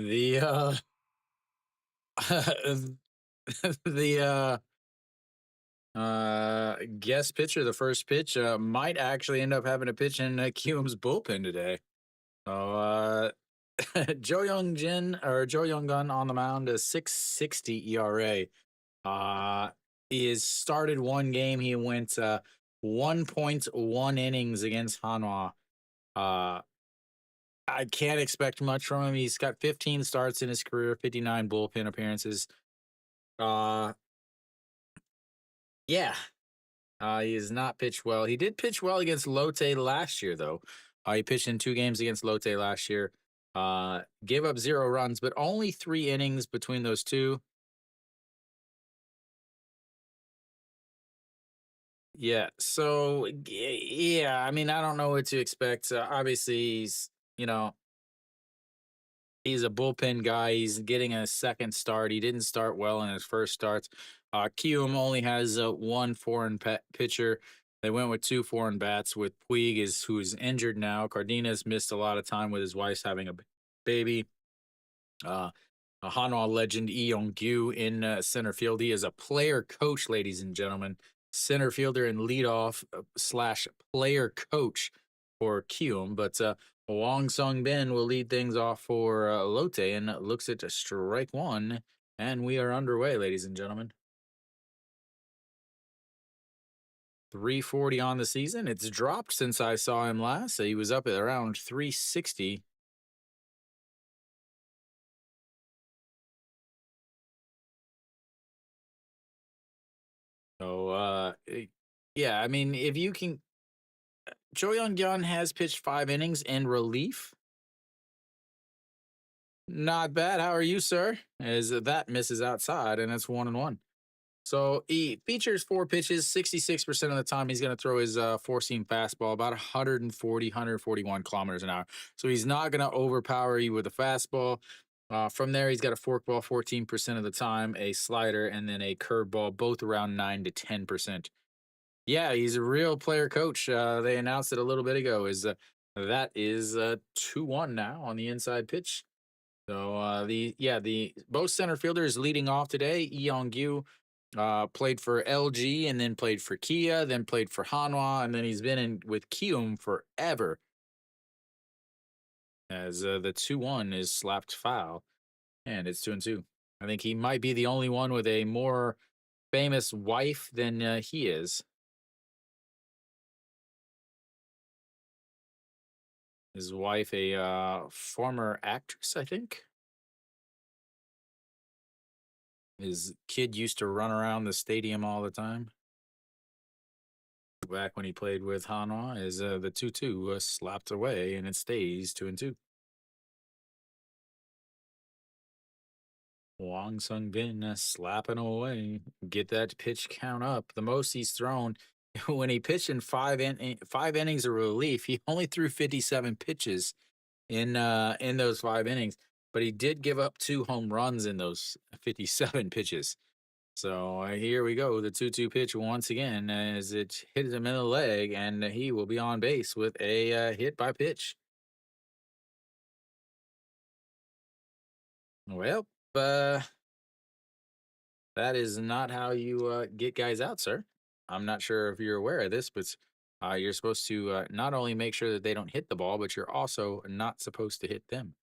The the guest pitcher, the first pitch, might actually end up having to pitch in Kiwoom's bullpen today. So Joe Young Jin or Joe Young Gun on the mound, a 6.60 ERA. Uh he has started one game. He went 1.1 innings against Hanwha. Uh I can't expect much from him. He's got 15 starts in his career, 59 bullpen appearances. Uh yeah, he has not pitched well. He did pitch well against Lotte last year, though. He pitched in 2 games against Lotte last year. Gave up 0 runs, but only 3 innings between those two. Yeah. So, yeah, I mean, I don't know what to expect. Obviously, you know, he's a bullpen guy. He's getting a second start. He didn't start well in his first starts. Kium only has one foreign pitcher. They went with 2 foreign bats with Puig who's injured now. Cardenas missed a lot of time with his wife having a baby. Uh, a Hanwha legend Lee Yong-gyu in center field. He is a player coach, ladies and gentlemen. Center fielder and leadoff slash player coach for Kium. But Wong Sung Bin will lead things off for Lotte and looks at strike one. And we are underway, ladies and gentlemen. 340 on the season. It's dropped since I saw him last. He was up at around 360. So, yeah, I mean, if you can, Cho Young Gun has pitched 5 innings in relief. Not bad. How are you, sir? As that misses outside, and it's 1-1. So he features 4 pitches. 66% of the time, he's going to throw his four-seam fastball about 140, 141 kilometers an hour. So he's not going to overpower you with a fastball. From there, he's got a forkball 14% of the time, a slider, and then a curveball, both around 9 to 10%. Yeah, he's a real player coach. They announced it a little bit ago. That is 2-1 now on the inside pitch. So the both center fielders leading off today. Yong Gyu played for LG and then played for Kia, then played for Hanwha, and then he's been in with Kiwoom forever. As the 2-1 is slapped foul, and it's 2-2. I think he might be the only one with a more famous wife than he is. His wife, a former actress, I think. His kid used to run around the stadium all the time. Back when he played with Hanwha, is the 2-2 slapped away, and it stays 2-2. Wong Sung Bin slapping away. Get that pitch count up. The most he's thrown when he pitched in 5 innings of relief, he only threw 57 pitches in those 5 innings, but he did give up 2 home runs in those 57 pitches. So here we go. The 2-2 pitch once again as it hits him in the leg, and he will be on base with a hit by pitch. Well, uh, that is not how you get guys out, sir. I'm not sure if you're aware of this, but you're supposed to not only make sure that they don't hit the ball, but you're also not supposed to hit them.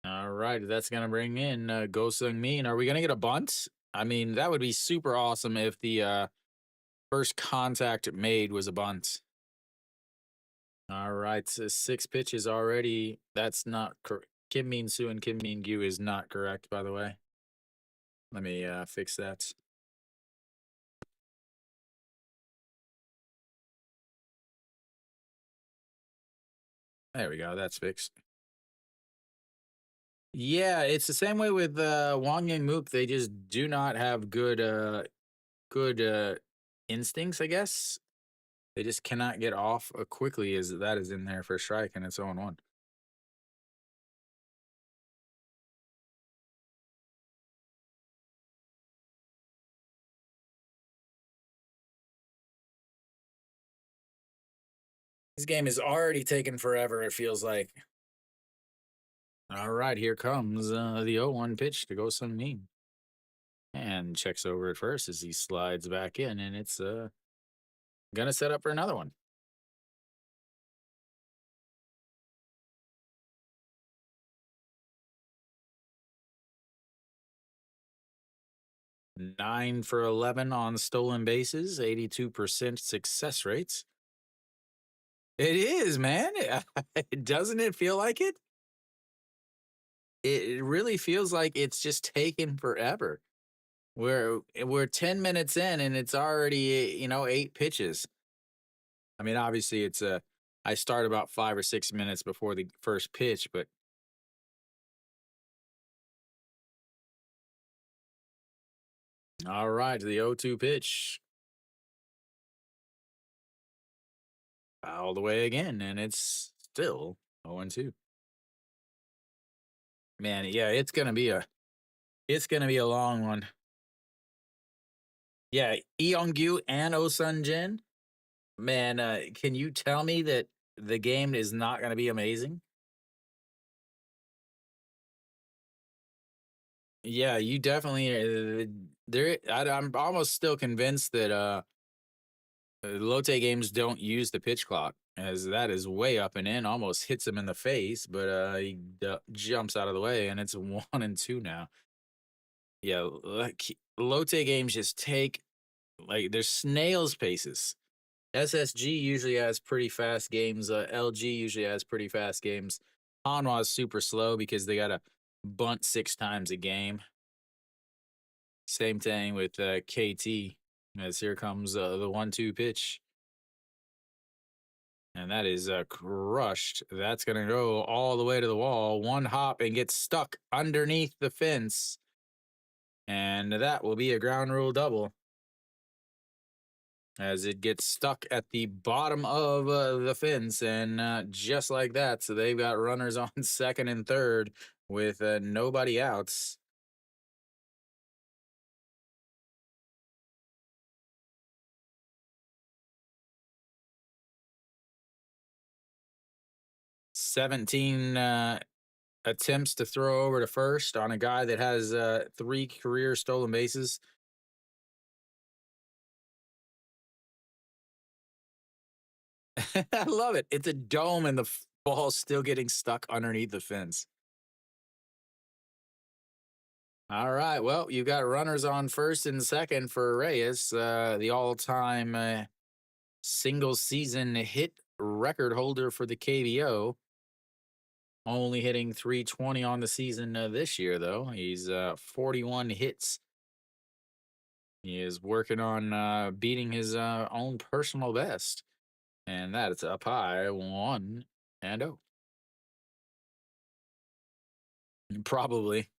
All right, that's gonna bring in Go Sung Min. Are we gonna get a bunt? I mean, that would be super awesome if the first contact made was a bunt. All right, so 6 pitches already. That's not correct. Kim Min Soo and Kim Min Gyu is not correct, by the way. Let me fix that. There we go. That's fixed. Yeah, it's the same way with Wang Yang Mook. They just do not have good instincts, I guess. They just cannot get off quickly as that is in there for a strike and it's 0-1. This game is already taking forever, it feels like. All right, here comes the 0-1 pitch to Go Sung Min. And checks over at first as he slides back in, and it's gonna set up for another one. 9 for 11 on stolen bases, 82% success rates. It is, man. Doesn't it feel like it? It really feels like it's just taken forever. We're 10 minutes in and it's already, 8 pitches. I mean, obviously I start about 5 or 6 minutes before the first pitch, but all right, the 0-2 pitch. All the way again, and it's still 0-2. Man, yeah, it's gonna be a long one. Yeah, Eonggu and Osun Jin. Man, can you tell me that the game is not gonna be amazing? Yeah, you definitely there. I'm almost still convinced that Lotte games don't use the pitch clock, as that is way up and in, almost hits him in the face, but he jumps out of the way, and it's 1-2 now. Yeah, like Lotte games just take like there's snail's paces. SSG usually has pretty fast games. LG usually has pretty fast games. Hanwha is super slow because they got to bunt 6 times a game. Same thing with KT. As here comes the 1-2 pitch. And that is crushed. That's going to go all the way to the wall. One hop and get stuck underneath the fence. And that will be a ground rule double, as it gets stuck at the bottom of the fence. And just like that, so they've got runners on second and third with nobody outs. 17 attempts to throw over to first on a guy that has 3 career stolen bases. I love it. It's a dome and the ball's still getting stuck underneath the fence. All right. Well, you got runners on first and second for Reyes, the all time single season hit record holder for the KBO. Only hitting 320 on the season this year, though. He's 41 hits. He is working on beating his own personal best. And that is up high 1-0. Probably.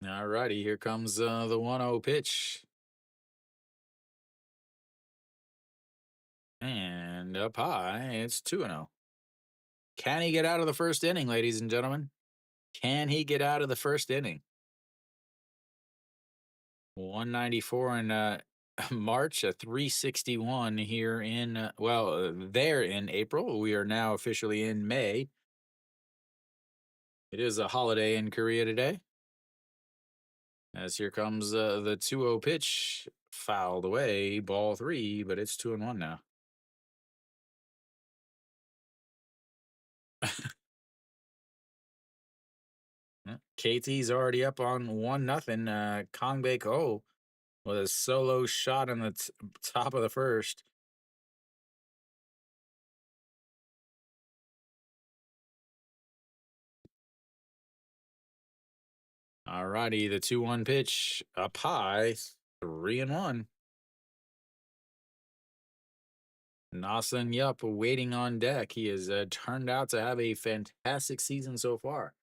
All righty. Here comes the 1-0 pitch. And up high, it's 2-0. Can he get out of the first inning, ladies and gentlemen? Can he get out of the first inning? 194 in March, a 361 here in, there in April. We are now officially in May. It is a holiday in Korea today. As here comes the 2-0 pitch, fouled away, ball 3, but it's 2-1 now. KT's already up on 1-0. Kong Bae Ko with a solo shot on the top of the first. All righty, the 2-1 pitch up high, 3-1. Nasun Yup waiting on deck. He has turned out to have a fantastic season so far.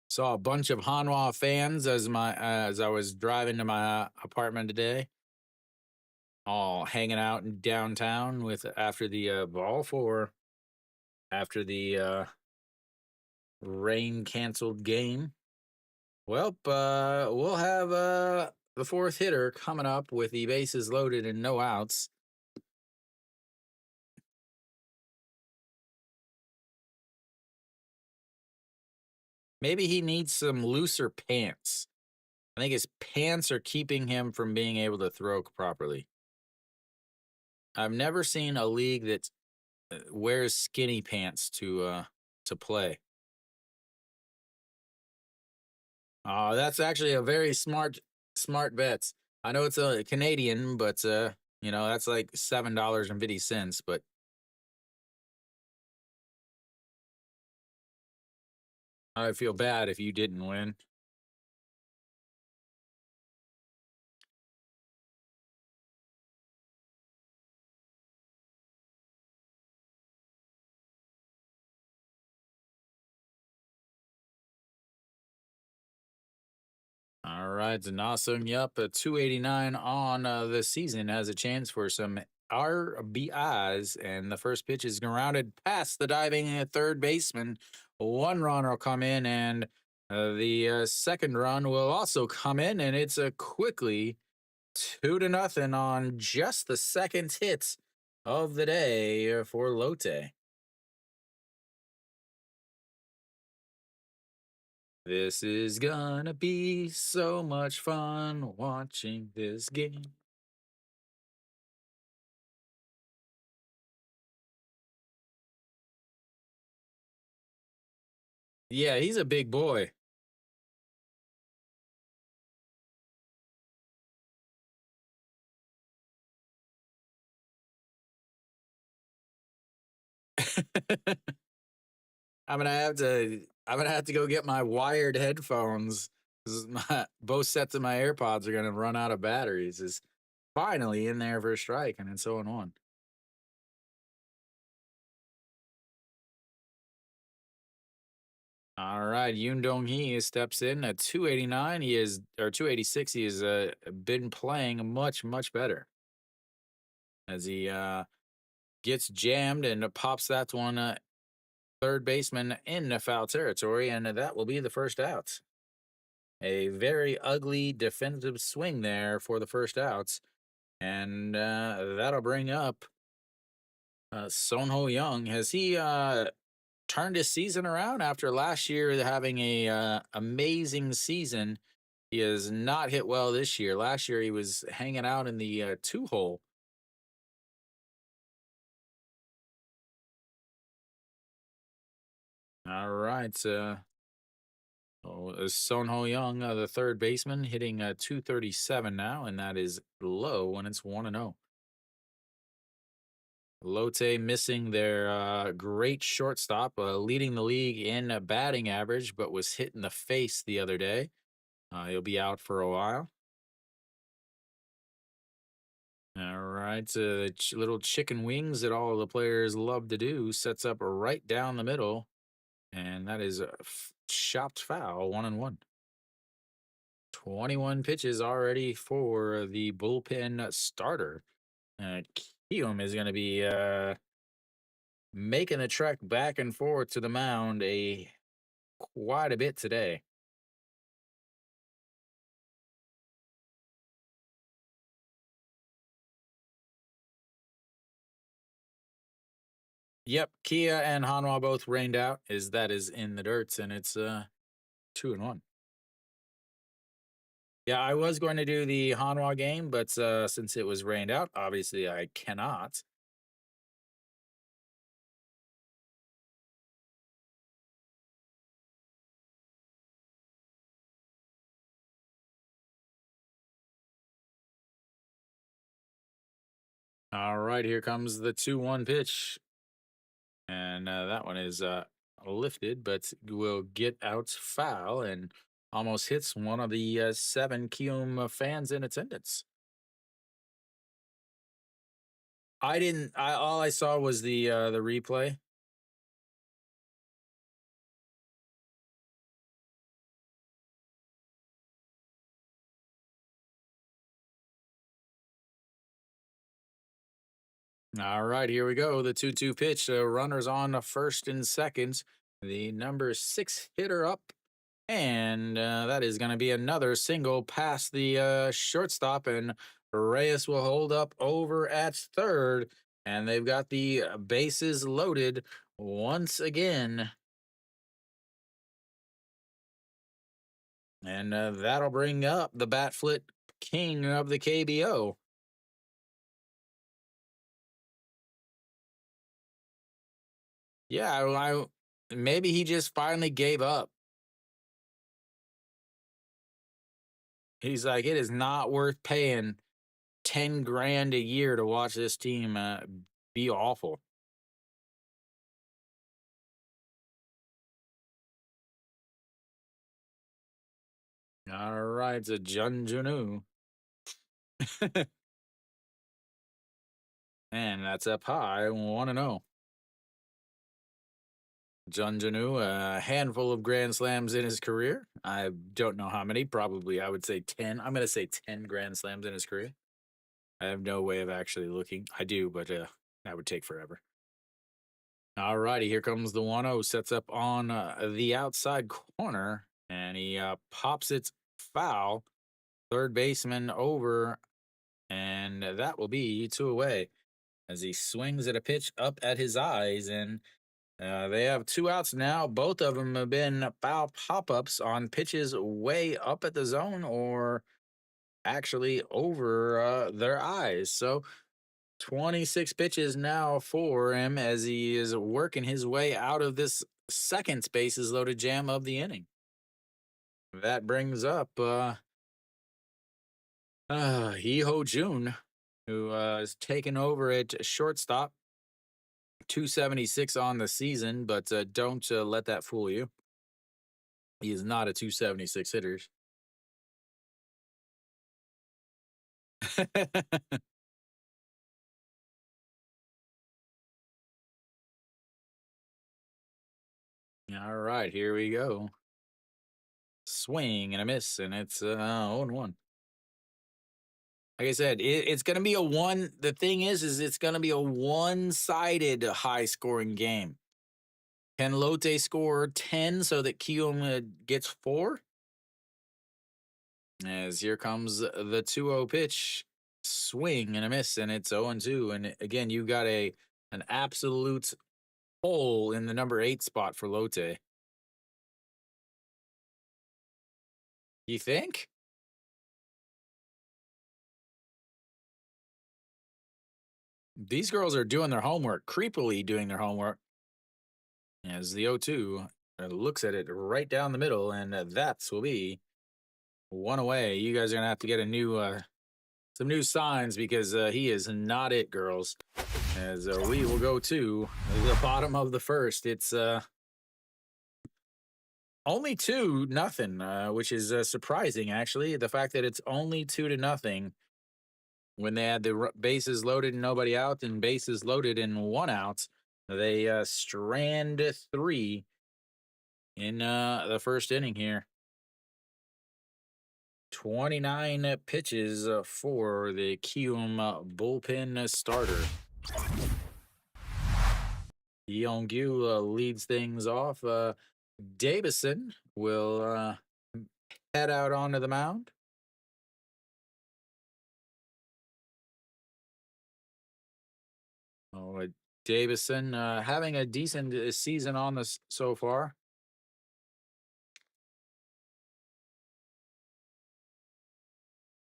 Saw a bunch of Hanwha fans as I was driving to my apartment today, all hanging out in downtown with after the ball four, after the rain canceled game. Well, we'll have the fourth hitter coming up with the bases loaded and no outs. Maybe he needs some looser pants. I think his pants are keeping him from being able to throw properly. I've never seen a league that wears skinny pants to play. That's actually a very smart bet. I know it's a Canadian, but that's like $7.50. But I feel bad if you didn't win. All right, Zanasung Yup, 289 on the season has a chance for some RBIs, and the first pitch is grounded past the diving third baseman. One run will come in, and the second run will also come in, and it's a quickly 2-0 on just the second hit of the day for Lotte. This is gonna be so much fun watching this game. Yeah, he's a big boy. I'm gonna have to go get my wired headphones 'cause my both sets of my AirPods are gonna run out of batteries. Is finally in there for a strike, and it's 0-1. All right, Yoon Dong Hee steps in at 289. He is or 286. He has been playing much better as he gets jammed and pops that one third baseman in the foul territory, and that will be the first out. A very ugly defensive swing there for the first outs, and that'll bring up Son Ho Young. Has he turned his season around after last year having a amazing season? He has not hit well this year. Last year he was hanging out in the two hole. All right, Son Ho Young, the third baseman, hitting 237 now, and that is low when it's 1-0. Lotte missing their great shortstop, leading the league in batting average, but was hit in the face the other day. He'll be out for a while. All right, little chicken wings that all the players love to do sets up right down the middle, and that is a chopped foul, 1-1. 21 pitches already for the bullpen starter. Uh, Kiwoom is going to be making the trek back and forth to the mound quite a bit today. Yep, Kia and Hanwha both rained out. That is in the dirt, and it's 2-1. Yeah, I was going to do the Hanwha game, but since it was rained out, obviously I cannot. All right, here comes the 2-1 pitch. And that one is lifted, but will get out foul and almost hits one of the seven Kium fans in attendance. I didn't. All I saw was the replay. All right, here we go. The 2-2 pitch. Runners on first and second. the number 6 hitter up. And that is going to be another single past the shortstop. And Reyes will hold up over at third. And they've got the bases loaded once again. And that'll bring up the bat flip king of the KBO. Yeah, maybe he just finally gave up. He's like, it is not worth paying 10 grand a year to watch this team be awful. All right, it's a Junjunu. And that's up high, 1-0. Junjunu, a handful of Grand Slams in his career. I don't know how many, probably I would say 10. I'm going to say 10 Grand Slams in his career. I have no way of actually looking. I do, but that would take forever. All righty, here comes the 1-0. Sets up on the outside corner, and he pops it foul. Third baseman over, and that will be 2 away as he swings at a pitch up at his eyes. And they have 2 outs now. Both of them have been foul pop ups on pitches way up at the zone or actually over their eyes. So 26 pitches now for him as he is working his way out of this second bases loaded jam of the inning. That brings up Heho Jun, who is taking over at shortstop. 276 on the season, but don't let that fool you. He is not a 276 hitter. All right, here we go. Swing and a miss, and it's 0-1. Like I said, it's going to be a one. The thing is it's going to be a one-sided high-scoring game. Can Lotte score 10 so that Kiwoom gets 4? As here comes the 2-0 pitch, swing and a miss, and it's 0-2. And again, you got an absolute hole in the number 8 spot for Lotte. You think? These girls are doing their homework, creepily doing their homework. As the 0-2 looks at it right down the middle, and that's will be 1 away. You guys are gonna have to get a new some new signs because he is not it, girls. As we will go to the bottom of the first. It's only 2-0, which is surprising actually. The fact that it's only 2-0 when they had the bases loaded and nobody out, and bases loaded and 1 out. They strand 3 in the first inning here. 29 pitches for the Kiwoom bullpen starter. Yeonggu leads things off. Davison will head out onto the mound. Oh, Davison having a decent season on this so far.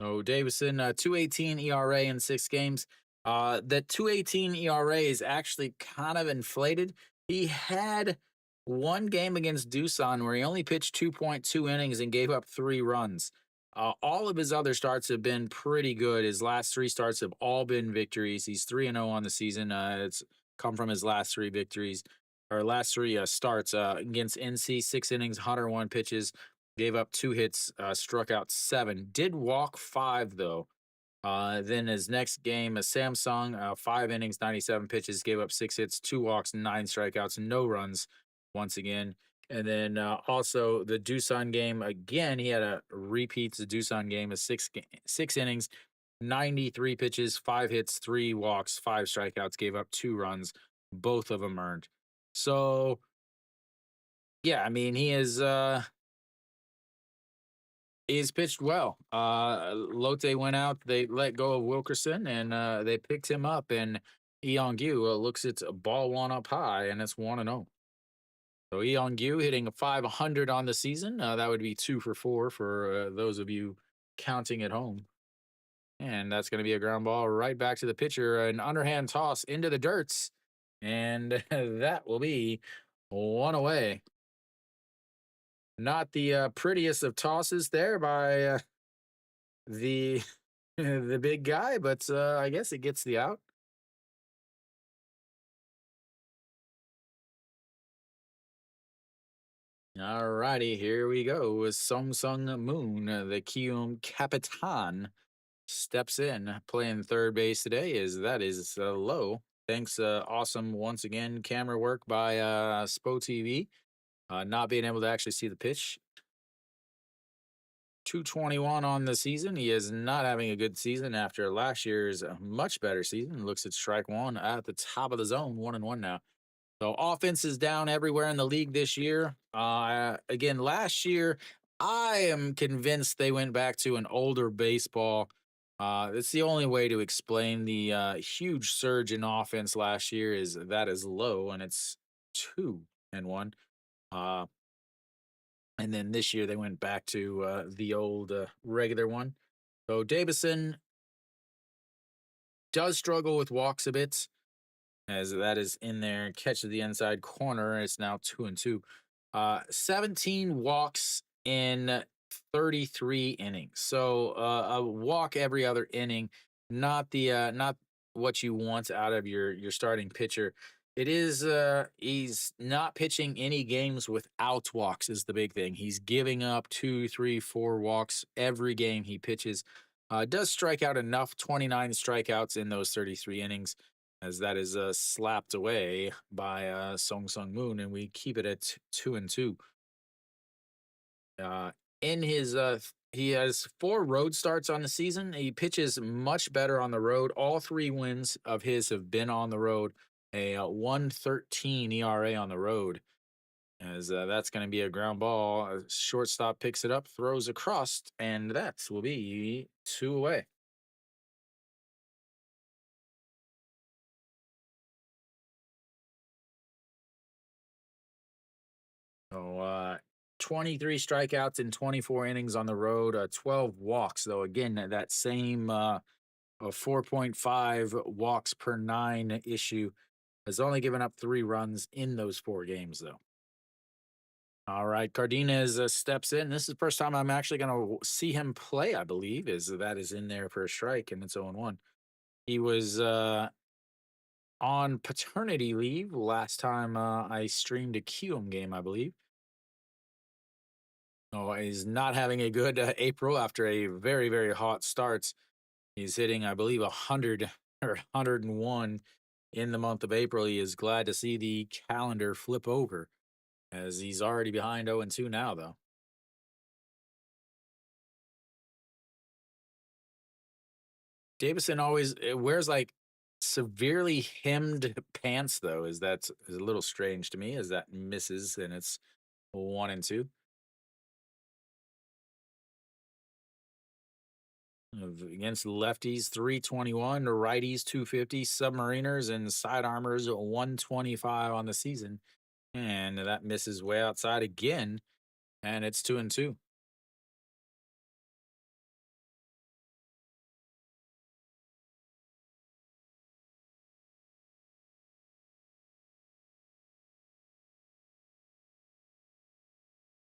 Oh, Davison, 2.18 ERA in 6 games. That 2.18 ERA is actually kind of inflated. He had 1 game against Doosan where he only pitched 2.2 innings and gave up 3 runs. All of his other starts have been pretty good. His last 3 starts have all been victories. He's 3-0 on the season. It's come from his last 3 victories or last 3 starts against NC, 6 innings, 101 pitches. Gave up 2 hits, struck out 7. Did walk 5 though. Then his next game, a Samsung, 5 innings, 97 pitches, gave up 6 hits, 2 walks, 9 strikeouts, no runs once again. And then also the Doosan game again. He had a repeat the Doosan game, a 6 innings, 93 pitches, 5 hits, 3 walks, 5 strikeouts, gave up 2 runs, both of them earned. So Yeah, I mean, he's pitched well. Lotte went out, they let go of Wilkerson, and they picked him up, and Eong-gu looks it's a ball one up high, and it's 1-0. So Eong-gu hitting a 500 on the season. That would be 2 for 4 for those of you counting at home. And that's going to be a ground ball right back to the pitcher, an underhand toss into the dirts. And that will be one away. Not the prettiest of tosses there by the the big guy, but I guess it gets the out. All righty, here we go with Song Sung Moon, the Kiwoom Capitan, steps in playing third base today. Is low. Thanks, awesome once again camera work by Spo TV. Not being able to actually see the pitch. 221 on the season. He is not having a good season after last year's much better season. Looks at strike one at the top of the zone, 1-1 now. So offense is down everywhere in the league this year. Again, last year, I am convinced they went back to an older baseball. It's the only way to explain the huge surge in offense last year is that is low, and it's 2-1. Uh, and then this year they went back to the old regular one. So Davison does struggle with walks a bit, as that is in there. Catches the inside corner. It's now 2-2. 17 walks in 33 innings. So a walk every other inning. Not what you want out of your starting pitcher. It is he's not pitching any games without walks is the big thing. He's giving up 2, 3, 4 walks every game he pitches. Does strike out enough, 29 strikeouts in those 33 innings, as that is slapped away by Song Sung Moon, and we keep it at 2-2. Uh, in his he has 4 road starts on the season. He pitches much better on the road. All 3 wins of his have been on the road. A 1.13 ERA on the road, as that's going to be a ground ball. Shortstop picks it up, throws across, and that will be 2 away. So 23 strikeouts in 24 innings on the road, 12 walks, though. Again, that same 4.5 walks per 9 issue has only given up 3 runs in those 4 games, though. All right, Cardenas steps in. This is the first time I'm actually going to see him play, I believe, is that is in there for a strike, and it's 0-1. He was on paternity leave last time I streamed a Kiwoom game, I believe. Oh, he's not having a good April after a very, very hot start. He's hitting, I believe, 100 or 101 in the month of April. He is glad to see the calendar flip over, as he's already behind 0-2 now, though. Davison always wears like severely hemmed pants, though. Is a little strange to me, as that misses and it's 1-2. Against lefties, 321, righties, 250, submariners, and side armors, 125 on the season. And that misses way outside again, and it's 2-2.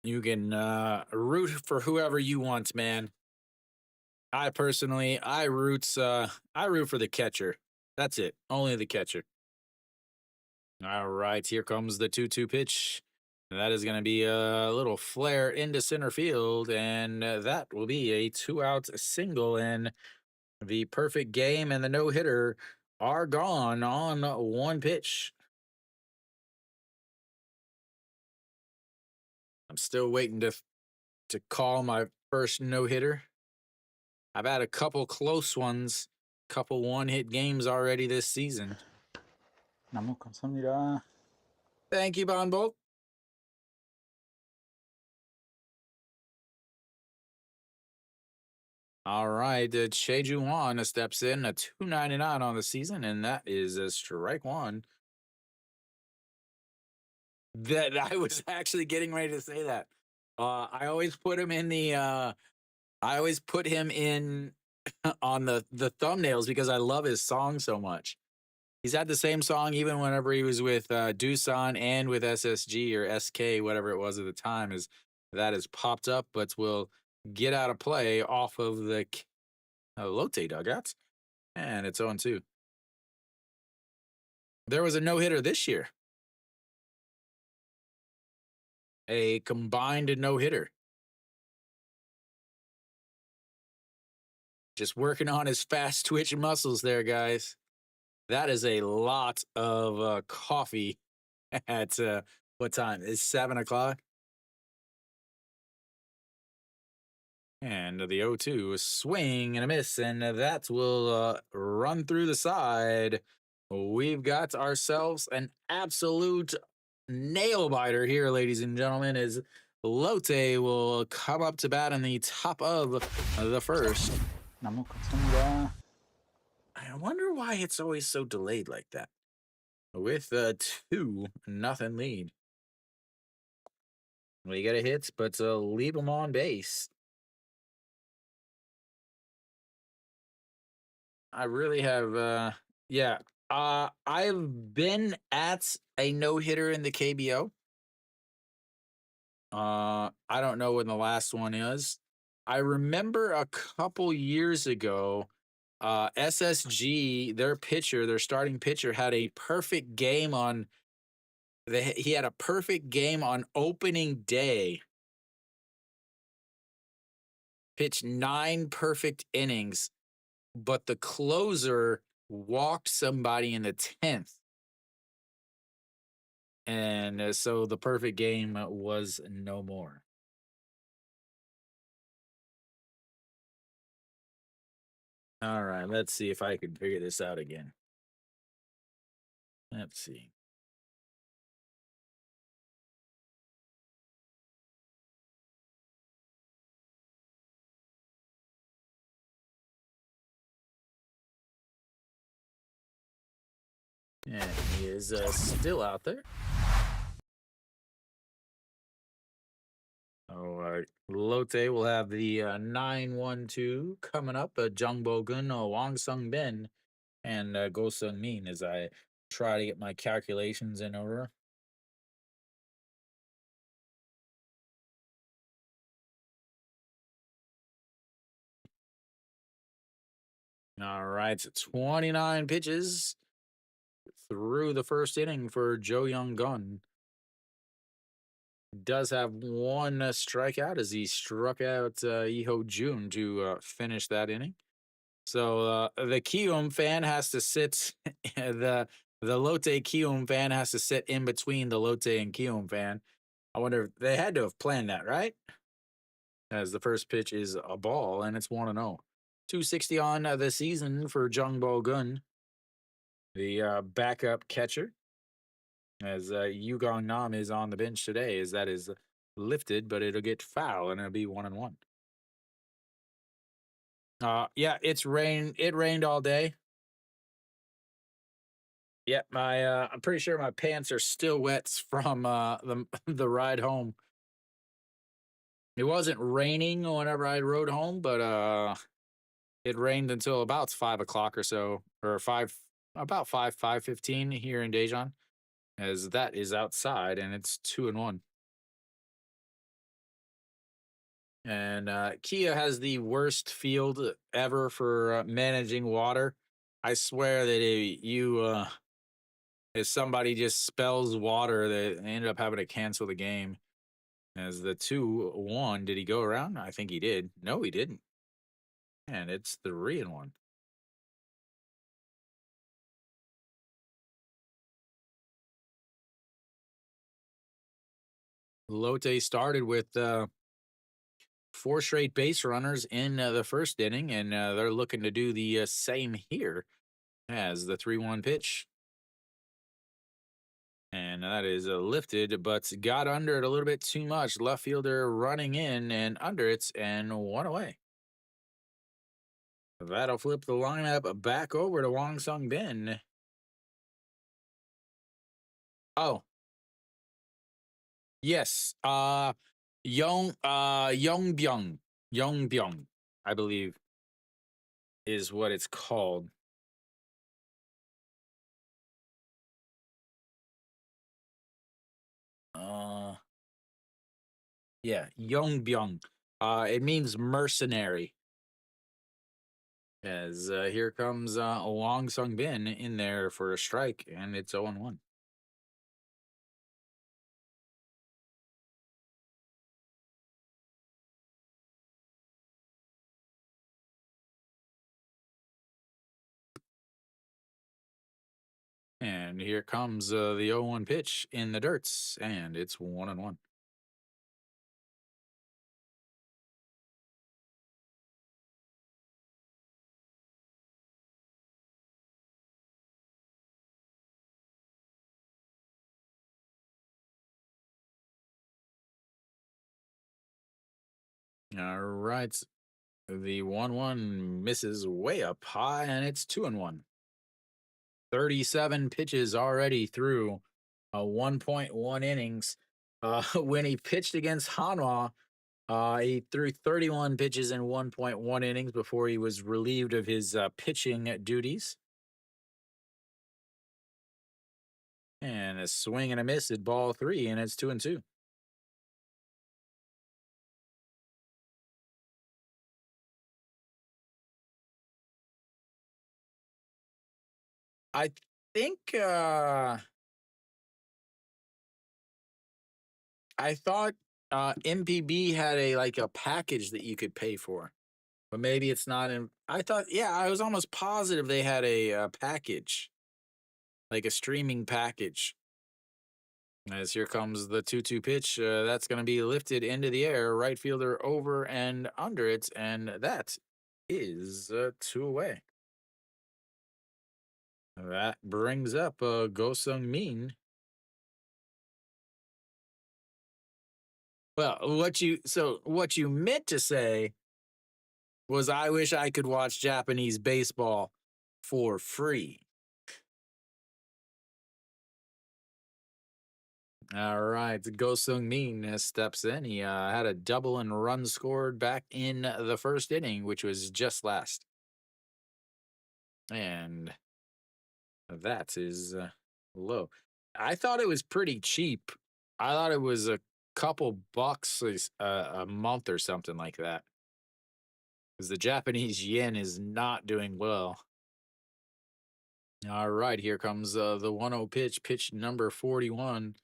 You can root for whoever you want, man. I personally, I root for the catcher. That's it. Only the catcher. All right, here comes the 2-2 pitch. That is going to be a little flare into center field, and that will be a 2-out single. And the perfect game and the no hitter are gone on 1 pitch. I'm still waiting to call my first no hitter. I've had a couple close ones, couple one-hit games already this season. 너무 감사합니다. Thank you, Bon Bolt. All right, Cheju Wan steps in a 299 on the season, and that is a strike one. That I was actually getting ready to say that. I always put him in the. I always put him in on the thumbnails because I love his song so much. He's had the same song even whenever he was with Doosan and with SSG or SK, whatever it was at the time. Is that has popped up, but will get out of play off of the Lotte dugouts, and it's 0-2. There was a no hitter this year, a combined no hitter. Just working on his fast twitch muscles there, guys. That is a lot of coffee at what time? It's 7 o'clock. And the 0-2 is swing and a miss, and that will run through the side. We've got ourselves an absolute nail biter here, ladies and gentlemen, as Lotte will come up to bat in the top of the first. I wonder why it's always so delayed like that. With a 2-0 lead. We get a hit, but leave him on base. I really have, yeah. I've been at a no hitter in the KBO. I don't know when the last one is. I remember a couple years ago, SSG, their starting pitcher, had a perfect game on. He had a perfect game on opening day. Pitched 9 perfect innings, but the closer walked somebody in the 10th. And so the perfect game was no more. All right, let's see if I can figure this out again. Let's see. And he is still out there. All right. Lotte will have the 9-1-2 coming up. Jung Bo Gun, Wang Sung Bin, and Go Sung Min as I try to get my calculations in order. All right. 29 pitches through the first inning for Jo Young Gun. Does have one strikeout as he struck out Iho Jun to finish that inning. So the Kiwoom fan has to sit the Lotte Kiwoom fan has to sit in between the Lotte and Kiwoom fan. I wonder if they had to have planned that, right? As the first pitch is a ball and it's 1-0. 260 on the season for Jung Bo Gun, the backup catcher. As Yugong Nam is on the bench today, as that is lifted, but it'll get foul and it'll be 1-1. Yeah, it's rain. It rained all day. Yeah, I'm pretty sure my pants are still wet from the ride home. It wasn't raining whenever I rode home, but it rained until about 5 o'clock or so, or about 5:15 here in Daejeon, as that is outside and it's 2-1. And Kia has the worst field ever for managing water. I swear that if somebody just spells water, they ended up having to cancel the game. As the 2-1, did he go around? I think he did. No, he didn't. And it's 3-1. Lotte started with 4 straight base runners in the first inning, and they're looking to do the same here as the 3-1 pitch. And that is lifted, but got under it a little bit too much. Left fielder running in and under it, and 1 away. That'll flip the lineup back over to Wong Sung Bin. Oh, yes. Yong Byung, I believe is what it's called. Uh yeah, Yong Byung. It means mercenary. As here comes Wong Sung Bin in there for a strike, and it's 0-1. And here comes the 0-1 pitch in the dirts, and it's 1-1. All right. The 1-1 misses way up high, and it's 2-1. 37 pitches already through 1.1 innings. When he pitched against Hanwha, he threw 31 pitches in 1.1 innings before he was relieved of his pitching duties. And a swing and a miss at ball three, and it's 2-2. I think I thought MPB had a package that you could pay for, but maybe it's not in. I thought, yeah, I was almost positive they had a package, like a streaming package. As here comes the 2-2 pitch, that's going to be lifted into the air, right fielder over and under it, and that is two away. That brings up Go Sung Min. Well, what you meant to say was I wish I could watch Japanese baseball for free. All right, Go Sung Min steps in. He had a double and run scored back in the first inning, which was just last. And that is low. I thought it was pretty cheap. I thought it was a couple bucks a month or something like that. Because the Japanese yen is not doing well. All right, here comes the 1-0 pitch, pitch number 41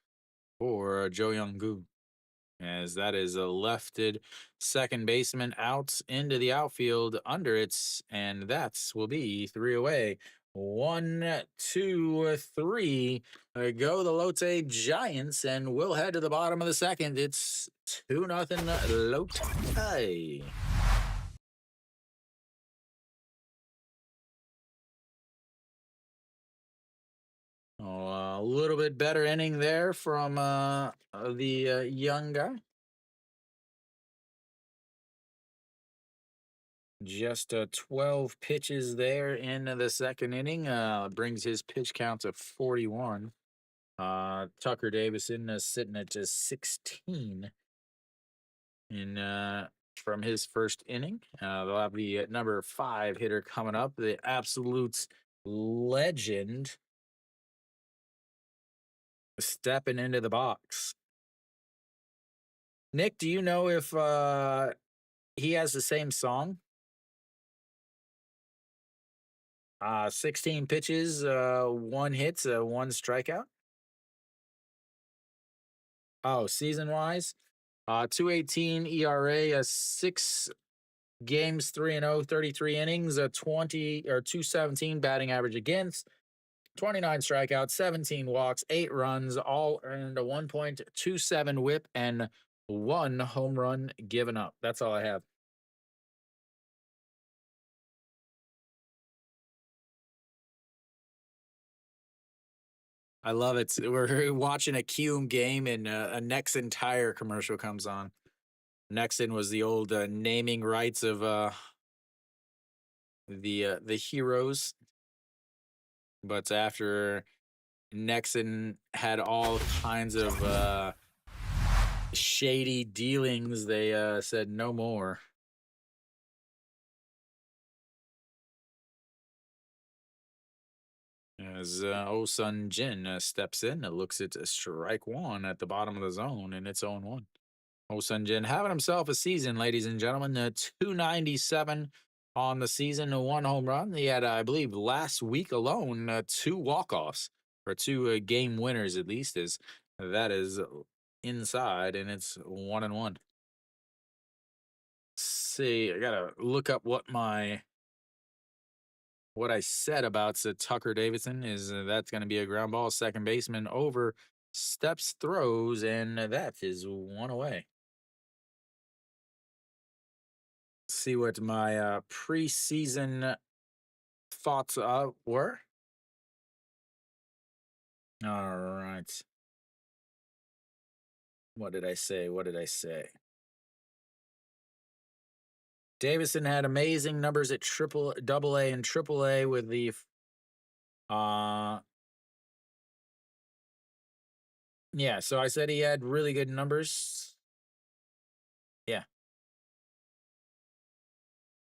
for Jo Young-gu. As that is a lefted second baseman out into the outfield under it, and that will be three away. 1, 2, 3. Go the Lotte Giants, and we'll head to the bottom of the second. It's 2-0 Lotte. Oh, a little bit better inning there from the young guy. Just 12 pitches there in the second inning. Brings his pitch count to 41. Tucker Davison sitting at just 16 in from his first inning. They'll have the number 5 hitter coming up, the absolute legend, stepping into the box. Nick, do you know if he has the same song? 16 pitches, 1 hit, 1 strikeout. Oh, season wise, 2.18 ERA, 6 games, 3-0, 33 innings, a 20 or 217 batting average against, 29 strikeouts, 17 walks, 8 runs, all earned, a 1.27 WHIP, and 1 home run given up. That's all I have. I love it. We're watching a Kiwoom game, and a Nexon tire commercial comes on. Nexon was the old naming rights of the Heroes, but after Nexon had all kinds of shady dealings, they said no more. As Sun Jin steps in, it looks at strike one at the bottom of the zone, and it's 0-1. Sun Jin having himself a season, ladies and gentlemen. 297 on the season, one home run. He had, I believe, last week alone, two walk-offs, or two game winners at least, as that is inside, and it's 1-1. See, I gotta look up what I said about Tucker Davidson is that's going to be a ground ball, second baseman over steps, throws, and that is one away. See what my preseason thoughts were. All right. What did I say? What did I say? Davison had amazing numbers at double A and triple A with the yeah, so I said he had really good numbers. Yeah.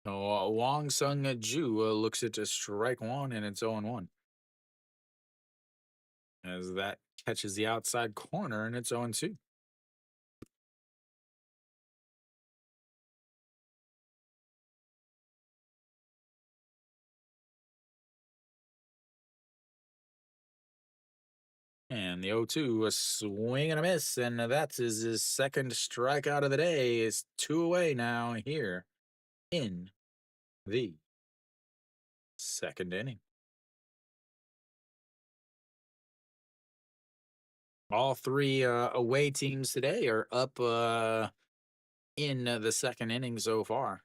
Wong Sung Ju looks at strike one, and it's 0-1. As that catches the outside corner, and it's 0-2. And the 0-2, a swing and a miss, and that's his second strikeout of the day. Is two away now here in the second inning. All three away teams today are up in the second inning so far.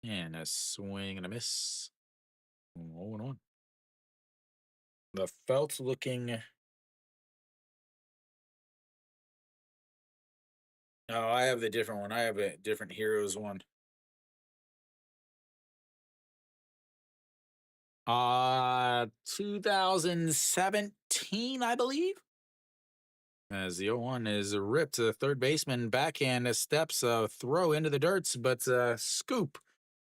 And a swing and a miss. 0-1. The felt looking. Oh, I have the different one. I have a different Heroes one. 2017, I believe. As the 0-1 is ripped to the third baseman, backhand steps, throw into the dirts, but scoop.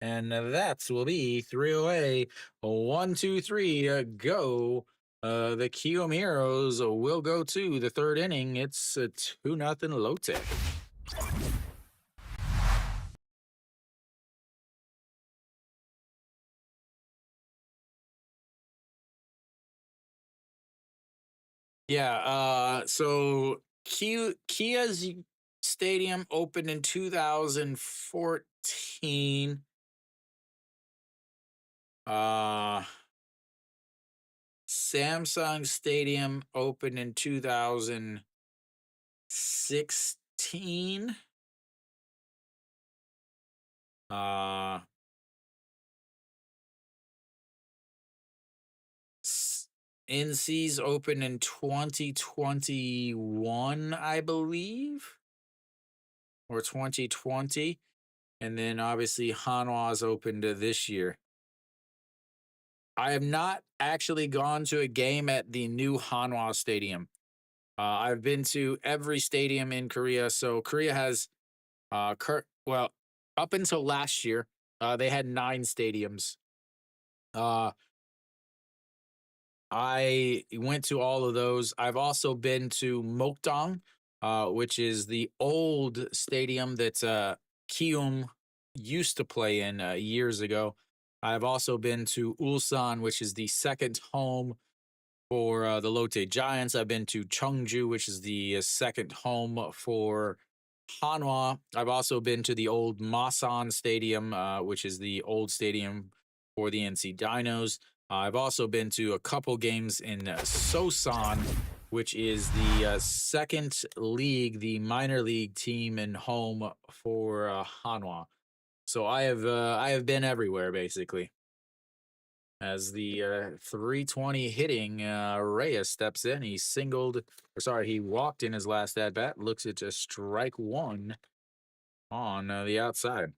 And that will be 3 away. 1, 2, 3, go. The Kiwoom Heroes will go to the third inning. It's 2-0 Lotte. Yeah, so Kia's stadium opened in 2014. Samsung Stadium opened in 2016. NC's open in 2021, I believe, or 2020. And then obviously Hanwha's opened this year. I have not actually gone to a game at the new Hanwha Stadium. I've been to every stadium in Korea. So Korea has, well, up until last year, they had 9 stadiums. I went to all of those. I've also been to Mokdong, which is the old stadium that Kiwoom used to play in years ago. I've also been to Ulsan, which is the second home for the Lotte Giants. I've been to Cheongju, which is the second home for Hanwha. I've also been to the old Masan Stadium, which is the old stadium for the NC Dinos. I've also been to a couple games in Sosan, which is the second league, the minor league team and home for Hanwha. So I have been everywhere basically. As the 320 hitting Reyes steps in, he walked in his last at bat. Looks at just strike one. on the outside.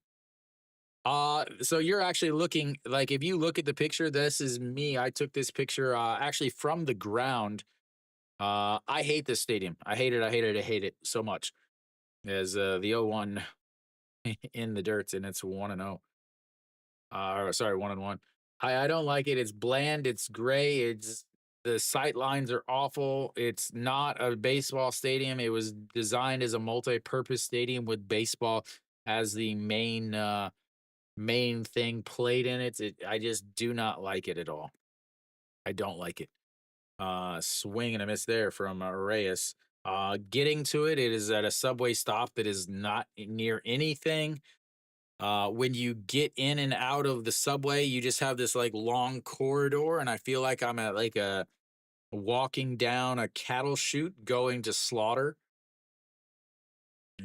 So you're actually looking like if you look at the picture, this is me. I took this picture actually from the ground. I hate this stadium. I hate it. I hate it. I hate it so much. As the 0-1 in the dirt, and it's 1-0. Or sorry, 1-1. I don't like it. It's bland. It's gray. It's the sight lines are awful. It's not a baseball stadium. It was designed as a multi-purpose stadium with baseball as the main thing played in it. I just do not like it at all. I don't like it. Swing and a miss there from Reyes. Getting to it, it is at a subway stop that is not near anything. When you get in and out of the subway, you just have this like long corridor, and I feel like I'm at like a walking down a cattle chute going to slaughter.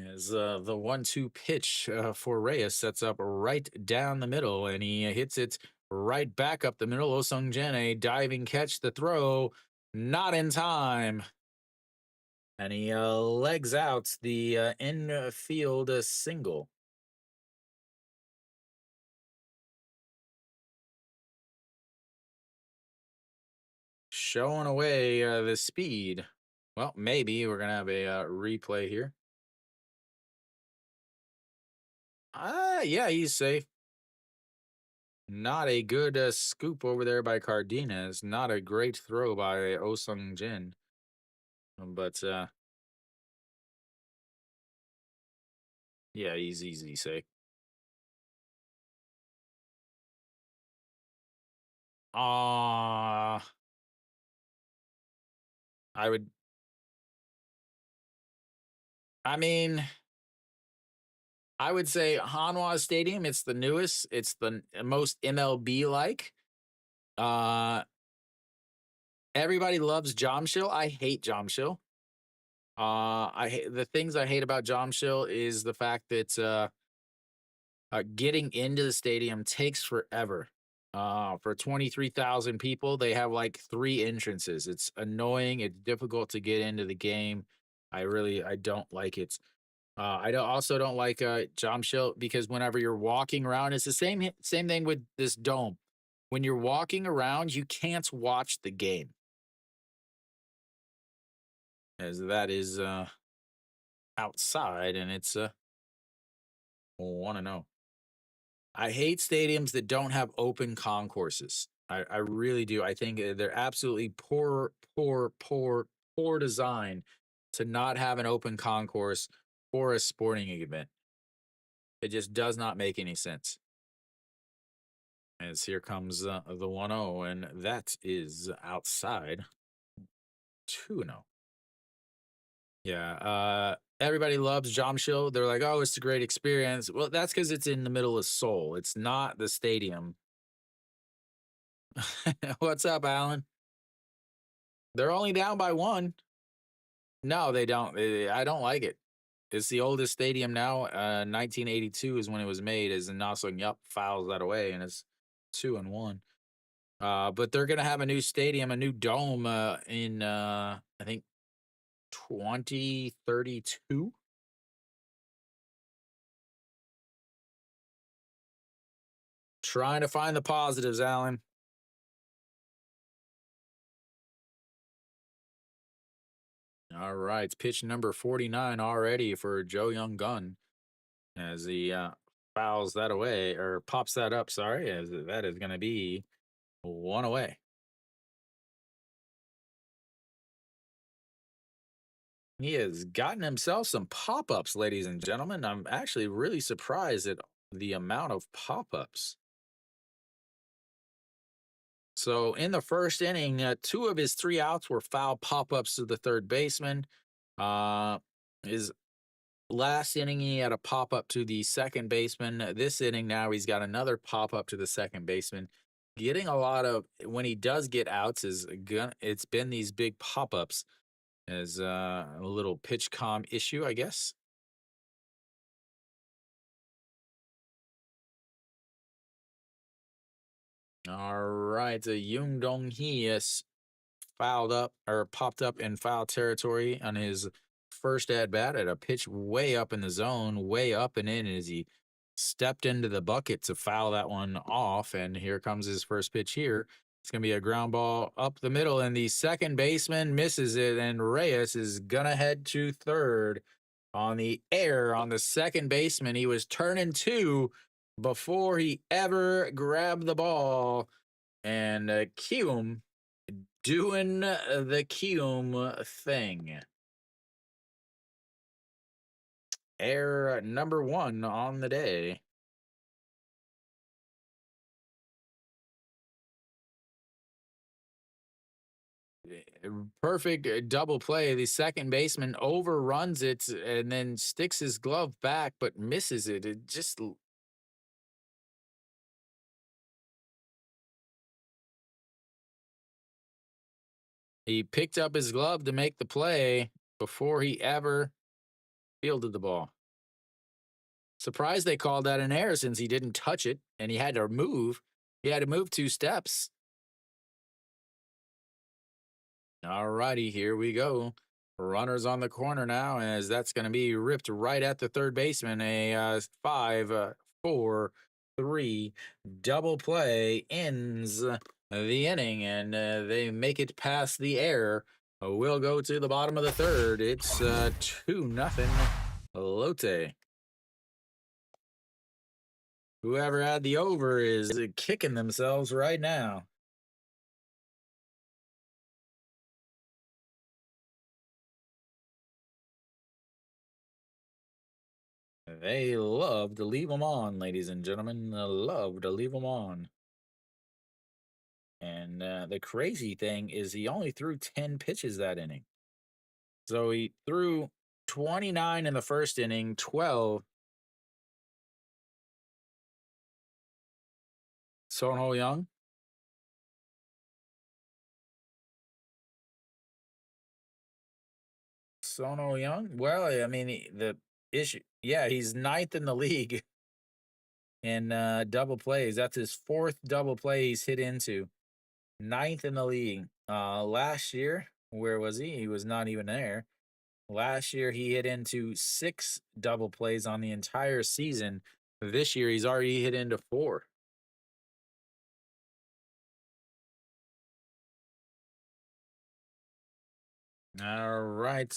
As the 1-2 pitch for Reyes sets up right down the middle, and he hits it right back up the middle. Osung Jin, a diving catch, the throw, not in time. And he legs out the infield single. Showing away the speed. Well, maybe we're going to have a replay here. Yeah, he's safe. Not a good scoop over there by Cardenas. Not a great throw by Osung Jin. But yeah, he's easy safe. Uh I would I mean, I would say Hanwha Stadium, it's the newest, it's the most MLB like. Uh Everybody loves Jamshil. I hate Jamshil. The things I hate about Jamshil is the fact that getting into the stadium takes forever. For 23,000 people, they have like three entrances. It's annoying. It's difficult to get into the game. I don't like it. Also don't like Jamshil because whenever you're walking around, it's the same thing with this dome. When you're walking around, you can't watch the game, as that is outside, and it's 1-0. I hate stadiums that don't have open concourses. I really do. I think they're absolutely poor design to not have an open concourse for a sporting event. It just does not make any sense. As here comes the 1-0, and that is outside 2-0. Yeah. Everybody loves Jamshil. They're like, oh, it's a great experience. Well, that's because it's in the middle of Seoul. It's not the stadium. What's up, Alan? They're only down by one. No, they don't. I don't like it. It's the oldest stadium now. 1982 is when it was made. As Nasung Yup fouls that away, and it's 2-1. But they're gonna have a new stadium, a new dome in I think 2032. Trying to find the positives, Alan. All right, pitch number 49 already for Joe Young Gun as he fouls that away or pops that up. Sorry, as that is going to be one away. He has gotten himself some pop ups, ladies and gentlemen. I'm actually really surprised at the amount of pop ups. So in the first inning, two of his three outs were foul pop ups to the third baseman. Uh, his last inning, he had a pop up to the second baseman. This inning, now he's got another pop up to the second baseman. Getting a lot of when he does get outs it's been these big pop ups as a little pitch com issue, I guess. All right, Yoon Dong Hee is fouled up or popped up in foul territory on his first at bat at a pitch way up in the zone, way up and in as he stepped into the bucket to foul that one off. And here comes his first pitch here. It's going to be a ground ball up the middle, and the second baseman misses it, and Reyes is going to head to third on the air on the second baseman. He was turning two before he ever grabbed the ball. And Kiwoom doing the Kiwoom thing. Air number one on the day. Perfect double play. The second baseman overruns it and then sticks his glove back, but misses it. It just he picked up his glove to make the play before he ever fielded the ball. Surprised they called that an error since he didn't touch it and he had to move. He had to move 2 steps. All righty, here we go. Runners on the corner now, as that's going to be ripped right at the third baseman. A 5-4-3 double play ends the inning, and they make it past the air. We'll go to the bottom of the third. It's 2-0 Lotte. Whoever had the over is kicking themselves right now. They love to leave them on, ladies and gentlemen. They love to leave them on. And the crazy thing is he only threw 10 pitches that inning. So he threw 29 in the first inning, 12. Sonho Young. Sonho Young. Well, I mean, the issue, yeah, he's ninth in the league in double plays. That's his fourth double play he's hit into. Ninth in the league. Last year, where was he? He was not even there. Last year, he hit into 6 double plays on the entire season. This year, he's already hit into 4. All right.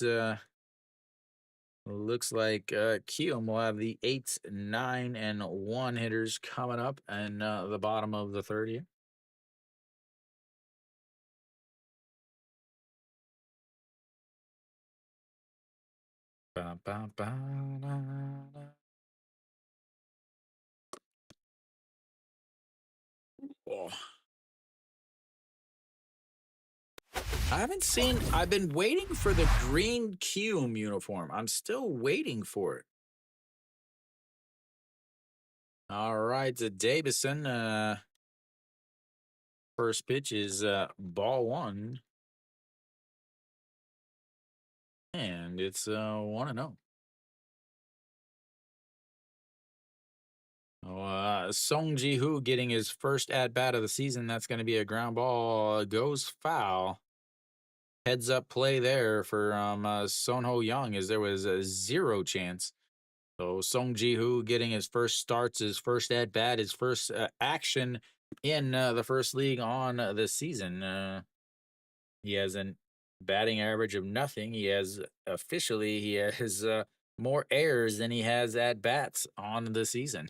Looks like Kiwoom will have the 8, 9, and 1 hitters coming up and the bottom of the third here. Ba, ba, ba, da, da. Oh. I've been waiting for the green Kiwoom uniform. I'm still waiting for it. All right, Davison. First pitch is ball 1. And it's 1-0. Song Ji-hoo getting his first at-bat of the season. That's going to be a ground ball. Goes foul. Heads up play there for Sonho Young, as there was a 0 chance. So Song Ji-hoo getting his first starts, his first at-bat, his first action in the first league on the season. He has a batting average of nothing. He has more errors than he has at-bats on the season.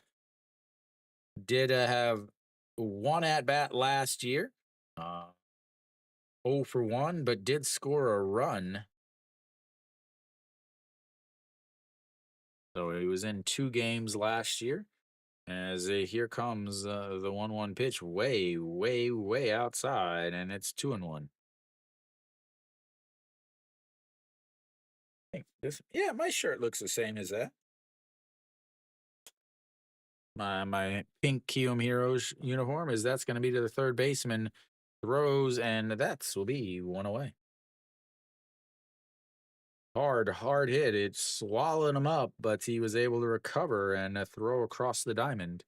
Did have 1 at-bat last year. 0 for 1, but did score a run. So he was in 2 games last year. As here comes the 1-1 pitch way, way, way outside, and it's 2-1. Yeah, my shirt looks the same as that. My pink Kiwoom Heroes uniform is that's going to be to the third baseman. Throws, and that's will be 1 away. Hard hit. It swallowed him up, but he was able to recover and throw across the diamond.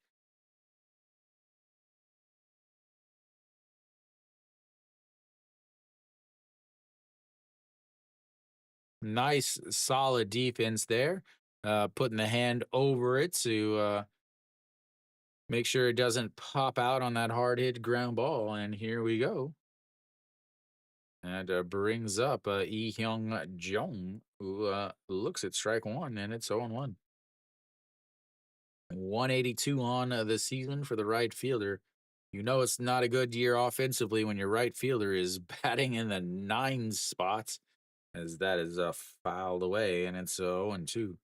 Nice, solid defense there. Putting the hand over it to make sure it doesn't pop out on that hard hit ground ball. And here we go. And brings up Lee Hyung Jung, who looks at strike one, and it's 0 1. 182 on the season for the right fielder. You know it's not a good year offensively when your right fielder is batting in the 9 spots, as that is fouled away, and it's 0 2.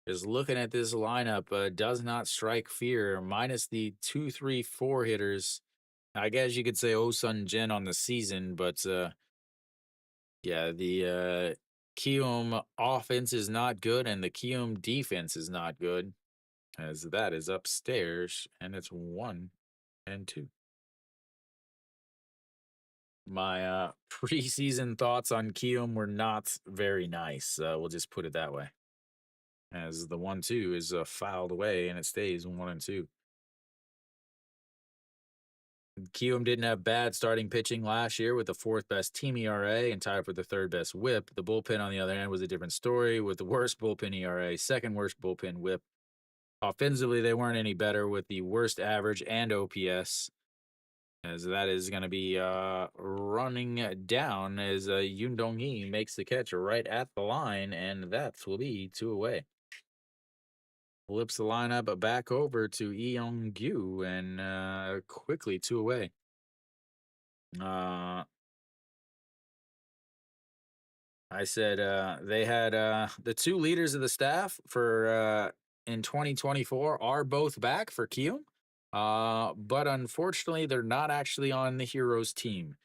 Just looking at this lineup, does not strike fear, minus the 2, 3, 4 hitters. I guess you could say Oh Sun Jin on the season, but yeah, the Kiwoom offense is not good, and the Kiwoom defense is not good, as that is upstairs, and it's 1 2. My preseason thoughts on Kiwoom were not very nice. We'll just put it that way. As the 1 2 is fouled away, and it stays 1 2. Kiwoom didn't have bad starting pitching last year with the fourth best team ERA and tied for the third best whip. The bullpen, on the other hand, was a different story with the worst bullpen ERA, second worst bullpen whip. Offensively, they weren't any better with the worst average and OPS, as that is going to be running down as Yoon Dong-hee makes the catch right at the line, and that will be 2 away. Flips the lineup back over to Lee Young-gyu, and quickly 2 away. I said they had the 2 leaders of the staff for in 2024 are both back for Kiyoom. But unfortunately, they're not actually on the Heroes team.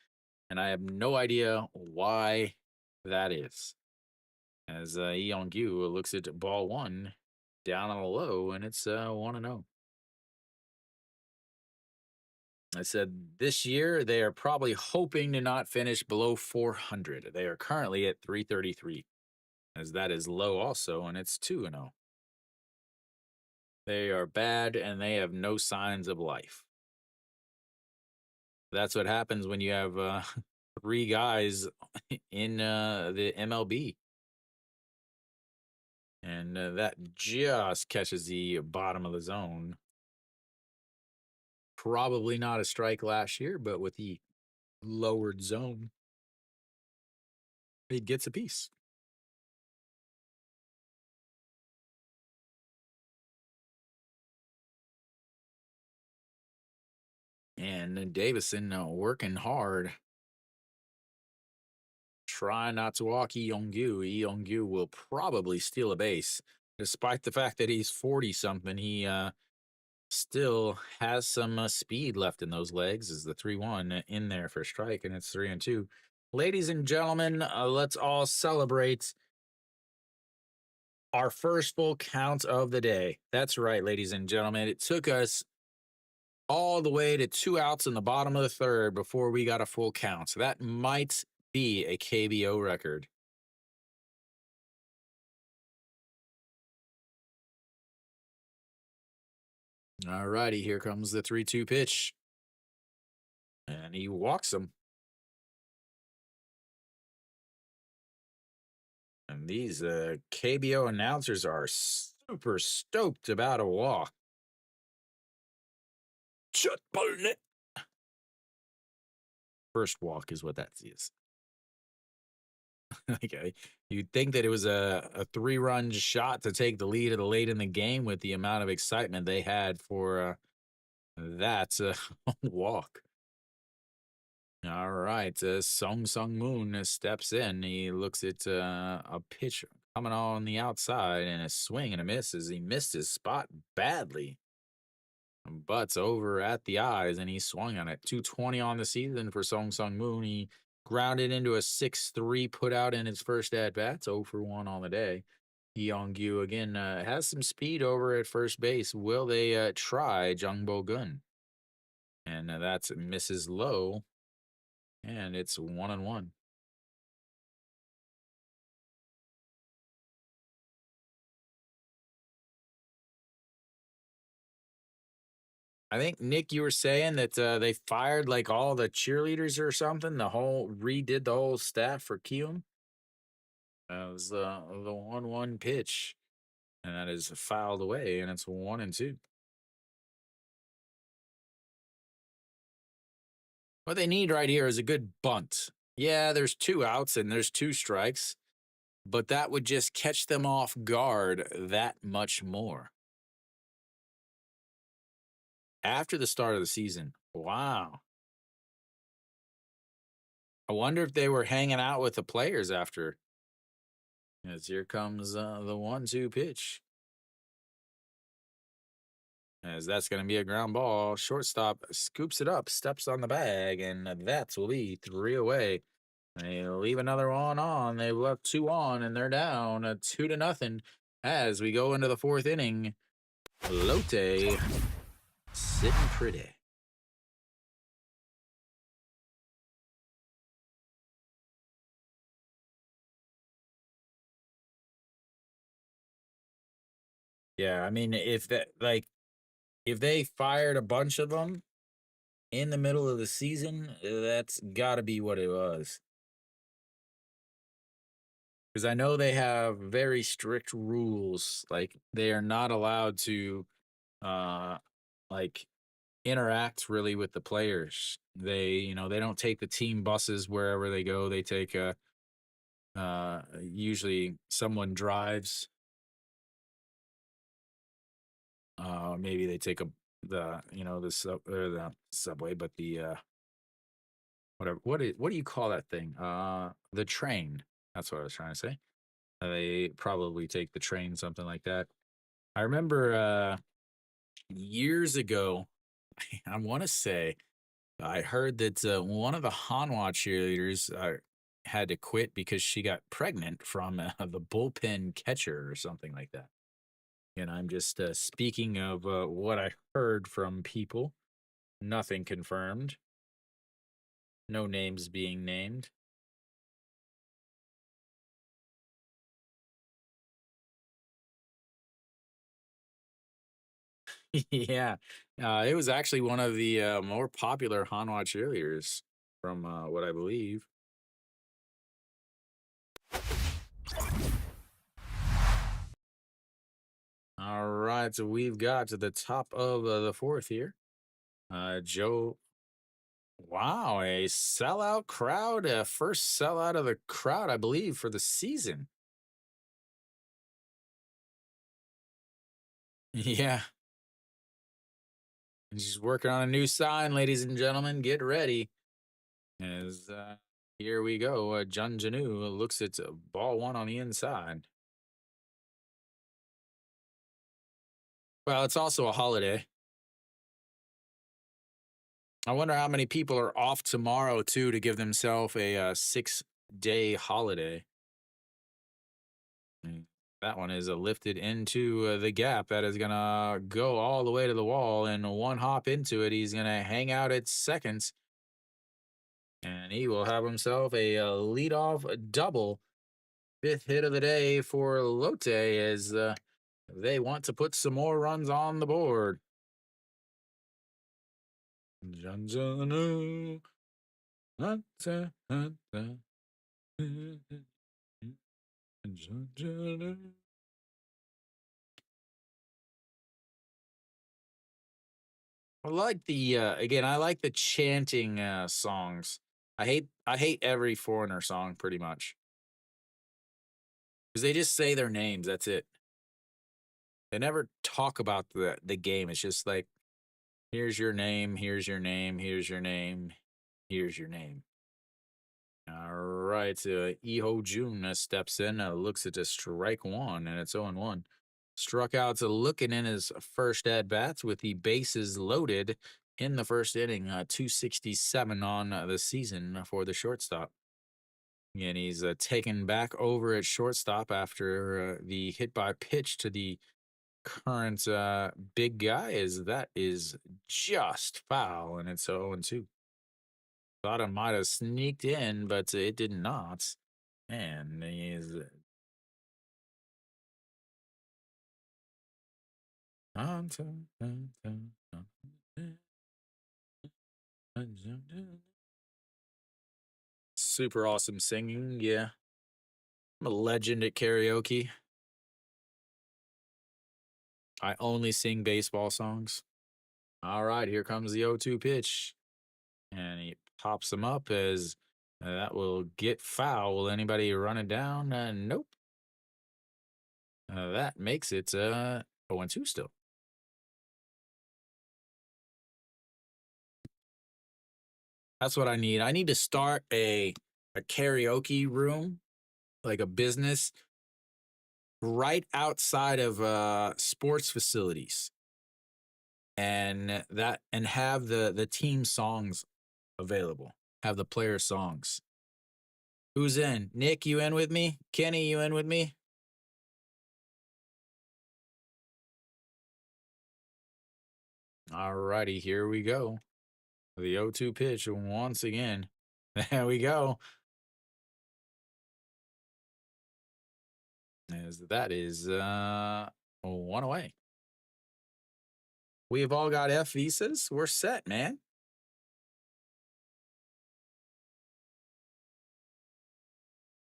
And I have no idea why that is. As Lee Young-gyu looks at ball 1 down on the low, and it's 1-0. I said this year they are probably hoping to not finish below 400. They are currently at 333, as that is low also, and it's 2-0. They are bad and they have no signs of life. That's what happens when you have 3 guys in the MLB. And that just catches the bottom of the zone. Probably not a strike last year, but with the lowered zone, it gets a piece. And Davison working hard. Try not to walk Lee Young-gyu. Lee Young-gyu will probably steal a base. Despite the fact that he's 40 something, he still has some speed left in those legs. Is the 3-1 in there for strike, and it's 3-2. Ladies and gentlemen, let's all celebrate our first full count of the day. That's right, ladies and gentlemen. It took us all the way to 2 outs in the bottom of the third before we got a full count. So that might be a KBO record. All righty, here comes the 3-2 pitch. And he walks him. And these KBO announcers are super stoked about a walk. First walk is what that is. Okay. You'd think that it was a 3-run shot to take the lead at the late in the game with the amount of excitement they had for that walk. All right. Sung Sung Moon steps in. He looks at a pitch coming on the outside and a swing and a miss as he missed his spot badly. Butts over at the eyes, and he swung on it. 220 on the season for Song Sung Moon. He grounded into a 6-3 put out in his first at bats, 0 for 1 on the day. Yeong-gyu again has some speed over at first base. Will they try Jung Bo Gun? And that's misses low, and it's 1-1. I think Nick, you were saying that they fired like all the cheerleaders or something. The whole redid the whole staff for Kiyoom. That was the 1-1 pitch, and that is fouled away, and it's 1-2. What they need right here is a good bunt. Yeah, there's 2 outs and there's 2 strikes, but that would just catch them off guard that much more. After the start of the season. Wow. I wonder if they were hanging out with the players after. As here comes the 1-2 pitch. As that's going to be a ground ball. Shortstop scoops it up, steps on the bag, and that will be 3 away. They leave another one on. They've left 2 on, and they're down 2-0 as we go into the 4th inning. Lotte sitting pretty. Yeah, I mean, if they fired a bunch of them in the middle of the season, that's got to be what it was. Because I know they have very strict rules. Like they are not allowed to, uh, like interact really with the players. They don't take the team buses wherever they go. They take usually someone drives. Maybe they take the subway, but the whatever. What do you call that thing? The train. That's what I was trying to say. They probably take the train, something like that. I remember years ago, I want to say, I heard that one of the Hanwha cheerleaders had to quit because she got pregnant from the bullpen catcher or something like that. And I'm just speaking of what I heard from people. Nothing confirmed. No names being named. Yeah, it was actually one of the more popular Hanwha cheerleaders, from what I believe. All right, so we've got to the top of the 4th here. Joe, wow, a sellout crowd, first sellout of the crowd, I believe, for the season. Yeah, he's working on a new sign, ladies and gentlemen. Get ready. As here we go. Jun Janu looks at ball 1 on the inside. Well, it's also a holiday. I wonder how many people are off tomorrow too to give themselves a 6-day holiday. Mm, that one is lifted into the gap. That is going to go all the way to the wall, and one hop into it. He's going to hang out at seconds, and he will have himself a leadoff double. 5th hit of the day for Lotte as they want to put some more runs on the board. I like the again. I like the chanting songs. I hate every foreigner song pretty much because they just say their names. That's it. They never talk about the game. It's just like, here's your name, here's your name, here's your name, here's your name. All right, Iho Jun steps in, looks at a strike 1, and it's 0-1. Struck out to looking in his first at bats with the bases loaded in the 1st inning. 267 on the season for the shortstop. And he's taken back over at shortstop after the hit by pitch to the current big guy. That is just foul, and it's 0-2. Thought it might have sneaked in, but it did not. And he's on time. Super awesome singing, yeah. I'm a legend at karaoke. I only sing baseball songs. All right, here comes the 0-2 pitch. And he pops him up as that will get foul. Will anybody run it down? Nope. That makes it 0-2 still. That's what I need. I need to start a karaoke room, like a business, right outside of sports facilities, and have the team songs available. Have the player songs. Who's in? Nick, you in with me? Kenny, you in with me? All righty, here we go. The 0-2 pitch once again. There we go. As that is one away. We've all got F visas. We're set, man.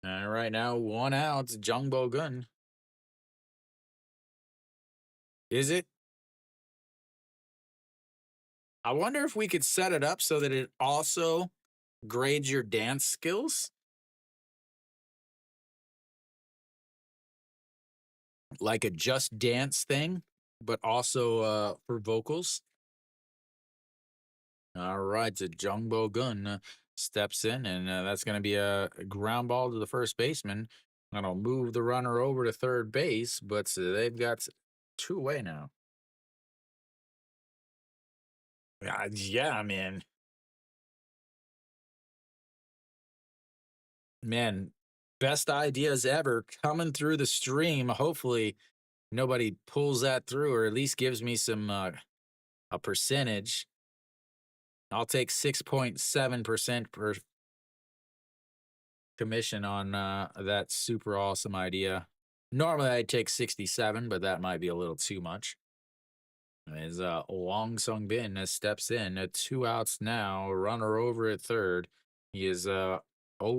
All right, now one out. Jungbo Gun. Is it? I wonder if we could set it up so that it also grades your dance skills, like a just dance thing, but also for vocals. All right, the Jungbo Gun steps in, and that's going to be a ground ball to the first baseman. That'll move the runner over to third base, but they've got two away now. Yeah, man, best ideas ever coming through the stream. Hopefully, nobody pulls that through, or at least gives me some a percentage. I'll take 6.7% per commission on that super awesome idea. Normally I'd take 67, but that might be a little too much. As Wong Sung Bin steps in, 2 outs now, runner over at third. He is 0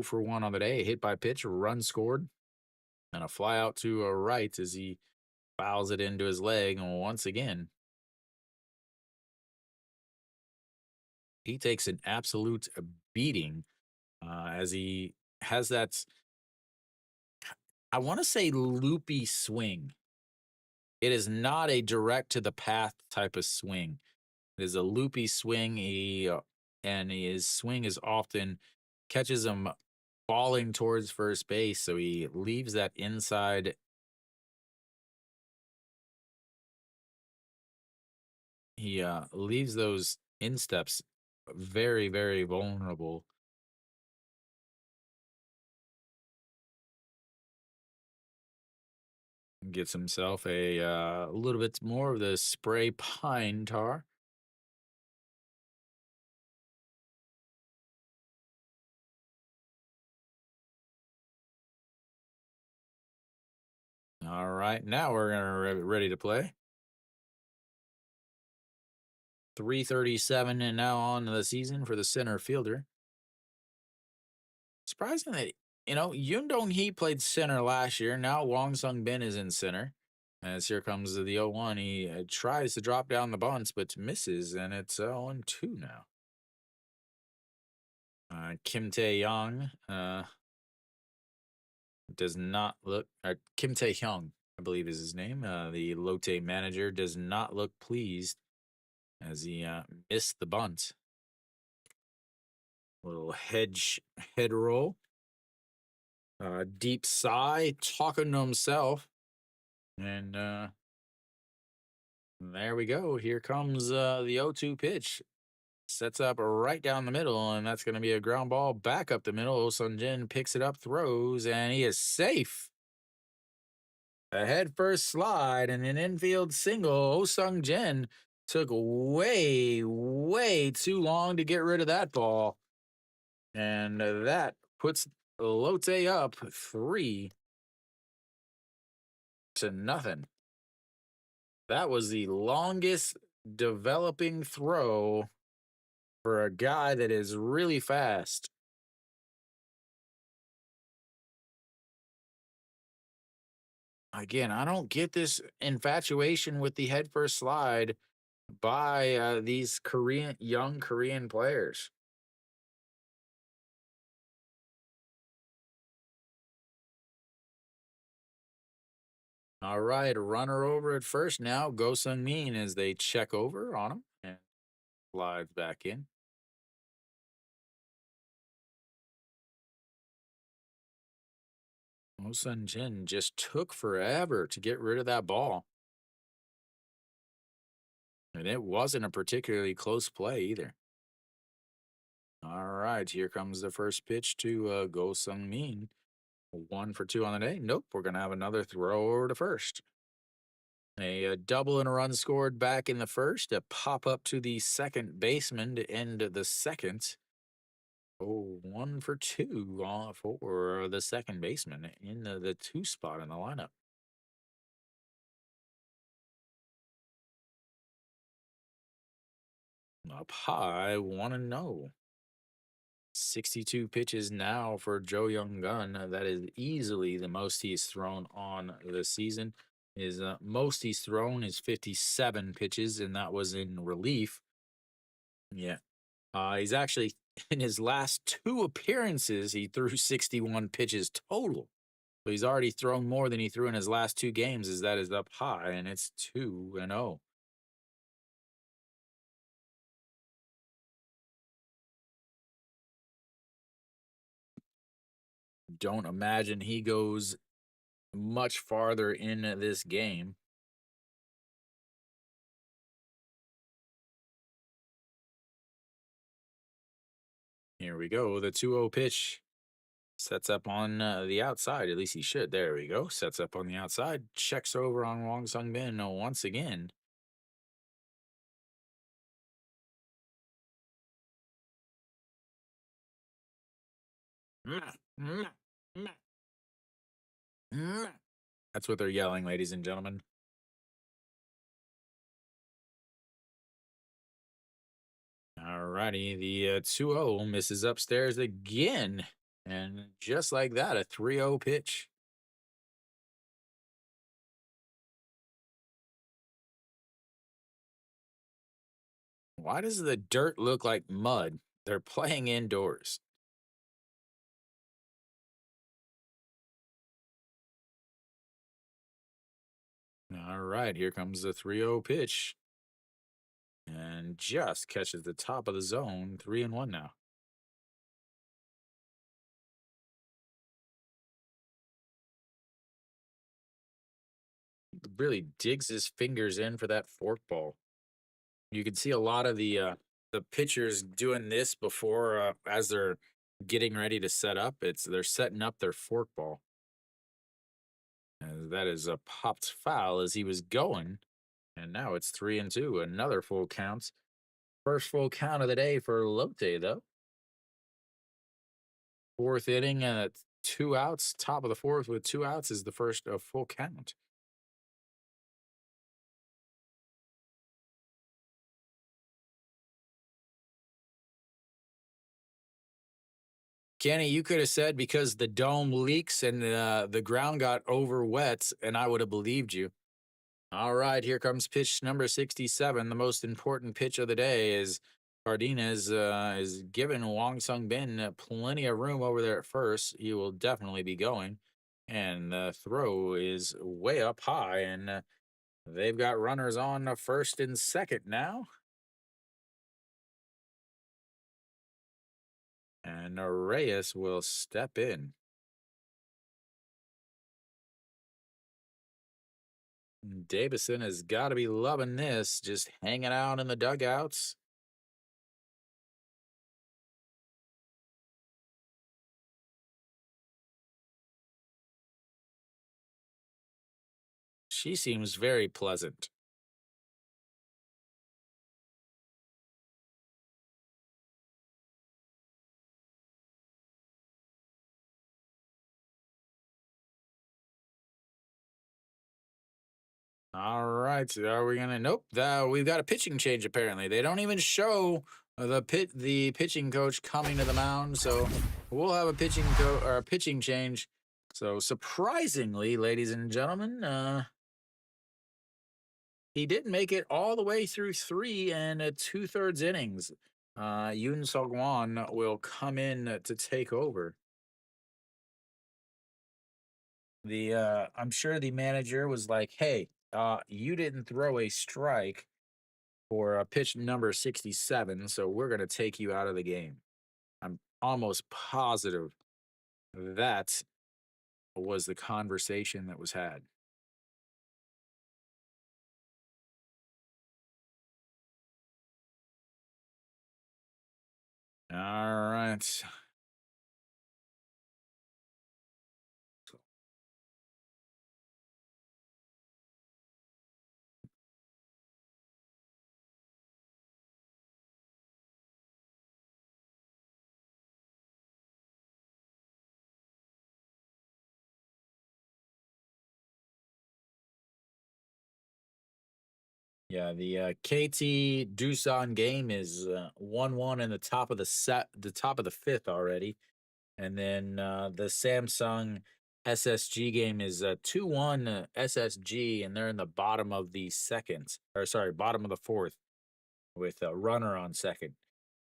for 1 on the day, hit by pitch, run scored, and a fly out to right as he fouls it into his leg once again. He takes an absolute beating as he has that, I want to say, loopy swing. It is not a direct to the path type of swing. It is a loopy swing. And his swing is often catches him falling towards first base, so he leaves that inside. He leaves those insteps very, very vulnerable. Gets himself a little bit more of the spray pine tar. All right, now we're gonna ready to play. 337 and now on to the season for the center fielder. Surprising that Yoon Dong Hee played center last year. Now Wong Sung Bin is in center. As here comes the 0-1. He tries to drop down the bunts, but misses, and it's 0-2 now. Kim Tae Young does not look. Kim Tae Hyung, I believe, is his name. The Lotte manager does not look pleased as he missed the bunt. Little head roll. Deep sigh, talking to himself. And there we go. Here comes the 0-2 pitch. Sets up right down the middle, and that's going to be a ground ball back up the middle. Oh Sun Jin picks it up, throws, and he is safe. A head first slide and an infield single. Oh Sung Jin took way, way too long to get rid of that ball. And that puts Lotte up 3-0. That was the longest developing throw for a guy that is really fast. Again, I don't get this infatuation with the head first slide by these young Korean players. All right, a runner over at first now. Go Sung Min as they check over on him and slides back in. Mo Sun Jin just took forever to get rid of that ball. And it wasn't a particularly close play either. All right, here comes the first pitch to Go Sung Min. 1 for 2 on the day. Nope, we're going to have another throw over to first. A double and a run scored back in the first. A pop up to the second baseman to end the second. Oh, 1 for 2 for the second baseman in the two spot in the lineup. Up high, 1-0. 62 pitches now for Joe Young Gun. That is easily the most he's thrown on the season. His most he's thrown is 57 pitches, and that was in relief. Yeah. He's actually, in his last 2 appearances, he threw 61 pitches total. So he's already thrown more than he threw in his last 2 games, as that is up high, and it's 2-0. Don't imagine he goes much farther in this game. Here we go. The 2-0 pitch sets up on the outside. At least he should. There we go. Sets up on the outside. Checks over on Wong Sung Bin once again. That's what they're yelling, ladies and gentlemen. Alrighty, the 2-0 misses upstairs again. And just like that, a 3-0 pitch. Why does the dirt look like mud? They're playing indoors. All right, here comes the 3-0 pitch. And just catches the top of the zone. 3-1 now. Really digs his fingers in for that forkball. You can see a lot of the pitchers doing this before as they're getting ready to set up. They're setting up their forkball. That is a popped foul as he was going. And now it's 3-2. Another full count. First full count of the day for Lotte, though. Fourth inning, 2 outs. Top of the fourth with 2 outs is the first full count. Kenny, you could have said because the dome leaks and the ground got over wet, and I would have believed you. All right, here comes pitch number 67. The most important pitch of the day is Cardenas is giving Wong Sung Bin plenty of room over there at first. He will definitely be going. And the throw is way up high, and they've got runners on first and second now. And Reyes will step in. Davison has got to be loving this, just hanging out in the dugouts. She seems very pleasant. All right, are we gonna? Nope. We've got a pitching change. Apparently, they don't even show the pitching coach coming to the mound. So we'll have a pitching change So surprisingly, ladies and gentlemen, he didn't make it all the way through 3 and 2/3 innings. Yoon Sung Won will come in to take over. I'm sure the manager was like, "Hey, you didn't throw a strike for pitch number 67, so we're gonna take you out of the game." I'm almost positive that was the conversation that was had. All right. Yeah, the KT Doosan game is 1-1 in the top of the top of the fifth already. And then the Samsung SSG game is 2-1 SSG, and they're in the bottom of the second, or sorry, bottom of the fourth with a runner on second.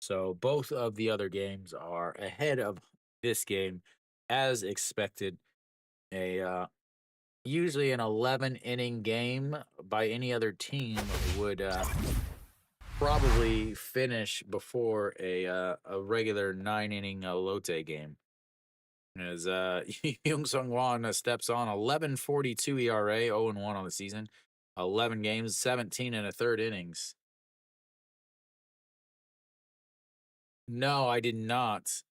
So both of the other games are ahead of this game as expected. A Usually an 11 inning game by any other team would probably finish before a regular 9 inning Lotte game. As Young Sung Won steps on 11.42 ERA, 0-1 on the season, 11 games, 17 and a third innings. No, I did not.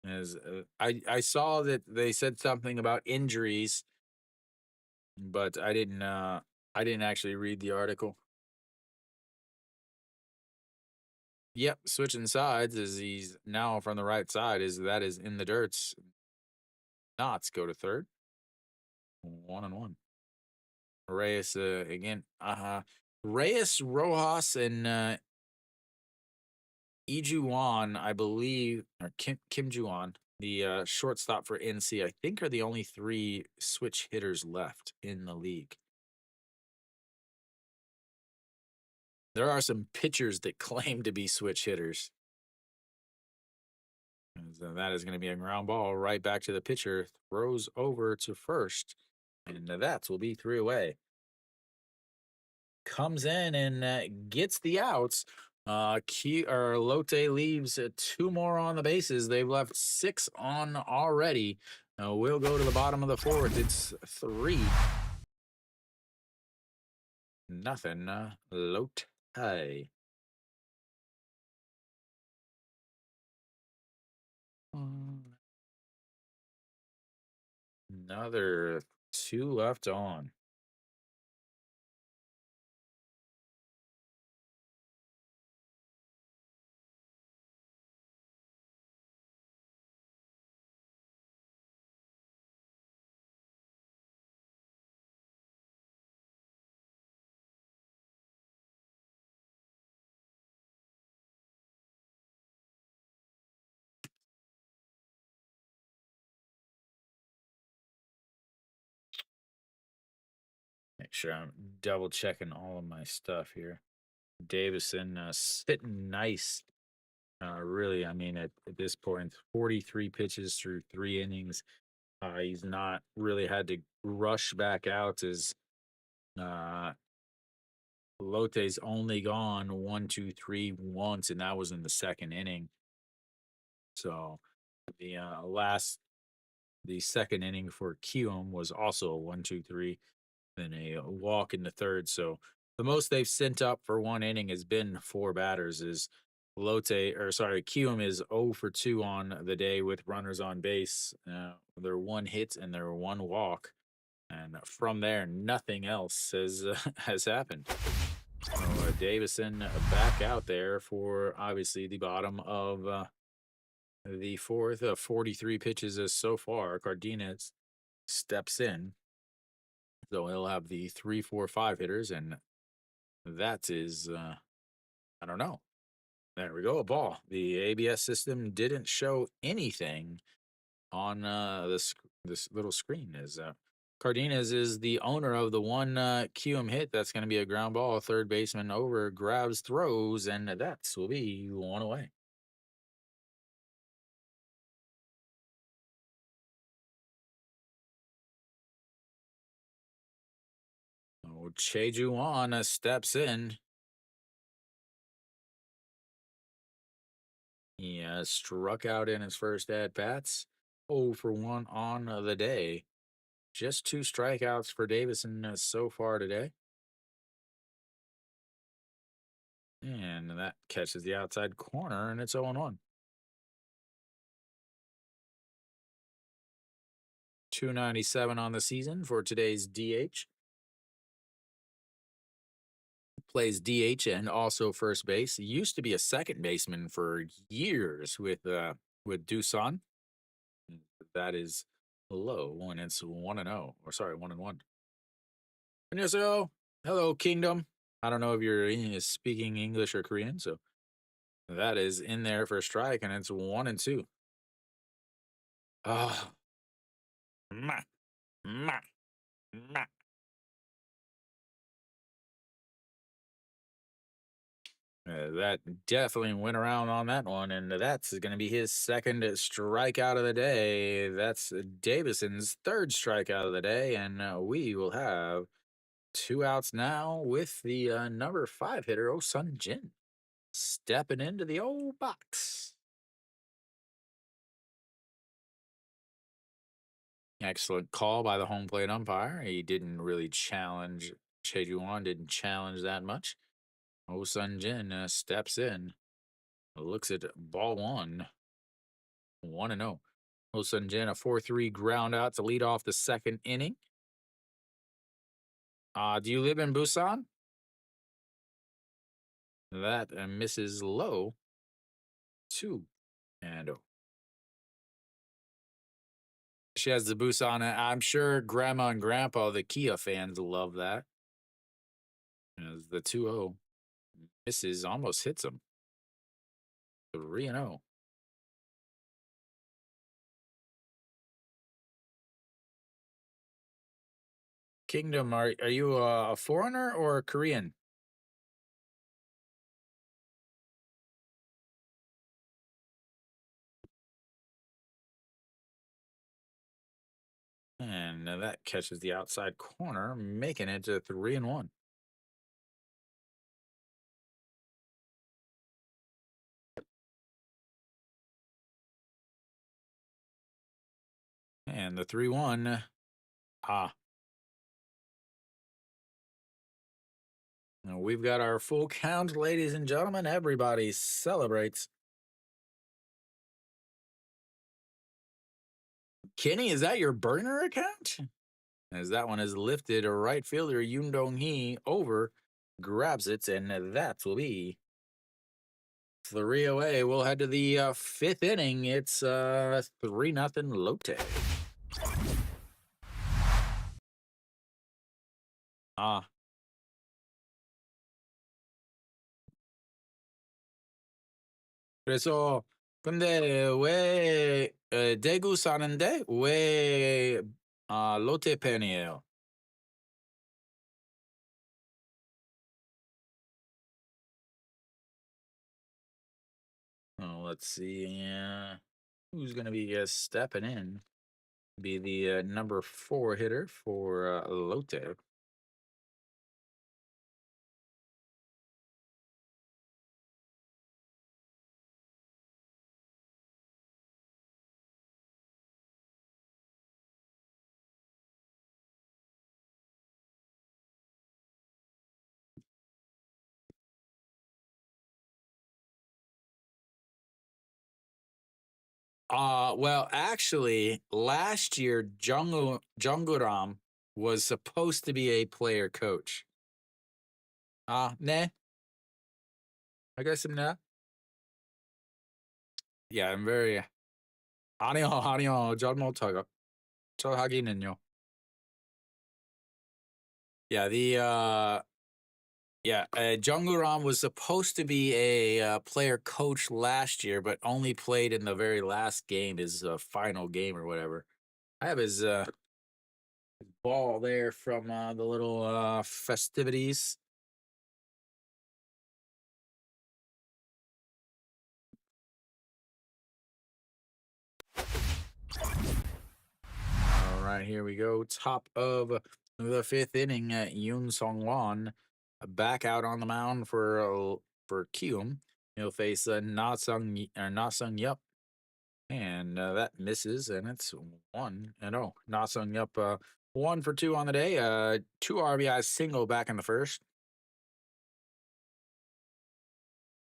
As I saw that they said something about injuries, but I didn't actually read the article. Yep, switching sides as he's now from the right side is that is in the dirts. Knots go to third. 1-1. Reyes again. Reyes, Rojas, and Ijuan, I believe, or Kim Juan, the shortstop for NC, I think are the only three switch hitters left in the league. There are some pitchers that claim to be switch hitters. So that is going to be a ground ball right back to the pitcher. Throws over to first, and that will be 3 away. Comes in and gets the outs. Lotte leaves two more on the bases. They've left 6 on already. We'll go to the bottom of the fourth. It's 3-0. Lotte. Another 2 left on. Make sure I'm double checking all of my stuff here. Davison sitting nice. Really, I mean, at this point, 43 pitches through 3 innings. He's not really had to rush back out as uh, Lotte's only gone 1, 2, 3 once, and that was in the second inning. So the the second inning for Kiwoom was also a 1, 2, 3, then a walk in the third. So the most they've sent up for 1 inning has been 4 batters. Is Kiwoom is 0 for 2 on the day with runners on base. Their 1 hit and their 1 walk. And from there, nothing else has has happened. So Davison back out there for obviously the bottom of the fourth. 43 pitches so far. Cardenas steps in, so he'll have the 3, 4, 5 hitters, and that is I don't know. There we go, a ball. The ABS system didn't show anything on this little screen is Cardenas is the owner of the one QM hit. That's going to be a ground ball. Third baseman over, grabs, throws, and that's will be one away. Oh, Cheju steps in. He struck out in his first at bats. 0 for 1 on the day. Just 2 strikeouts for Davison so far today. And that catches the outside corner, and it's 0 1. 297 on the season for today's DH. Plays DH and also first base. He used to be a second baseman for years with Doosan. That is low when it's 1 and 0. Or sorry, 1 and 1. 안녕하세요. Hello, Kingdom. I don't know if you're speaking English or Korean, so that is in there for a strike, and it's 1 and 2. Ah, ma, ma, ma. That definitely went around on that one, and that's going to be his second strikeout of the day. That's Davison's third strikeout of the day, and we will have 2 outs now with the number 5 hitter, Oh-Sun Jin, stepping into the old box. Excellent call by the home plate umpire. He didn't really challenge, Chejuan didn't challenge that much. Oh-Sun Jin steps in, looks at ball 1, 1 and 0. Oh-Sun Jin, a 4-3 ground out to lead off the second inning. Do you live in Busan? That misses low. 2 and 0. She has the Busan. I'm sure Grandma and Grandpa, the Kia fans, love that. As the 2-0 misses, almost hits him. 3 and 0. Kingdom, are you a foreigner or a Korean? And that catches the outside corner, making it to 3 and 1. And the 3-1. Now we've got our full count, ladies and gentlemen. Everybody celebrates. Kenny, is that your burner account? As that one is lifted, a right fielder Yoon Dong-hee over, grabs it, and that will be 3 away. We'll head to the 5th inning. It's 3-0 Lotte. 그래서 근데 왜 대구 사는데 왜 롯데 팬이에요? Oh, let's see. Who's going to be stepping in? Be the number 4 hitter for Lotte. Well, actually, last year Jungguram was supposed to be a player coach. 네. 알겠습니다. Yeah, I'm very 아니요. 잘 못해요. 저 하기는요. Yeah, Yeah, Jungwoo was supposed to be a player coach last year, but only played in the very last game, his final game or whatever. I have his ball there from the little festivities. All right, here we go. Top of the fifth inning. Yoon Song Won back out on the mound for Kiwoom. He'll face Na Sung Yup, and that misses, and it's 1-0. Na Sung Yup 1 for 2 on the day. Two RBI single back in the first.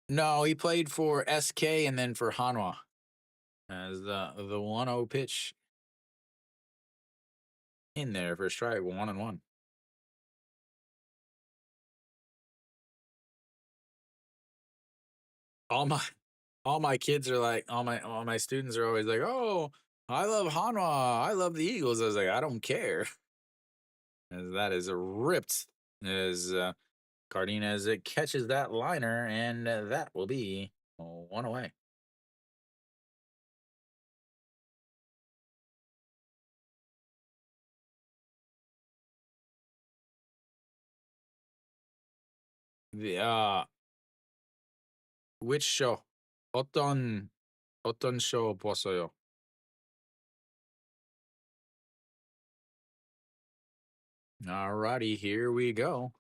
No, he played for SK and then for Hanwha as the 1-0 pitch in there for a strike, 1-1. All my all my kids are like, all my students are always like, "Oh, I love Hanwha. I love the Eagles." I was like, "I don't care." As that is ripped as Cardenas catches that liner, and that will be one away. The which show? 어떤 어떤 show 봤어요? Alrighty, here we go.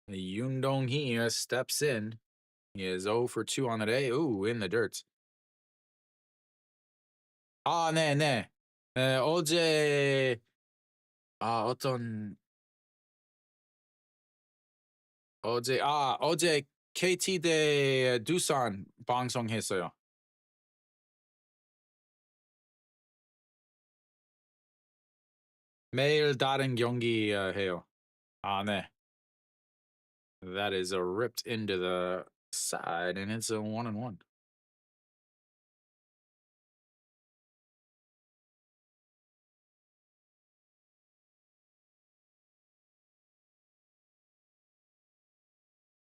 Yoon Dong Hee steps in. He is 0 for 2 on the day. Ooh, in the dirt. 네, 네. 어제 어떤 어제 KT 대 두산 방송했어요. 매일 다른 경기 해요. 네. That is a ripped into the side, and it's a 1-1.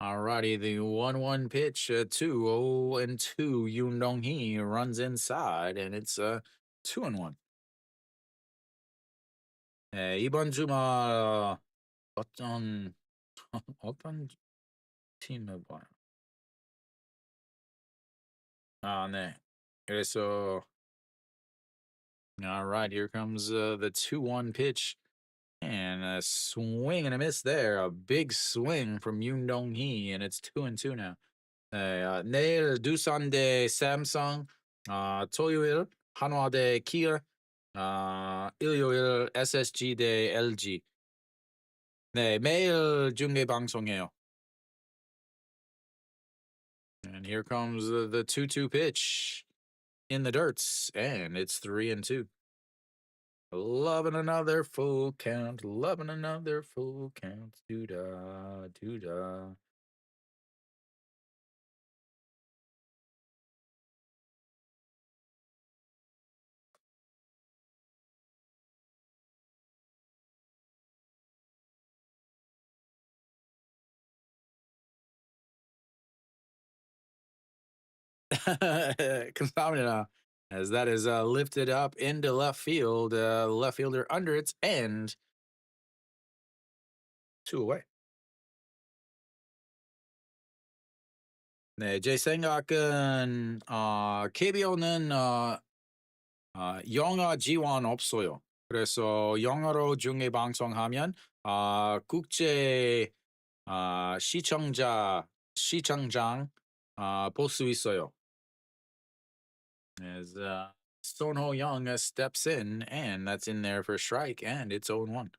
Alrighty, the 1-1 pitch, 2-0-2. Yoon Dong Hee runs inside, and it's 2-1. 이번 주말 어떤 어떤 팀을 봐요? 네. 그래서 all right, here comes the 2-1 pitch. And a swing and a miss there. A big swing from Yoon Dong Hee, and it's 2-2 now. 내일 두산 대 삼성, 토요일 한화 대 키아, 일요일 SSG 대 LG. 네, 매일 중계 방송해요. And here comes the 2-2 pitch in the dirts, and it's 3-2. Loving another full count, loving another full count. Doo-da, doo-da. Consamina, as that is lifted up into left field. Left fielder under its end. 2 away. 네, 제 생각은 KBO는 영어 지원 없어요. 그래서 영어로 중계 방송하면 국제 시청장 볼 수 있어요. As Son Ho Young steps in, and that's in there for a strike, and it's 0-1.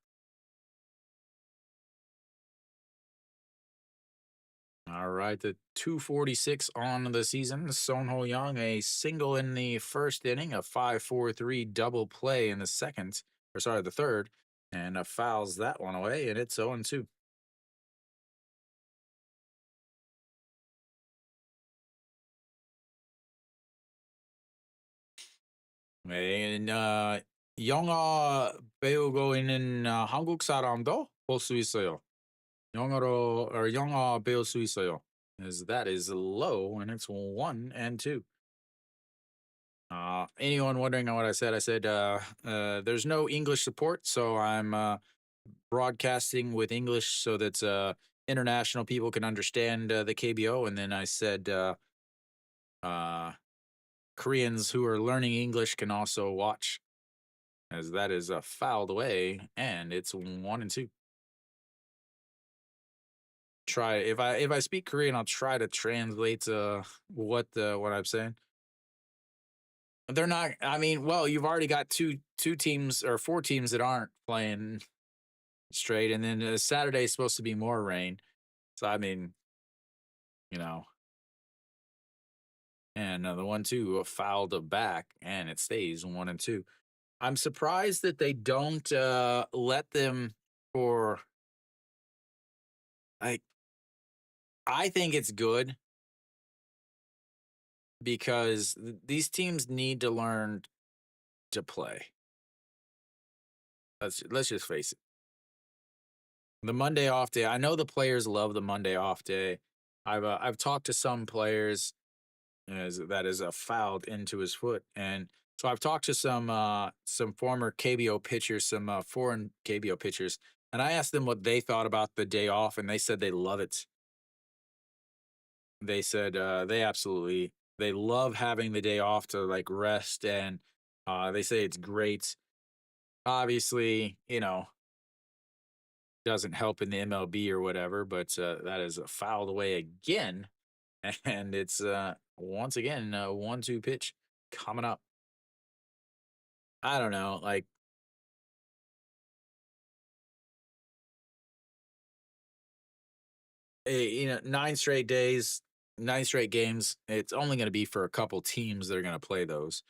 All right, the 246 on the season. Son Ho Young, a single in the first inning, a 5-4-3 double play in the second, or sorry, the third, and fouls that one away, and it's 0-2. And 영어 배우고 있는 한국 사람도 볼 수 있어요. 영어로 or 영어 배울 수 있어요. Is that is low and it's 1 and 2. Anyone wondering what I said, there's no English support, so I'm broadcasting with English so that international people can understand the KBO. And then I said uh, Koreans who are learning English can also watch, as that is fouled away, and it's 1 and 2. Try if I speak Korean, I'll try to translate what I'm saying. They're not. I mean, well, you've already got two teams or four teams that aren't playing straight, and then Saturday is supposed to be more rain. So I mean, you know, and the 1-2 fouled back, and it stays 1 and 2. I'm surprised that they don't let them for. I I think it's good because these teams need to learn to play. Let's just face it. The Monday off day. I know the players love the Monday off day. I've talked to some players as that is fouled into his foot, and so I've talked to some former KBO pitchers, some foreign KBO pitchers, and I asked them what they thought about the day off, and they said they love it. They said they love having the day off to like rest, and they say it's great. Obviously, doesn't help in the MLB or whatever, but that is fouled away again, and it's once again a 1-2 pitch coming up. I don't know, like 9 straight days, 9 straight games. It's only going to be for a couple teams that are going to play those.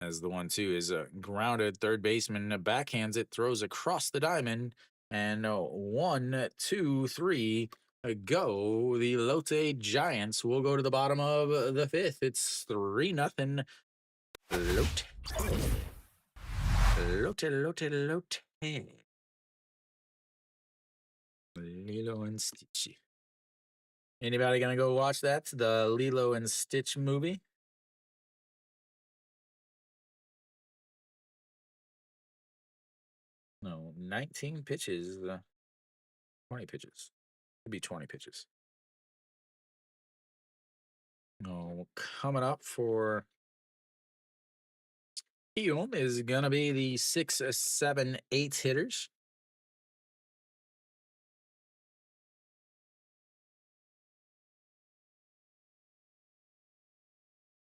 As the 1-2 is a grounded third baseman backhands it, throws across the diamond, and 1, 2, 3. Go. The Lotte Giants will go to the bottom of the fifth. It's 3-0. Lotte. Lotte. Lilo and Stitch. Anybody gonna go watch that? The Lilo and Stitch movie? No, 19 pitches. 20 pitches. Could be 20 pitches. No, coming up for Kiwoom is gonna be the 6, 7, 8 hitters.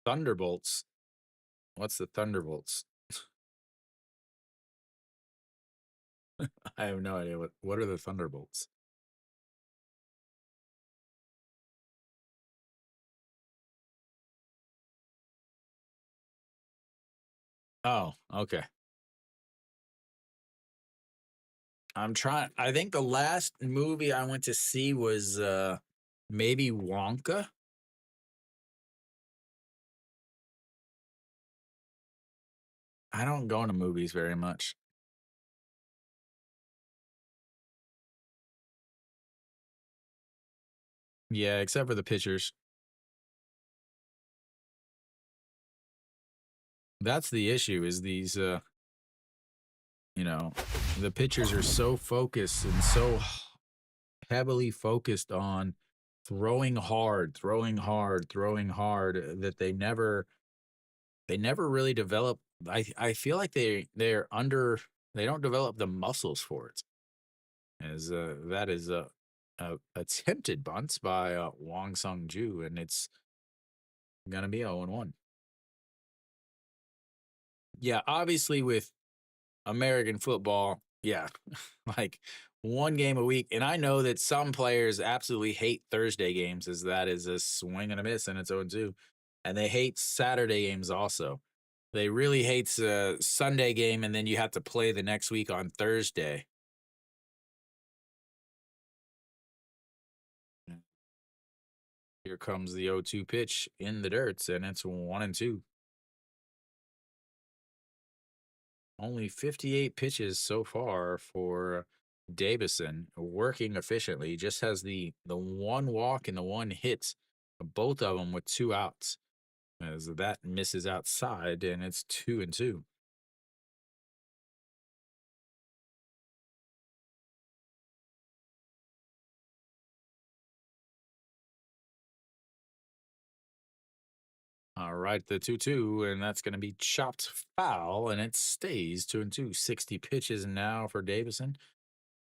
Thunderbolts. What's the Thunderbolts? I have no idea what are the Thunderbolts. Oh, okay. I'm trying. I think the last movie I went to see was maybe Wonka. I don't go into movies very much. Yeah, except for the pictures. That's the issue is these you know, the pitchers are so focused and so heavily focused on throwing hard that they never really develop. I feel like they don't develop the muscles for it. As that is a attempted bunt by Wong Sung Ju, and it's gonna be 0-1. Yeah, obviously with American football, yeah, like one game a week. And I know that some players absolutely hate Thursday games, as that is a swing and a miss, and it's 0-2. And they hate Saturday games also. They really hate Sunday game, and then you have to play the next week on Thursday. Here comes the 0-2 pitch in the dirt, and it's 1-2. Only 58 pitches so far for Davison working efficiently, just has the one walk and the one hit, both of them with 2 outs, as that misses outside, and it's 2-2. All right, the 2-2, and that's going to be chopped foul, and it stays 2-2. 60 pitches now for Davison.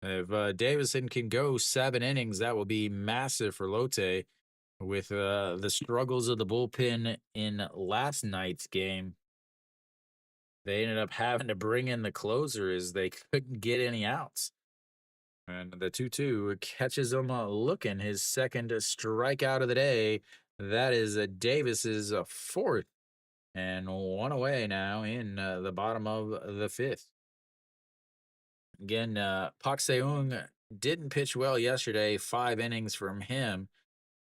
If Davison can go 7 innings, that will be massive for Lotte. With the struggles of the bullpen in last night's game, they ended up having to bring in the closer as they couldn't get any outs. And the 2-2 catches him looking, his second strikeout of the day. That is Davis's fourth, and one away now in the bottom of the fifth. Again, Pak Seung didn't pitch well yesterday, 5 innings from him.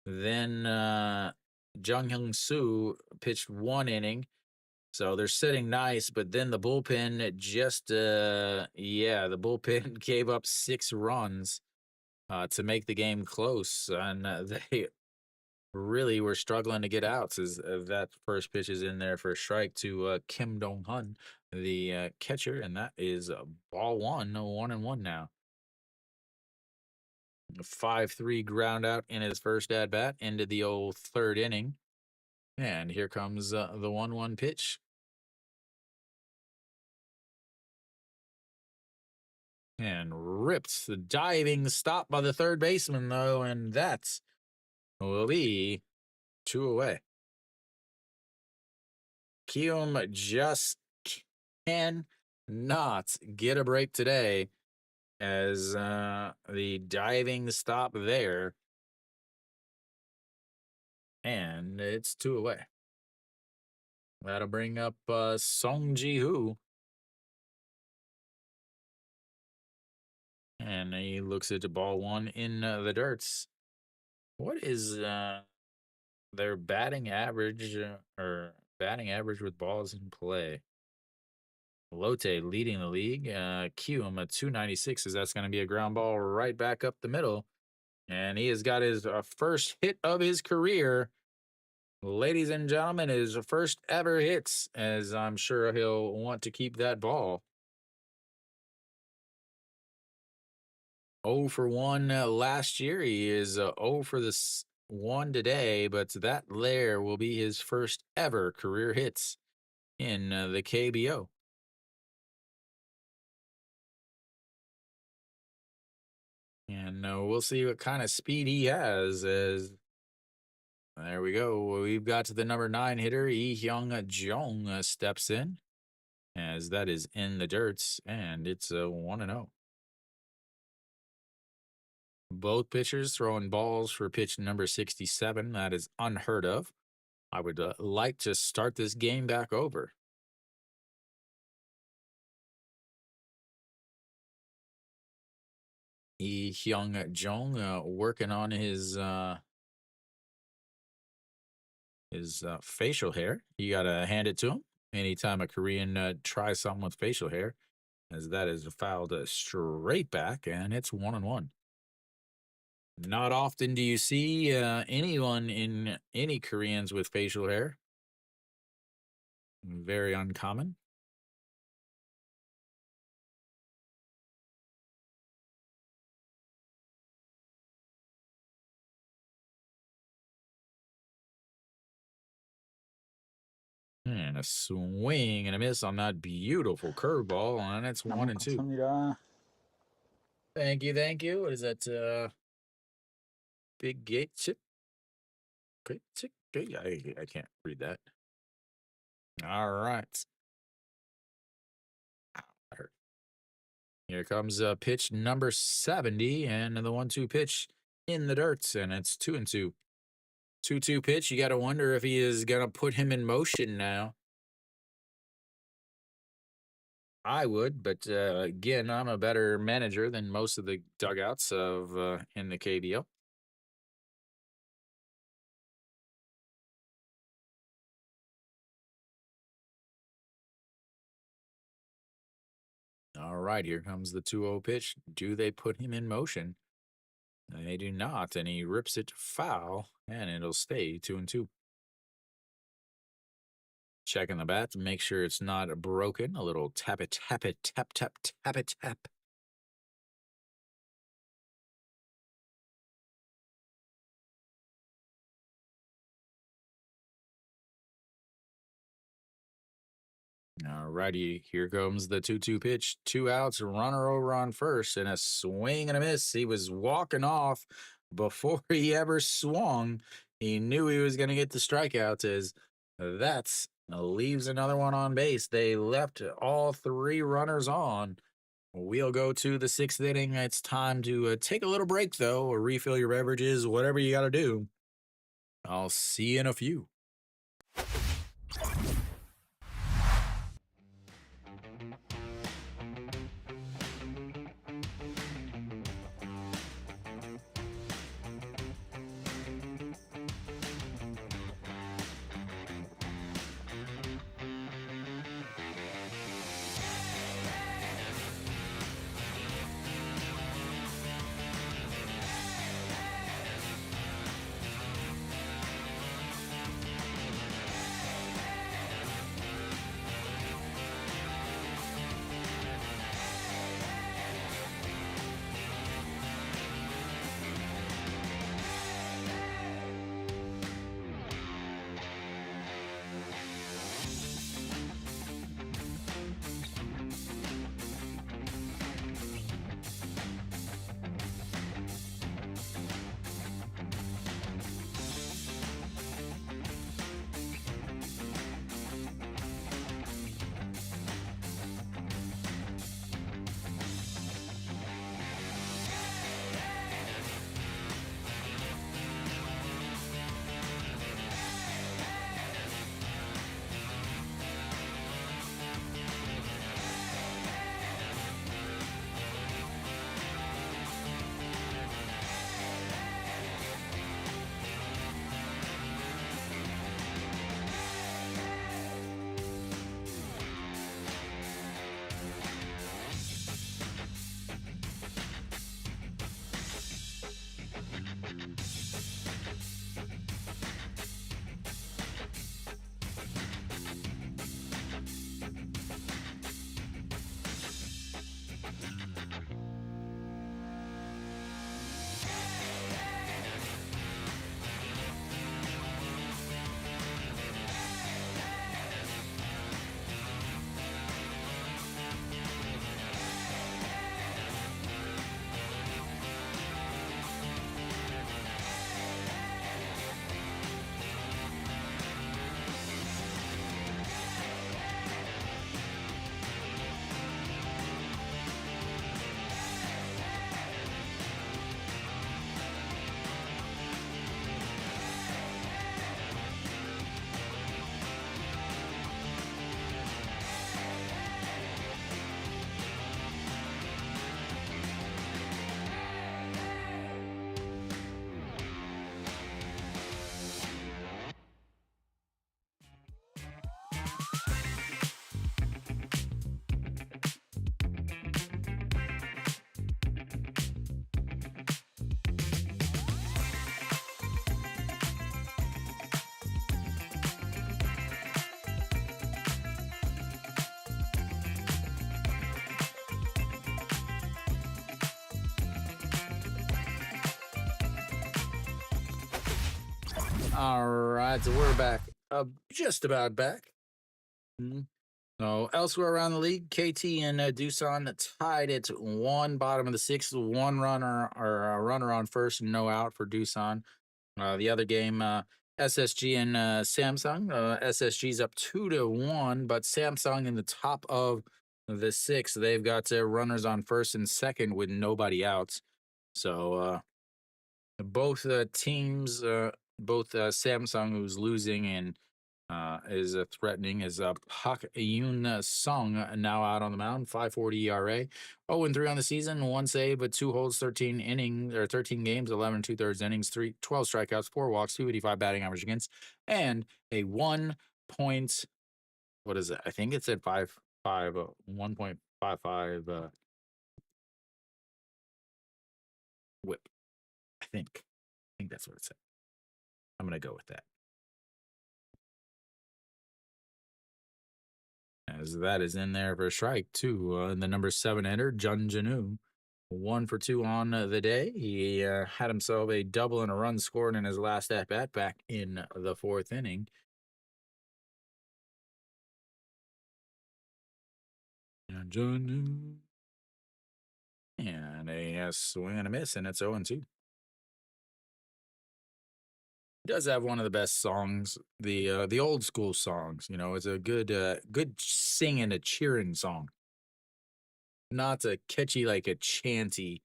Then Jung Hyung Soo pitched 1 inning. So they're sitting nice, but then the bullpen just, the bullpen gave up 6 runs to make the game close. And they really were struggling to get outs as that first pitch is in there for a strike to Kim Dong Hun, the catcher. And that is ball one, 1-1 now. 5-3 ground out in his first at bat into the old third inning. And here comes the 1-1 pitch. And ripped the diving stop by the third baseman, though, and that will be 2 away. Kiwoom just cannot get a break today as the diving stop there. And it's 2 away. That'll bring up Song Ji-hoo. And he looks at the ball one in the dirts. What is their batting average or batting average with balls in play? Lotte leading the league. Kiwoom at 296 as that's going to be a ground ball right back up the middle. And he has got his first hit of his career. Ladies and gentlemen, his first ever hits, as I'm sure he'll want to keep that ball. 0 for 1 last year. He is 0 for this 1 today, but that there will be his first ever career hits in the KBO. And we'll see what kind of speed he has as there we go. We've got to the number 9 hitter. Lee Hyung Jong steps in as that is in the dirts, and it's a 1-0. Both pitchers throwing balls for pitch number 67. That is unheard of. I would like to start this game back over. Lee Hyung Jong working on his facial hair. You got to hand it to him. Anytime a Korean tries something with facial hair, as that is fouled straight back, and it's 1-1. Not often do you see anyone in any Koreans with facial hair. Very uncommon. And a swing and a miss on that beautiful curveball, and it's 1-2. 감사합니다. Thank you, thank you. What is that? Big gate chip? I can't read that. All right. Here comes pitch number 70, and the 1-2 pitch in the dirt, and it's 2-2. 2-2 pitch. You got to wonder if he is going to put him in motion now. I would, but again, I'm a better manager than most of the dugouts of in the KBO. All right, here comes the 2-0 pitch. Do they put him in motion? They do not, and he rips it foul, and it'll stay 2-2. Checking the bat to make sure it's not broken. A little tap it, tap it, tap, tap, tap it, tap. All righty, here comes the 2-2 pitch. 2 outs, runner over on first, and a swing and a miss. He was walking off before he ever swung. He knew he was going to get the strikeouts, as that's leaves another one on base. They left all 3 runners on. We'll go to the 6th inning. It's time to take a little break, though, or refill your beverages, whatever you got to do. I'll see you in a few. All right, so we're back. Just about back. Mhm. So elsewhere around the league, KT and Doosan tied at 1, bottom of the 6th, 1 runner or a runner on first, no out for Doosan. The other game, SSG and Samsung. SSG's up 2-1, but Samsung in the top of the 6th. They've got runners on first and second with nobody out. So both teams, both Samsung, who's losing, and is threatening, is Pak Yoon Sung, now out on the mound, 5.40 ERA, 0-3 on the season, 1 save, but 2 holds, 13 innings or 13 games, 11 and 2/3 innings, 12 strikeouts, 4 walks, 285 batting average against, and a 1 point. What is it? I think it's at 1.5 5.5 whip. I think. I think that's what it said. I'm gonna go with that. As that is in there for a strike too. The number 7 hitter, Jun Janu, 1 for 2 on the day. He had himself a double and a run scored in his last at bat back in the 4th inning. Jun and a swing and a miss, and it's 0-2. He does have one of the best songs, the old school songs. You know, it's a good singing, a cheering song, not a catchy like a chanty.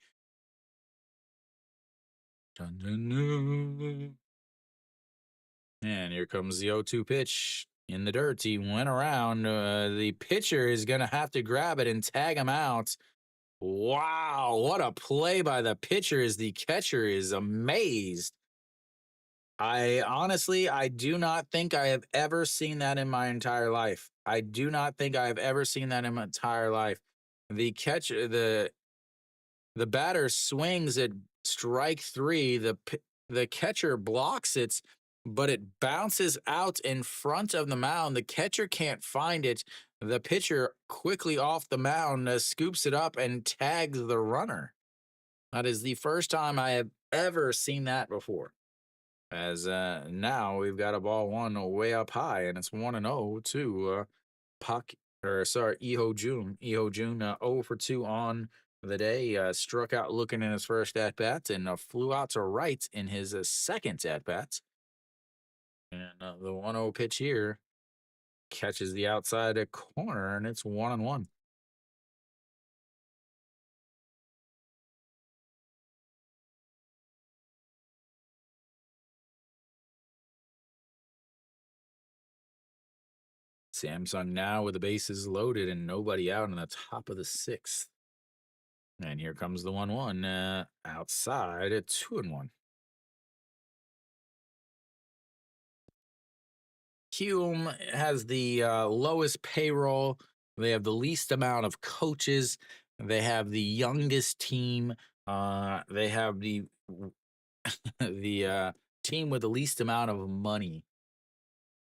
Dun, dun, dun. And here comes the 0-2 pitch in the dirt. He went around. The pitcher is going to have to grab it and tag him out. Wow, what a play by the pitcher as the catcher is amazed. I do not think I have ever seen that in my entire life. I do not think I have ever seen that in my entire life. The catcher, the batter swings at strike 3. The catcher blocks it, but it bounces out in front of the mound. The catcher can't find it. The pitcher quickly off the mound scoops it up and tags the runner. That is the first time I have ever seen that before. As now we've got a ball one way up high, and it's 1-0 to Pak or sorry, Iho Jun. Iho Jun 0 for 2 on the day. Struck out looking in his first at bat and flew out to right in his second at bat. And the 1-0 pitch here catches the outside corner, and it's 1-1. Samsung now with the bases loaded and nobody out in the top of the 6th. And here comes the 1-1 outside at 2-1. Kiwoom has the lowest payroll. They have the least amount of coaches. They have the youngest team. They have the the team with the least amount of money.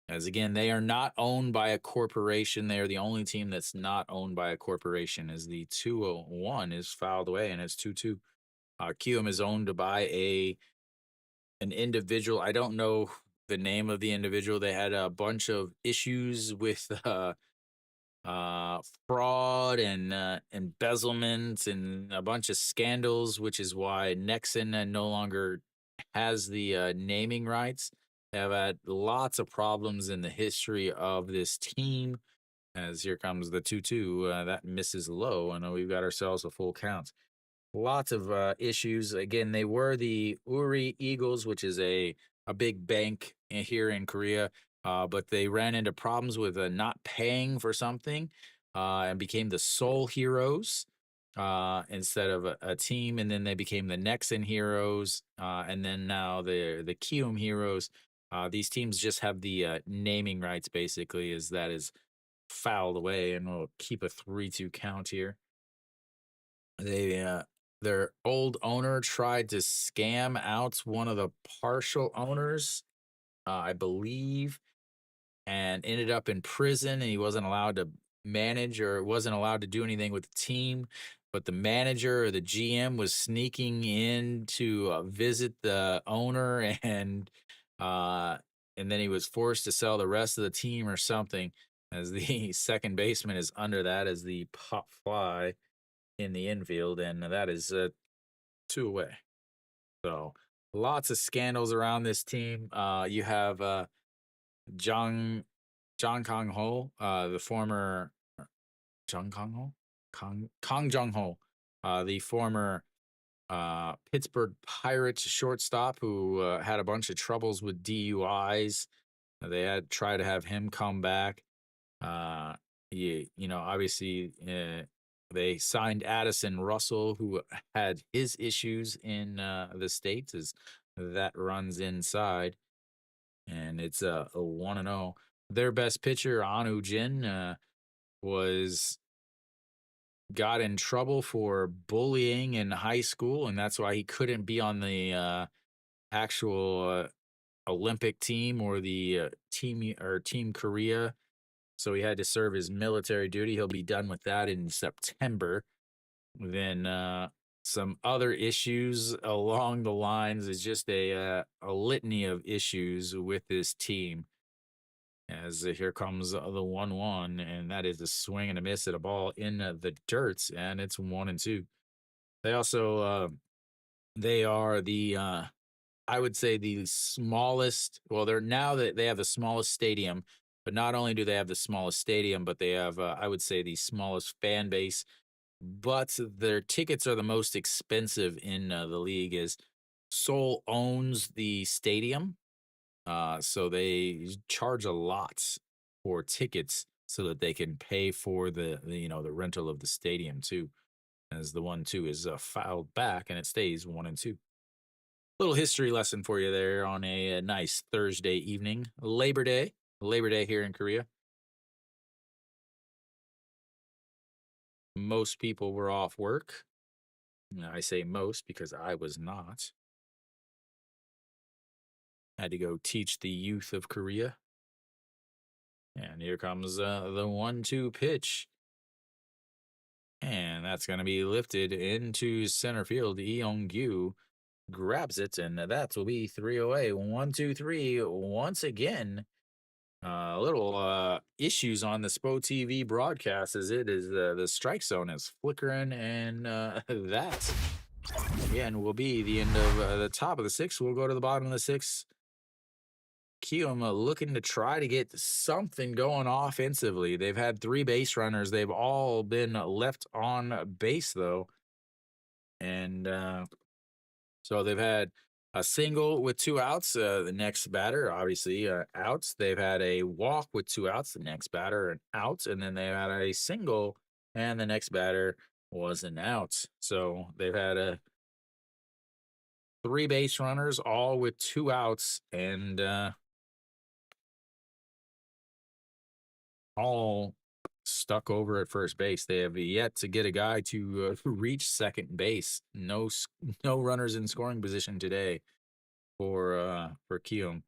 As again, they are not owned by a corporation. They are the only team that's not owned by a corporation. As the 2-1 is fouled away, and it's 2-2. Kiwoom is owned by an individual. I don't know the name of the individual. They had a bunch of issues with fraud and embezzlement and a bunch of scandals, which is why Nexon no longer has the naming rights. They have had lots of problems in the history of this team. As here comes the 2-2, that misses low, and we've got ourselves a full count. Lots of issues. Again, they were the Uri Eagles, which is a big bank here in Korea, but they ran into problems with not paying for something and became the Seoul Heroes instead of a team. And then they became the Nexon Heroes, and then now the Kiwoom Heroes. These teams just have the naming rights, basically, as that is fouled away, and we'll keep a 3-2 count here. Their old owner tried to scam out one of the partial owners, I believe, and ended up in prison. And he wasn't allowed to manage or wasn't allowed to do anything with the team. But the manager or the GM was sneaking in to visit the owner, and then he was forced to sell the rest of the team or something. As the second baseman is under that as the pop fly in the infield, and that is 2 away. So lots of scandals around this team. You have John Kong Ho, the former John Kong Ho, Kong Jong Ho, the former Pittsburgh Pirates shortstop who had a bunch of troubles with DUIs. They had tried to have him come back. Obviously, they signed Addison Russell, who had his issues in the States, as that runs inside. And it's a 1-0. Their best pitcher, Anu Jin, was got in trouble for bullying in high school, and that's why he couldn't be on the actual Olympic team or the Team Korea. So he had to serve his military duty. He'll be done with that in September. Then some other issues along the lines is just a litany of issues with this team. As here comes the 1-1, and that is a swing and a miss at a ball in the dirt, and it's 1-2. They also they are the I would say the smallest. Well, they're now that they have the smallest stadium, but not only do they have the smallest stadium, but they have I would say the smallest fan base. But their tickets are the most expensive in the league. As Seoul owns the stadium, so they charge a lot for tickets so that they can pay for the rental of the stadium too. As the 1-2 is fouled back and it stays 1-2. Little history lesson for you there on a nice Thursday evening, Labor Day here in Korea. Most people were off work. I say most because I was not. Had to go teach the youth of Korea. And here comes the 1-2 pitch. And that's going to be lifted into center field. Lee Young-gyu grabs it, and that will be 3 away. 1-2-3 once again. Little issues on the SPO TV broadcast as it is the strike zone is flickering, and that again will be the end of the top of the sixth. We'll go to the bottom of the sixth. Kiwoom looking to try to get something going offensively. They've had 3 base runners. They've all been left on base though, and so they've had a single with 2 outs. The next batter, obviously, outs. They've had a walk with 2 outs. The next batter, an out. And then they had a single, and the next batter was an out. So they've had 3 base runners, all with 2 outs, and all stuck over at first base. They have yet to get a guy to reach second base. No runners in scoring position today for Kiwoom.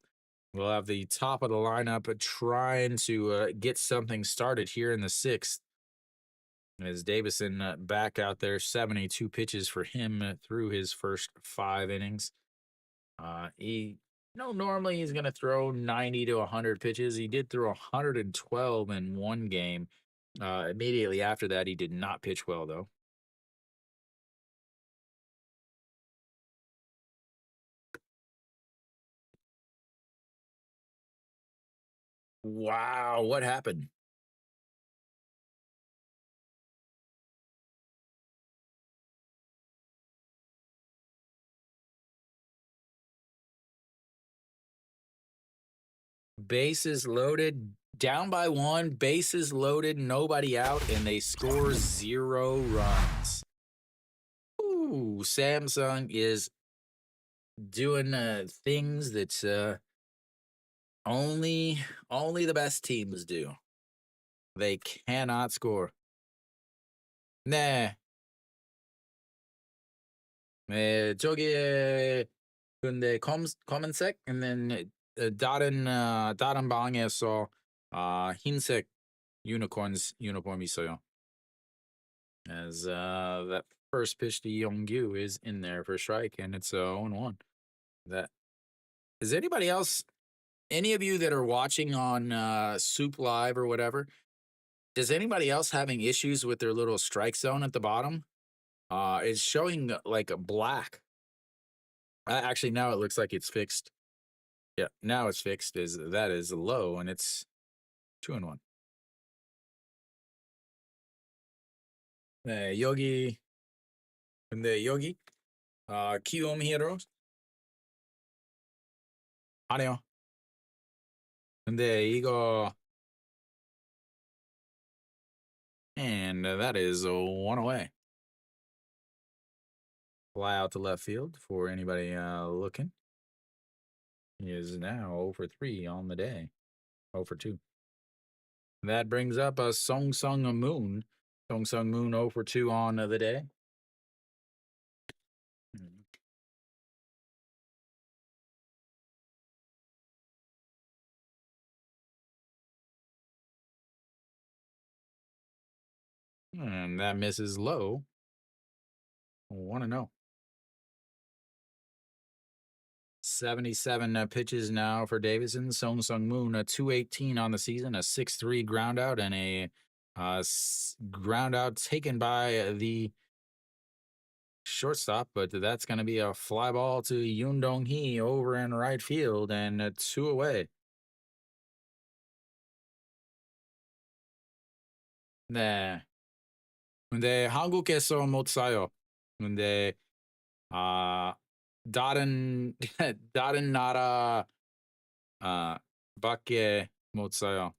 We'll have the top of the lineup trying to get something started here in the sixth. As Davison back out there, 72 pitches for him through his first 5 innings. Normally he's going to throw 90 to 100 pitches. He did throw 112 in one game. Immediately after that, he did not pitch well, though. Wow, what happened? Bases loaded, down by 1, bases loaded, nobody out, and they score 0 runs. Ooh, Samsung is doing things that only the best teams do. They cannot score. 네. 저기 근데 검은색 and then 다른 방에서 흰색 유니폼 있어요. As that first pitch to Yonggu is in there for strike, and it's 0-1. That is anybody else? Any of you that are watching on Soup Live or whatever? Does anybody else having issues with their little strike zone at the bottom? It's showing like a black. Actually, now it looks like it's fixed. Yeah, now it's fixed. That is low, and it's 2-1. 여기 근데 여기 Kiwoom Heroes 아니요. 근데 이거 and that is 1 away. Fly out to left field for anybody looking. He is now 0 for 3 on the day. 0 for 2. That brings up a Song Sung Moon. Dong Sung Moon 0 for 2 on the day. And that misses low. 1-0. 77 pitches now for Davidson. Song Sung Moon, a 218 on the season, a 6-3 ground out, and a ground out taken by the shortstop, but that's going to be a fly ball to Yoon Dong Hee over in right field, and 2 away. 네. 근데 한국에서 못 사요. 근데 아 다른 다른 나라 아 밖에 못 사요.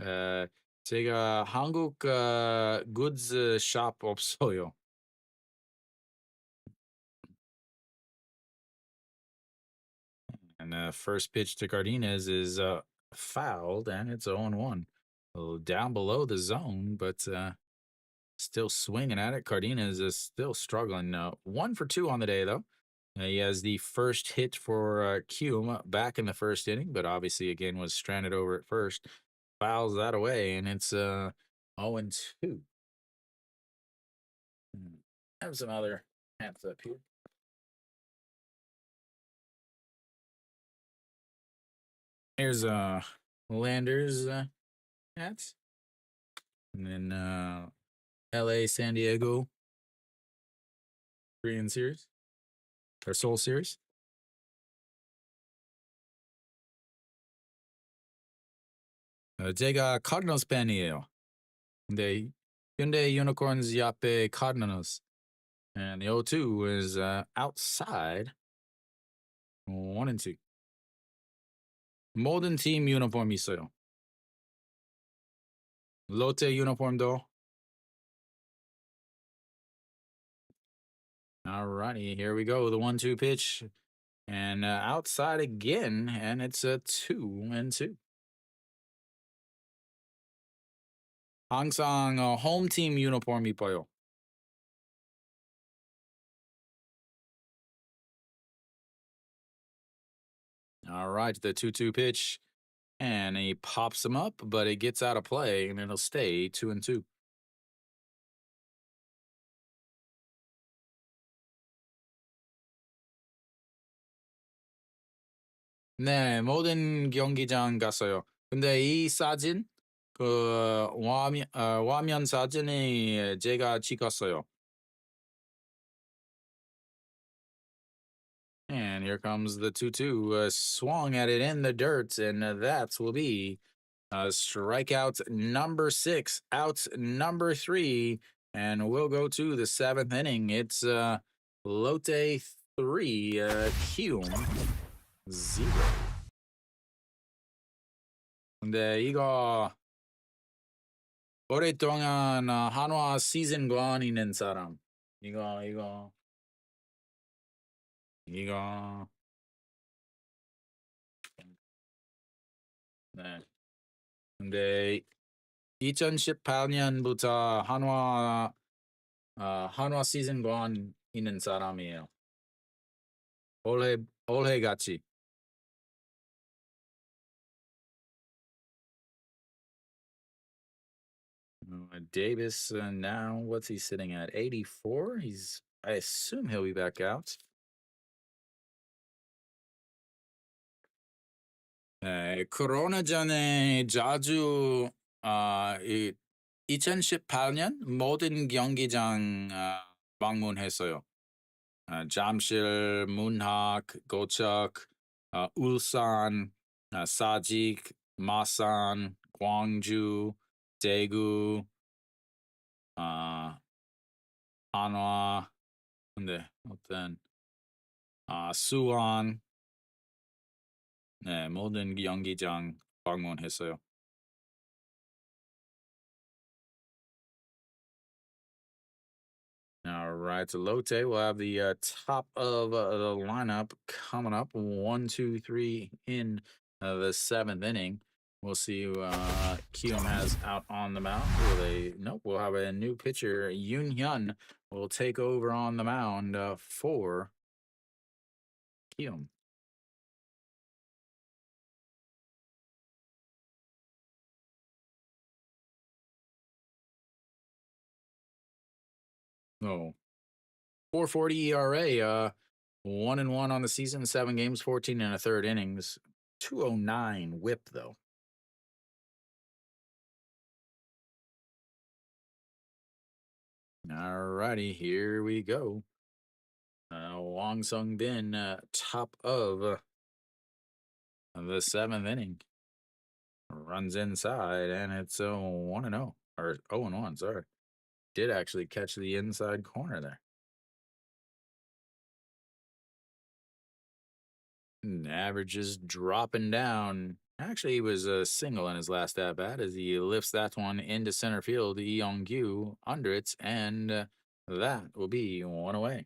에, 제가 한국 굿즈 샵 없어요. And the first pitch to Cardenas is fouled, and it's 0-1. A little down below the zone, but still swinging at it. Cardenas is still struggling. 1 for 2 on the day, though. He has the first hit for Kiwoom back in the first inning, but obviously, again, was stranded over at first. Fouls that away, and it's 0-2. Have some other hats up here. Here's Landers hats. And then LA, San Diego, Korean series or Seoul series. 제가 Cardinals 팬이에요. 근데 Hyundai Unicorns 옆에 Cardinals. And the 0-2 is outside. 1-2. 모든 팀 유니폼 있어요. 롯데 유니폼도. Alrighty, here we go. The 1-2 pitch. And outside again, and it's a 2-2. 항상 home team 유니폼 입어요. All right, the 2-2 pitch. And he pops him up, but it gets out of play, and it'll stay 2-2. 네, 모든 경기장 갔어요. 근데 이 사진, 화면 사진이 제가 찍었어요. And here comes the 2-2. Swung at it in the dirt, and that will be strikeout number 6, out number 3, and we'll go to the 7th inning. It's Lotte 3, Kiwoom 0. 근데 이거 오랫동안 한화 시즌권 있는 사람. 이거. 네. 근데 2018년부터 한화 시즌권 있는 사람이에요. 올해 같이. Davis now, what's he sitting at? 84. I assume he'll be back out. 코로나 전에 자주 2018년 모든 경기장 방문했어요. 잠실, 문학, 고척, 울산, 사직, 마산, 광주, 대구, 한화, 근데 어떤 수원, 네, 모든 경기장 방문했어요. All right, so Lotte will have the top of the lineup coming up. 1, 2, 3 in the 7th inning. We'll see who Kiwoom has out on the mound. Will they? Nope. We'll have a new pitcher. Yoon Hyun will take over on the mound for Kiwoom. Oh, 4.40 ERA. 1-1 on the season. 7 games, 14 and a third innings. 209 WHIP though. All righty, here we go. Wong Sung Bin, top of the 7th inning. Runs inside, and it's 1-0. Or 0-1, sorry. Did actually catch the inside corner there. Average is dropping down. Actually, he was a single in his last at bat as he lifts that one into center field. Lee Young-gyu under it, and that will be one away.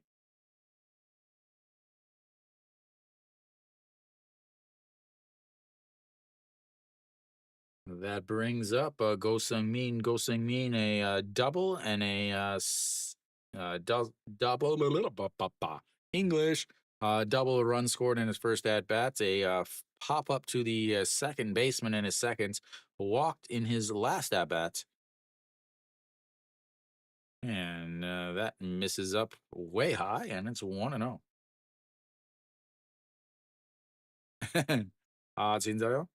That brings up Go Sung Min. Go Sung Min a double and a double English double run scored in his first at bat. A pop up to the second baseman in his second. Walked in his last at bat. And that misses up way high, and it's 1-0. 진짜요?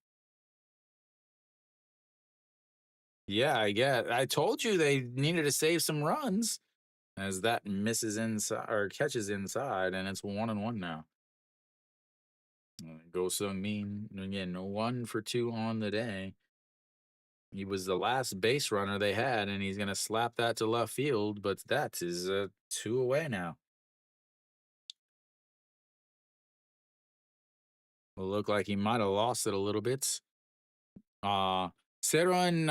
Yeah, I get. I told you they needed to save some runs as that misses inside or catches inside, and it's 1-1 now. Go Sung Min again, 1 for 2 on the day. He was the last base runner they had, and he's gonna slap that to left field, but that is 2 away now. Will look like he might have lost it a little bit. 새로운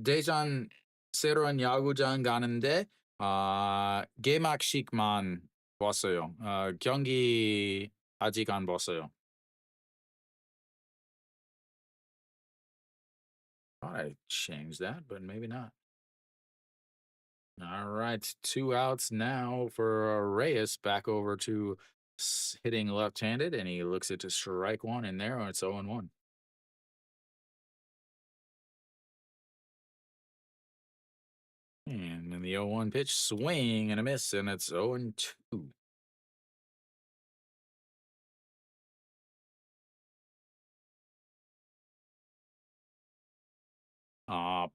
대전 새로운 야구장 가는데 개막식만 봤어요. 경기 아직 안 봤어요. Thought I changed that, but maybe not. All right, 2 outs now for Reyes. Back over to hitting left-handed, and he looks at to strike one in there, and it's 0-1. And then the 0-1 pitch, swing and a miss, and it's 0-2.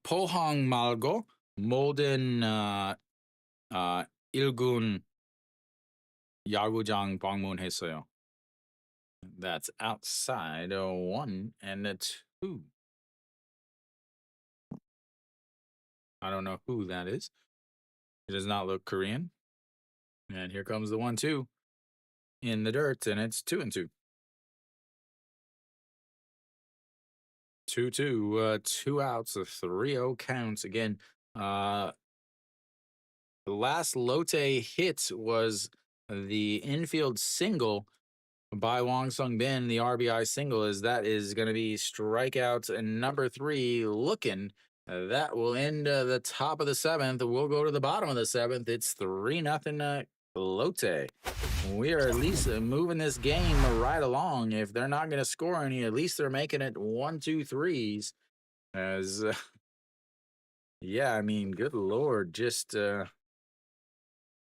포항 말고 모든 1군 야구장 방문했어요. That's outside 1 and a 2. I don't know who that is. It does not look Korean. And here comes the 1-2 in the dirt, and it's 2-2. 2-2, 2 outs, a 3-0 counts again. The last Lotte hit was the infield single by Wong Sung Bin. The RBI single is going to be strikeout number 3 looking. That will end the top of the 7th. We'll go to the bottom of the 7th. It's 3-0 Lotte. We are at least moving this game right along. If they're not going to score any, at least they're making it 1, 2, 3s. As yeah, I mean, good Lord, just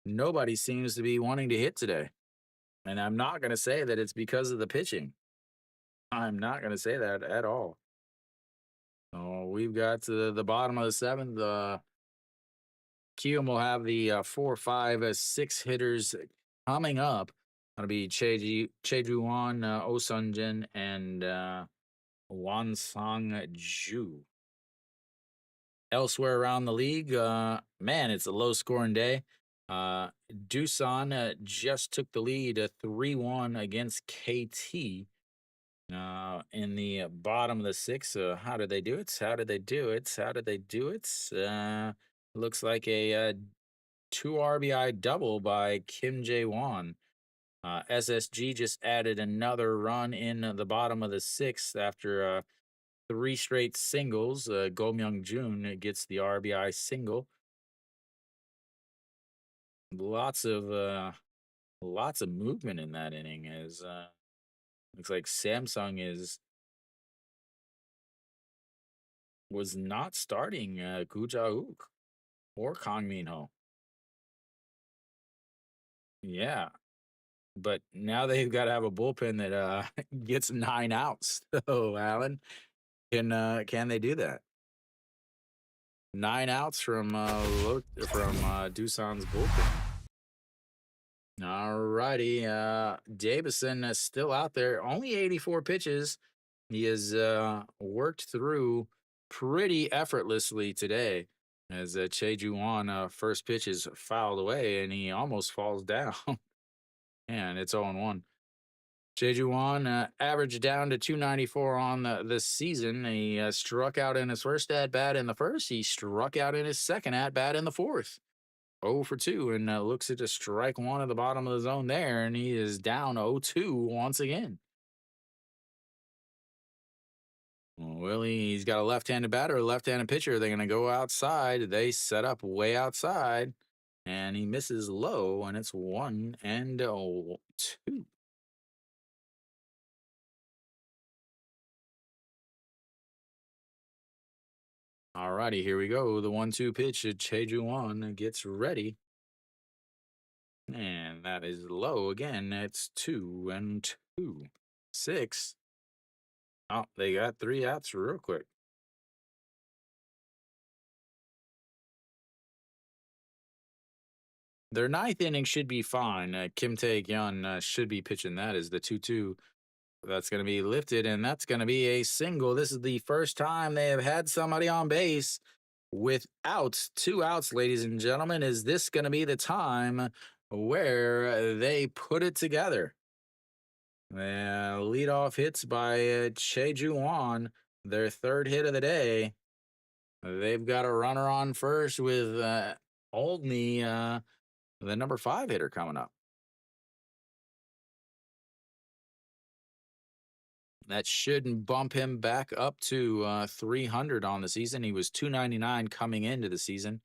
nobody seems to be wanting to hit today. And I'm not going to say that it's because of the pitching. I'm not going to say that at all. So we've got the bottom of the 7th. Kiwoom will have the 4, 5, 6 hitters coming up. That'll be Cheju-won, Oh Sun-jin, and Wan Sang-ju. Elsewhere around the league, man, it's a low-scoring day. Doosan just took the lead 3-1 against KT. In the bottom of the 6th, how did they do it? How did they do it? How did they do it? Looks like a 2 RBI double by Kim Jae-won. SSG just added another run in the bottom of the 6th after three straight singles. Go Myung Jun gets the RBI single. Lots of lots of movement in that inning as looks like Samsung is was not starting Gu Hook or Kang Min Ho. Yeah, but now they've got to have a bullpen that gets 9 outs. So Alan, can they do that? 9 outs from Doosan's bullpen. All righty, Davison is still out there. Only 84 pitches. He has worked through pretty effortlessly today as Che Juwan first pitch is fouled away and he almost falls down. And it's 0-1. Che Juwan averaged down to 294 on the season. He struck out in his first at bat in the first. He struck out in his second at bat in the fourth. 0 for 2 and looks at the strike one at the bottom of the zone there, and he is down 0-2 once again. Willie, he's got a left-handed batter, a left-handed pitcher. They're going to go outside. They set up way outside, and he misses low, and it's 1-2. All righty, here we go. The 1-2 pitch. Che Juwan gets ready. And that is low again. It's 2-2. 6. Oh, they got 3 outs real quick. Their ninth inning should be fine. Kim Tae-kyun should be pitching that as the 2-2. That's going to be lifted, and that's going to be a single. This is the first time they have had somebody on base with outs, 2 outs, ladies and gentlemen. Is this going to be the time where they put it together? Leadoff hits by Che Juwan, their third hit of the day. They've got a runner on first with Oldney, the number 5 hitter, coming up. That shouldn't bump him back up to 300 on the season. He was 299 coming into the season.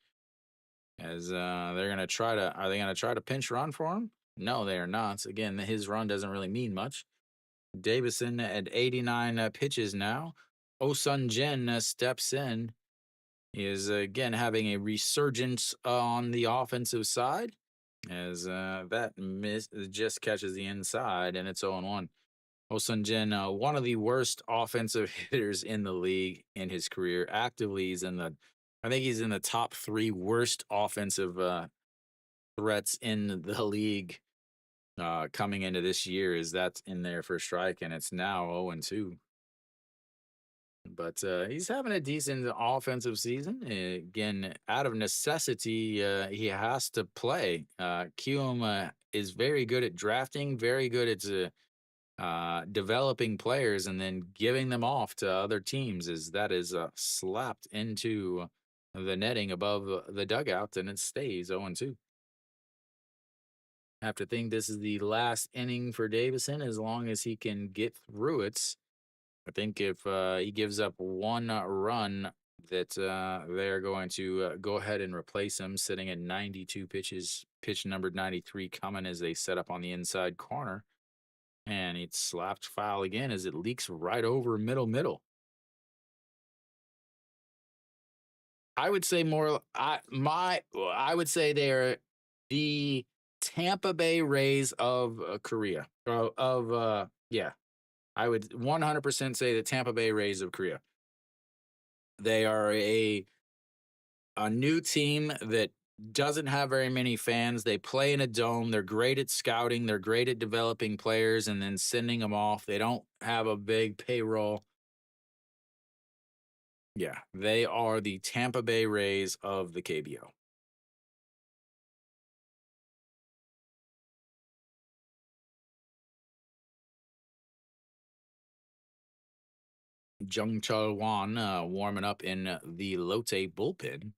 As they're gonna try to, are they gonna try to pinch run for him? No, they are not. Again, his run doesn't really mean much. Davison at 89 pitches now. Oh-Sun Jin steps in. He is again having a resurgence on the offensive side as that miss just catches the inside and it's 0-1. Oh-Sun Jin, one of the worst offensive hitters in the league in his career. Actively, I think he's in the top 3 worst offensive threats in the league coming into this year. Is that's in there for strike, and it's now 0-2. But he's having a decent offensive season. Again, out of necessity, he has to play. Kiwoom is very good at drafting, very good at developing players and then giving them off to other teams. As that is slapped into the netting above the dugout, and it stays 0-2. I have to think this is the last inning for Davison as long as he can get through it. I think if he gives up 1 run, that they're going to go ahead and replace him, sitting at 92 pitches. Pitch number 93 coming as they set up on the inside corner. And it's slapped foul again as it leaks right over middle. I would say I would say they're the Tampa Bay Rays of Korea. Yeah. I would 100% say the Tampa Bay Rays of Korea. They are a new team that doesn't have very many fans. They play in a dome. They're great at scouting. They're great at developing players and then sending them off. They don't have a big payroll. Yeah, they are the Tampa Bay Rays of the KBO. Jung Chul Wan warming up in the Lotte bullpen.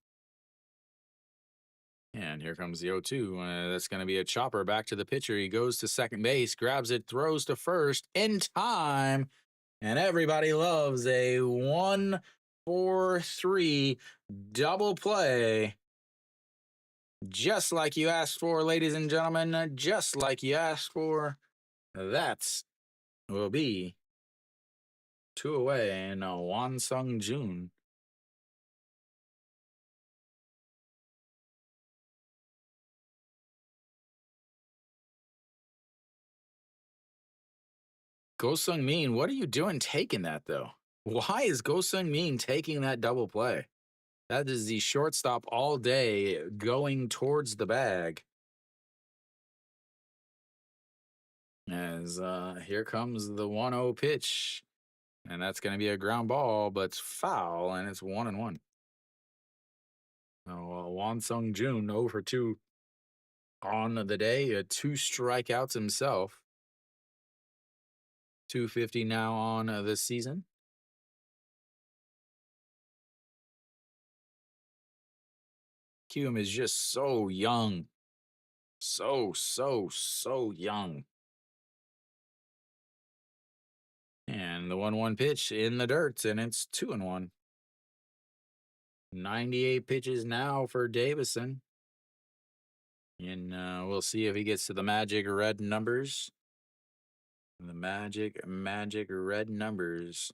And here comes the 0-2. That's going to be a chopper back to the pitcher. He goes to second base, grabs it, throws to first in time. And everybody loves a 1-4-3 double play. Just like you asked for, ladies and gentlemen, just like you asked for. That will be two away and Wan Sung Jun. Go Sung Min, what are you doing taking that though? Why is Go Sung Min taking that double play? That is the shortstop all day going towards the bag. As here comes the 1-0 pitch. And that's going to be a ground ball, but it's foul, and it's 1-1. Wan Sung Jun 0 for 2 on the day, 2 strikeouts himself. 250 now on this season. Kiwoom is just so young. So young. And the 1-1 pitch in the dirt, and it's 2-1. 98 pitches now for Davison. And we'll see if he gets to the magic red numbers. The magic red numbers.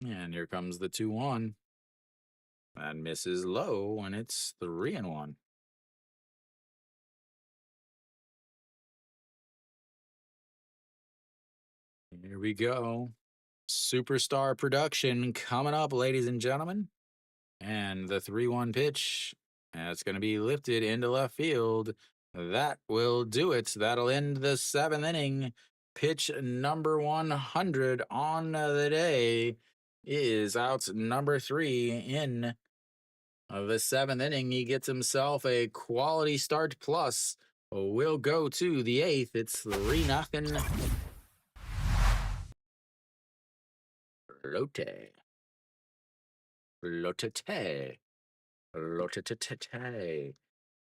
And here comes the 2-1. That misses low, and it's 3-1. Here we go. Superstar production coming up, ladies and gentlemen. And the 3-1 pitch, that's going to be lifted into left field. That will do it. That'll end the 7th inning. Pitch number 100 on the day is out number 3 in the 7th inning. He gets himself a quality start plus. We'll go to the 8th. It's 3-0. Lotte. Lotte.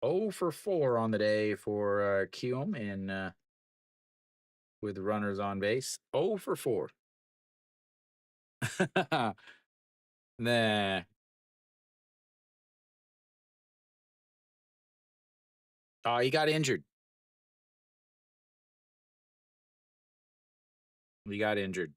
0 for 4 on the day for Kiwoom in with runners on base. 0 for 4. Nah. Oh, he got injured. He got injured.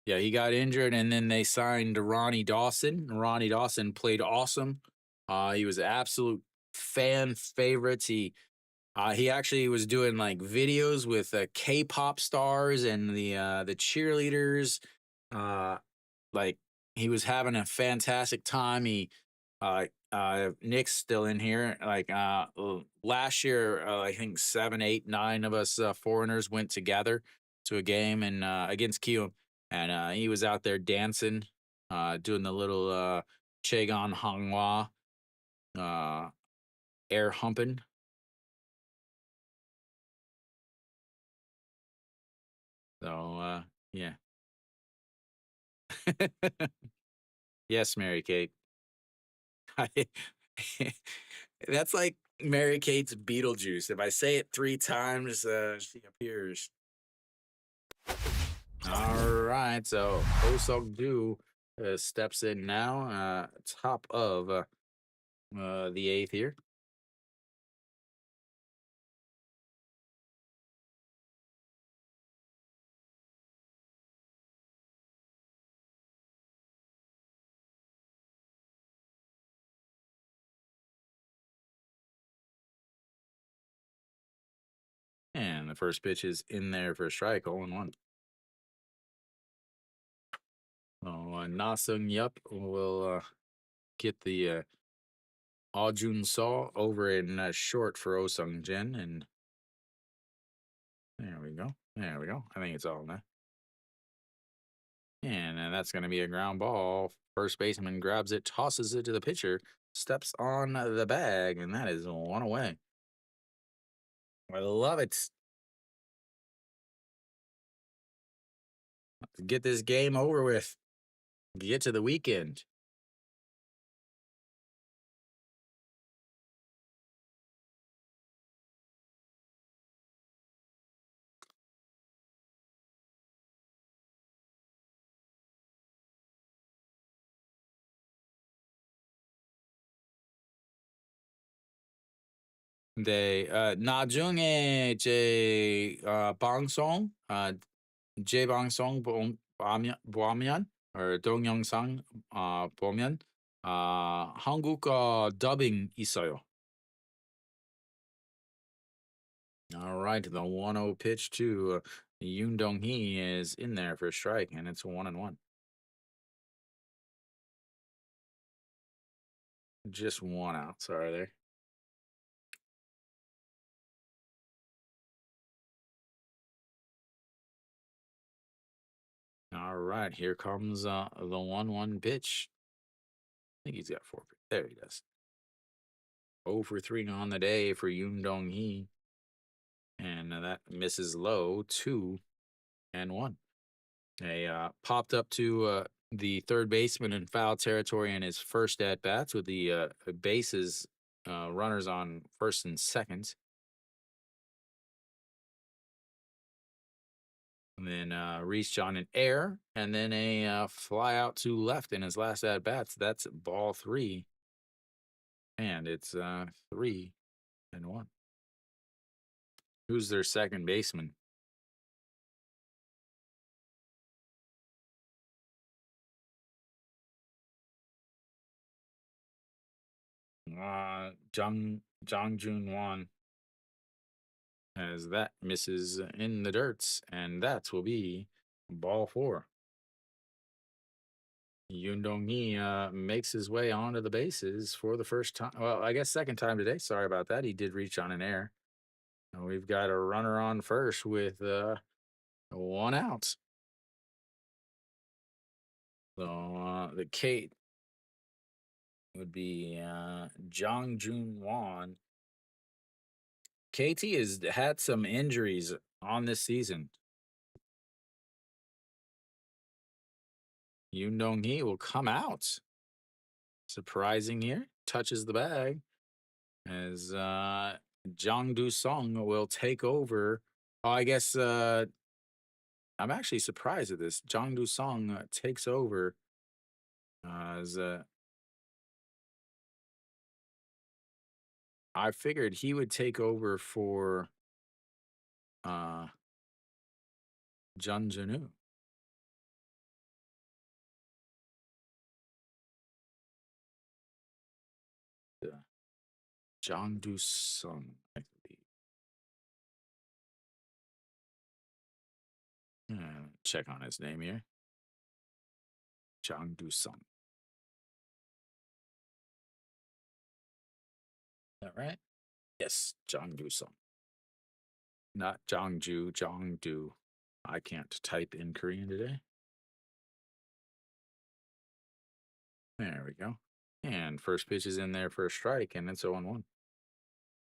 Yeah, he got injured, and then they signed Ronnie Dawson. Ronnie Dawson played awesome. He was absolute fan favorites. He actually was doing like videos with K-pop stars and the cheerleaders. Like he was having a fantastic time. Nick's still in here. Like last year, I think 7, 8, 9 of us foreigners went together to a game and against Kiwoom, and he was out there dancing, doing the little Chegon Hanghwa air humping. So yeah. Yes, Mary Kate. That's like Mary Kate's Beetlejuice. If I say it 3 times, she appears. All right, so Osok Du steps in now, top of the 8th here. And the first pitch is in there for a strike, 0-1. Oh, Na Sung Yup will get the Ajun Saw over in short for Oh Sung Jin, and there we go. There we go. I think it's all now. And that's going to be a ground ball. First baseman grabs it, tosses it to the pitcher, steps on the bag, and that is 1 away. I love it. Let's get this game over with. Get to the weekend. 네. 나중에 제 방송 재방송 보면 동영상 보면 한국어 더빙 있어요. All right, the 1-0 pitch to Yoon Dong Hee is in there for a strike, and it's 1-1. Just one out. Sorry there. All right, here comes the 1-1 pitch. I think he's got four. There he does. 0 for 3 on the day for Yoon Dong Hee. And that misses low, 2-1. They popped up to the third baseman in foul territory in his first at bats with the bases runners on first and second. And then reached on an air and then a fly out to left in his last at bats. That's ball 3. And it's 3-1. Who's their second baseman? Jung Jun Won, as that misses in the dirts, and that will be ball 4. Yoon Dong Hee makes his way onto the bases for the first time. Well, I guess second time today. Sorry about that. He did reach on an air. And we've got a runner on first with 1 out. So the Kate would be Jong Jun Won. KT has had some injuries on this season. Yoon Dong Hee will come out. Surprising here. Touches the bag as Jang Do Sung will take over. Oh, I guess I'm actually surprised at this. Jang Do Sung takes over as I figured he would take over for Jun Junu. Jang Do Sung, I believe. Check on his name here. Jang Do Sung. Is that right? Yes, Jang Do Sung. Not Jangju, Jangdu. I can't type in Korean today. There we go. And first pitch is in there for a strike, and it's 0-1.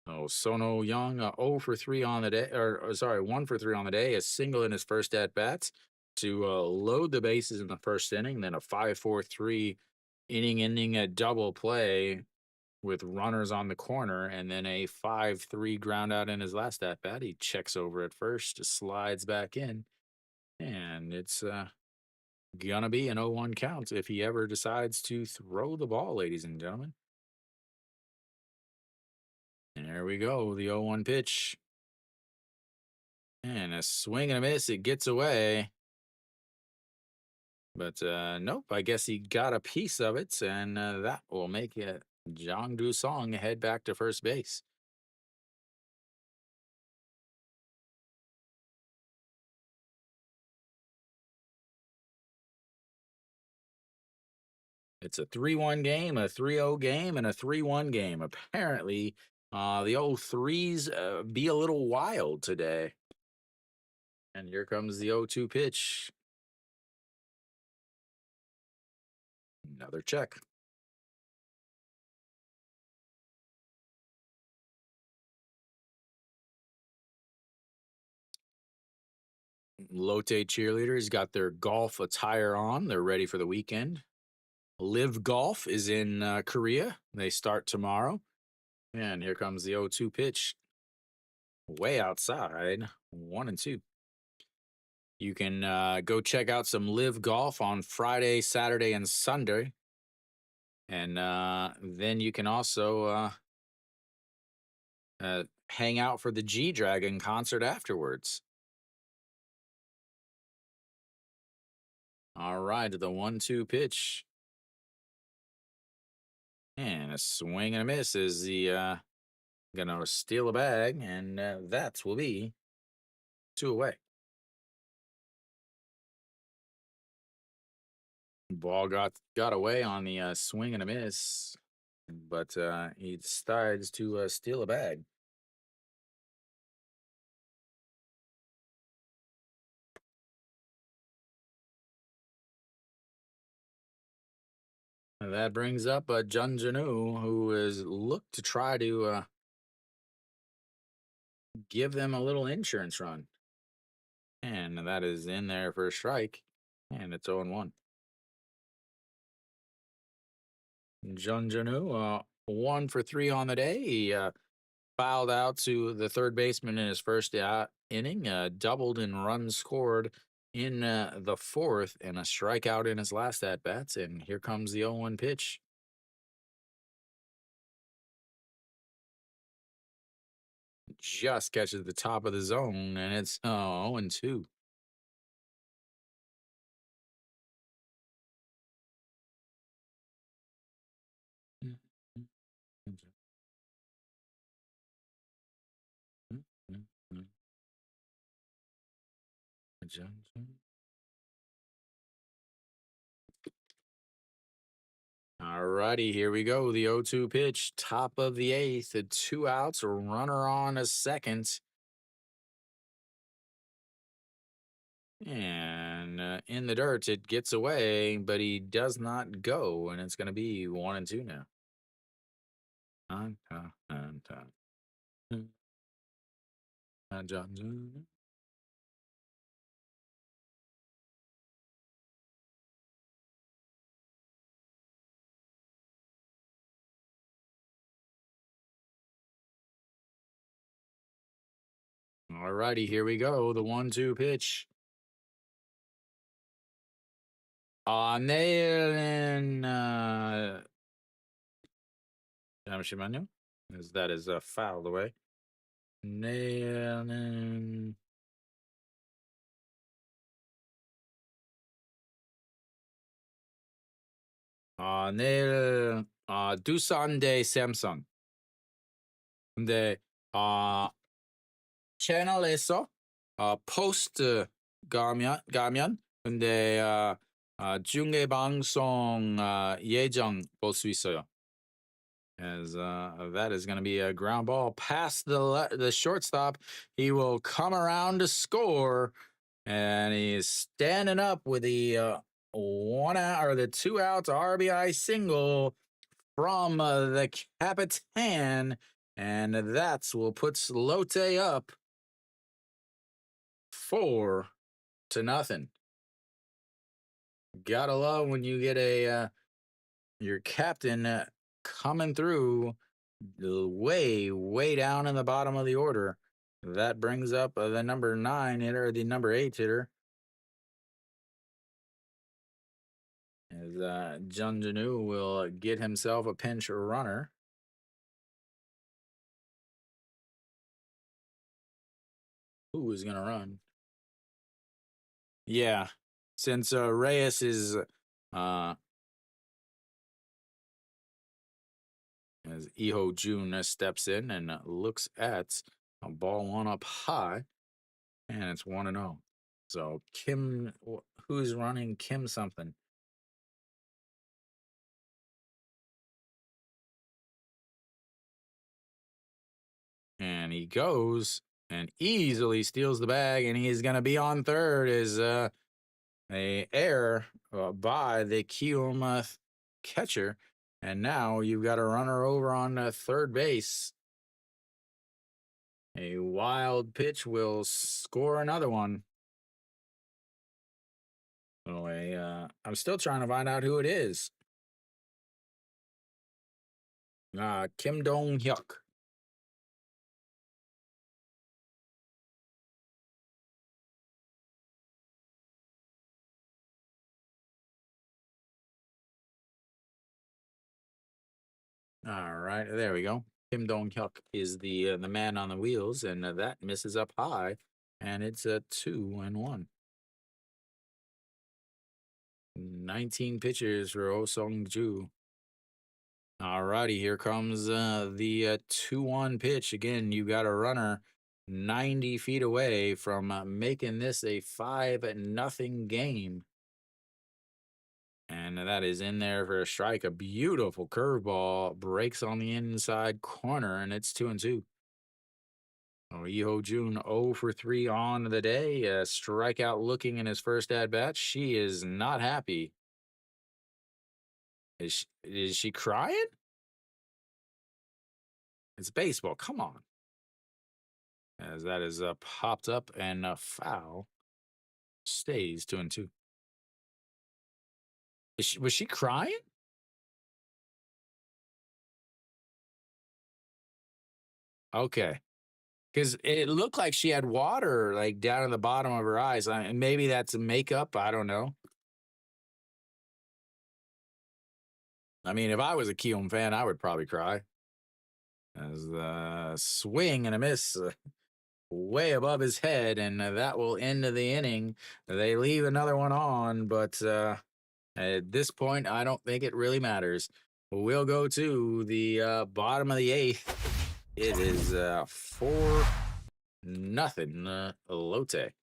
Oh, Sono Young, 0 for 3 on the day, or sorry, 1 for 3 on the day, a single in his first at bats to load the bases in the first inning, then a 5-4-3 inning a double play with runners on the corner, and then a 5-3 ground out in his last at bat. He checks over at first, slides back in, and it's gonna be an 0-1 count if he ever decides to throw the ball, ladies and gentlemen. And there we go, the 0-1 pitch. And a swing and a miss, it gets away. But nope, I guess he got a piece of it, and that will make it Jang Do Song head back to first base. It's a 3-1 game, a 3-0 game, and a 3-1 game. Apparently, the old threes be a little wild today. And here comes the 0-2 pitch. Another check. Lotte cheerleaders got their golf attire on. They're ready for the weekend. Live Golf is in Korea. They start tomorrow. And here comes the 0-2 pitch. Way outside, 1-2. You can go check out some Live Golf on Friday, Saturday, and Sunday. And then you can also hang out for the G Dragon concert afterwards. All right, the 1-2 pitch. And a swing and a miss is the gonna steal a bag, and that will be 2 away. Ball got away on the swing and a miss, but he decides to steal a bag. And that brings up Junjanu, who is looked to try to give them a little insurance run. And that is in there for a strike. And it's 0-1. Junjanu, 1 for 3 on the day. He fouled out to the third baseman in his first inning, doubled in runs scored in the fourth, and a strikeout in his last at bats. And here comes the 0-1 pitch. Just catches the top of the zone, and it's 0-2. All righty, here we go. The 0-2 pitch, top of the eighth, 2 outs, runner on a second. And in the dirt, it gets away, but he does not go, and it's going to be 1-2 now. All righty, here we go. The 1-2 pitch. Nailin Yamashimano, as that is fouled away. Nailin. 내일 두산 대 샘성. 근데 채널에서 포스트 가면 근데 중계 방송 예정 볼 수 있어요. As that is going to be a ground ball past the shortstop. He will come around to score, and he's standing up with the 1 out or the 2 outs RBI single from the Capitan, and that's will put Lotte up 4-0. Gotta love when you get a your captain coming through way down in the bottom of the order. That brings up the number 9 hitter, the number 8 hitter. As Junjanu will get himself a pinch runner. Who is going to run? Yeah, since Reyes is as Iho Jun steps in and looks at a ball 1 up high, and it's 1-0. So Kim, who's running? Kim something. And he goes and easily steals the bag, and he's going to be on third. Is a error by the Kiwoom catcher, and now you've got a runner over on third base. A wild pitch will score another one. So I'm still trying to find out who it is. Kim Dong-hyuk. All right, there we go. Kim Dong Hyuk is the man on the wheels, and that misses up high, and it's a 2-1. 19 pitches for Oh Song Ju. Alrighty, here comes the 2-1 pitch. Again, you got a runner 90 feet away from making this a 5-0 game. And that is in there for a strike. A beautiful curveball breaks on the inside corner, and it's 2-2. Oh, Yeho Jun 0 for 3 on the day. A strikeout looking in his first at bat. She is not happy. Is she crying? It's baseball. Come on. As that is popped up and foul. Stays 2-2. Was she crying? Okay. Because it looked like she had water like down at the bottom of her eyes. Maybe that's makeup. I don't know. I mean, if I was a Kiwoom fan, I would probably cry. As the swing and a miss way above his head, and that will end the inning. They leave another one on, but at this point, I don't think it really matters. We'll go to the bottom of the eighth. It is 4-0 Lotte.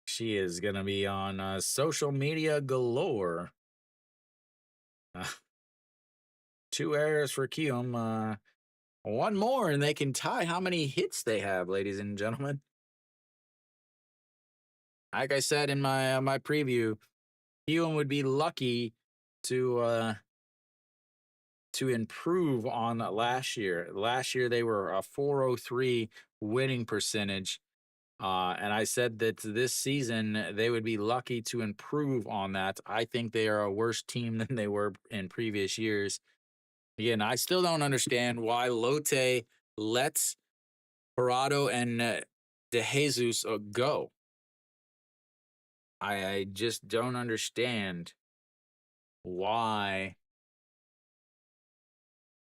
She is going to be on social media galore. 2 errors for Kiwoom. One more, and they can tie how many hits they have, ladies and gentlemen. Like I said in my preview, Kiwoom would be lucky to improve on last year. Last year they were a 403 winning percentage. And I said that this season they would be lucky to improve on that. I think they are a worse team than they were in previous years. Again, I still don't understand why Lotte lets Parado and De Jesus go. I just don't understand why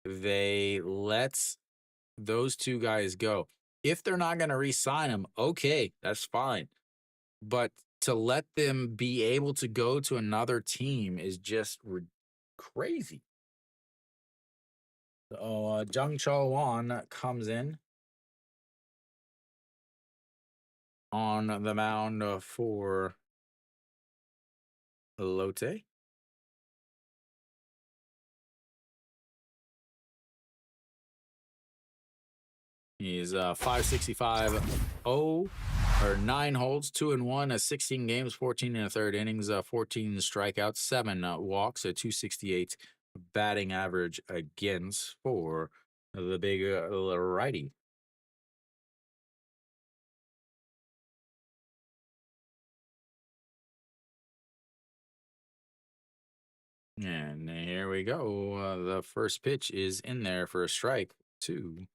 they let those 2 guys go. If they're not going to re-sign them, okay, that's fine. But to let them be able to go to another team is just crazy. So Jung Cho Won comes in on the mound for Lotte. He's 565 0 or 9 holds, 2-1, 16 games, 14 and a third innings, 14 strikeouts, 7 walks, a 268 batting average against for the big righty. And here we go. The first pitch is in there for a strike, 2.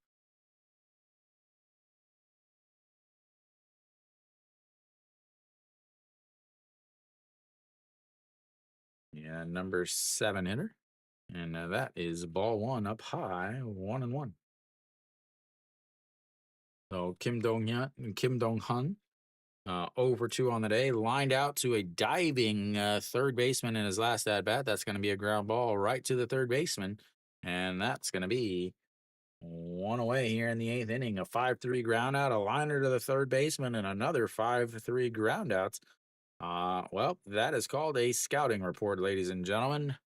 Yeah, number 7 hitter. And that is ball 1 up high, 1-1. So Kim Dong Hun, 0 for 2 on the day, lined out to a diving third baseman in his last at bat. That's going to be a ground ball right to the third baseman. And that's going to be 1 away here in the 8th inning. A 5-3 ground out, a liner to the third baseman, and another 5-3 ground outs. Well, that is called a scouting report, ladies and gentlemen.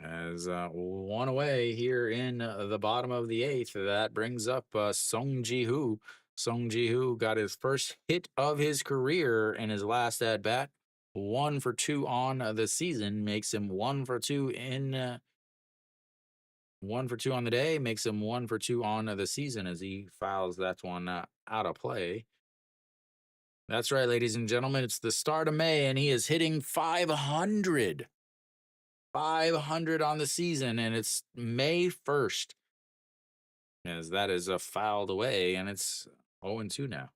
As 1 away here in the bottom of the 8th, that brings up Song Ji-hoo. Song Ji-hoo got his first hit of his career in his last at bat. 1 for 2 on the season makes him 1 for 2 in 1 for 2 on the day, makes him 1 for 2 on the season as he fouls that one out of play. That's right, ladies and gentlemen. It's the start of May, and he is hitting 500. 500 on the season, and it's May 1st. As that is fouled away, and it's 0-2 now.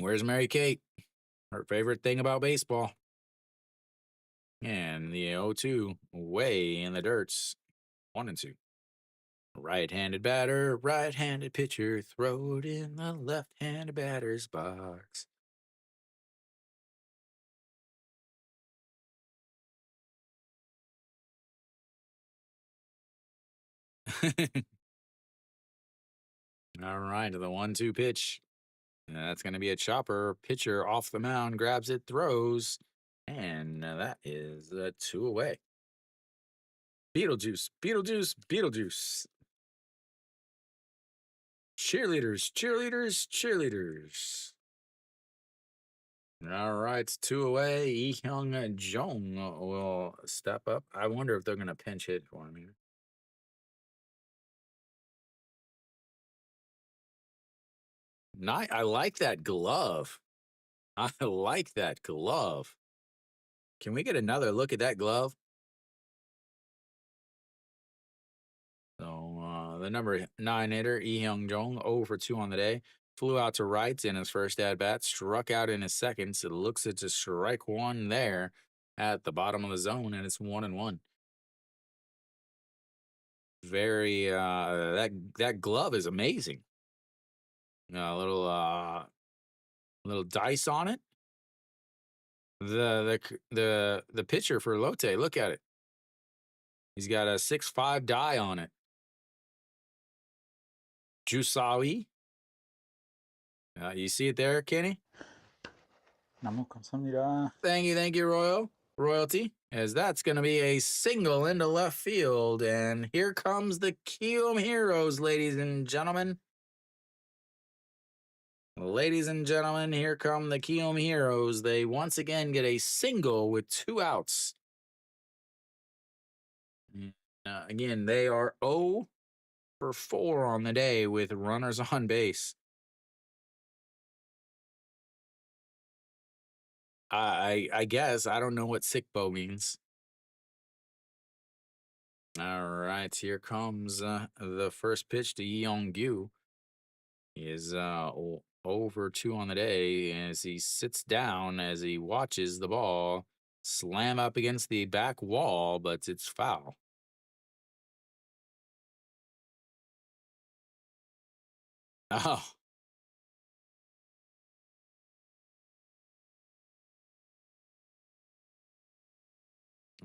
Where's Mary Kate? Her favorite thing about baseball. And the 0-2 way in the dirts. 1-2. Right-handed batter, right-handed pitcher, throw it in the left-handed batter's box. All right, the 1-2 pitch. That's going to be a chopper. Pitcher off the mound, grabs it, throws, and that is 2 away. Beetlejuice, Beetlejuice, Beetlejuice. Cheerleaders, cheerleaders, cheerleaders. All right, 2 away. Lee Hyung Jong will step up. I wonder if they're going to pinch hit for him here. I like that glove. I like that glove. Can we get another look at that glove? So the number 9 hitter, Lee Hyung Jong, 0 for 2 on the day. Flew out to right in his first at bat, struck out in his second. So it looks it's a strike one there at the bottom of the zone, and it's 1-1. Very that glove is amazing. A little dice on it. The pitcher for Lotte, look at it. He's got a 6.5 die on it. Jusawi. You see it there, Kenny? 너무 감사합니다. Thank you, Royalty. As that's going to be a single into left field. And here comes the Kiwoom Heroes, ladies and gentlemen. Ladies and gentlemen, here come the Kiwoom Heroes. They once again get a single with 2 outs. Again, they are 0 for 4 on the day with runners on base. I guess. I don't know what sickbo means. All right, here comes the first pitch to Yeong-gyu. He is 0 for 2 on the day as he sits down as he watches the ball slam up against the back wall, but it's foul.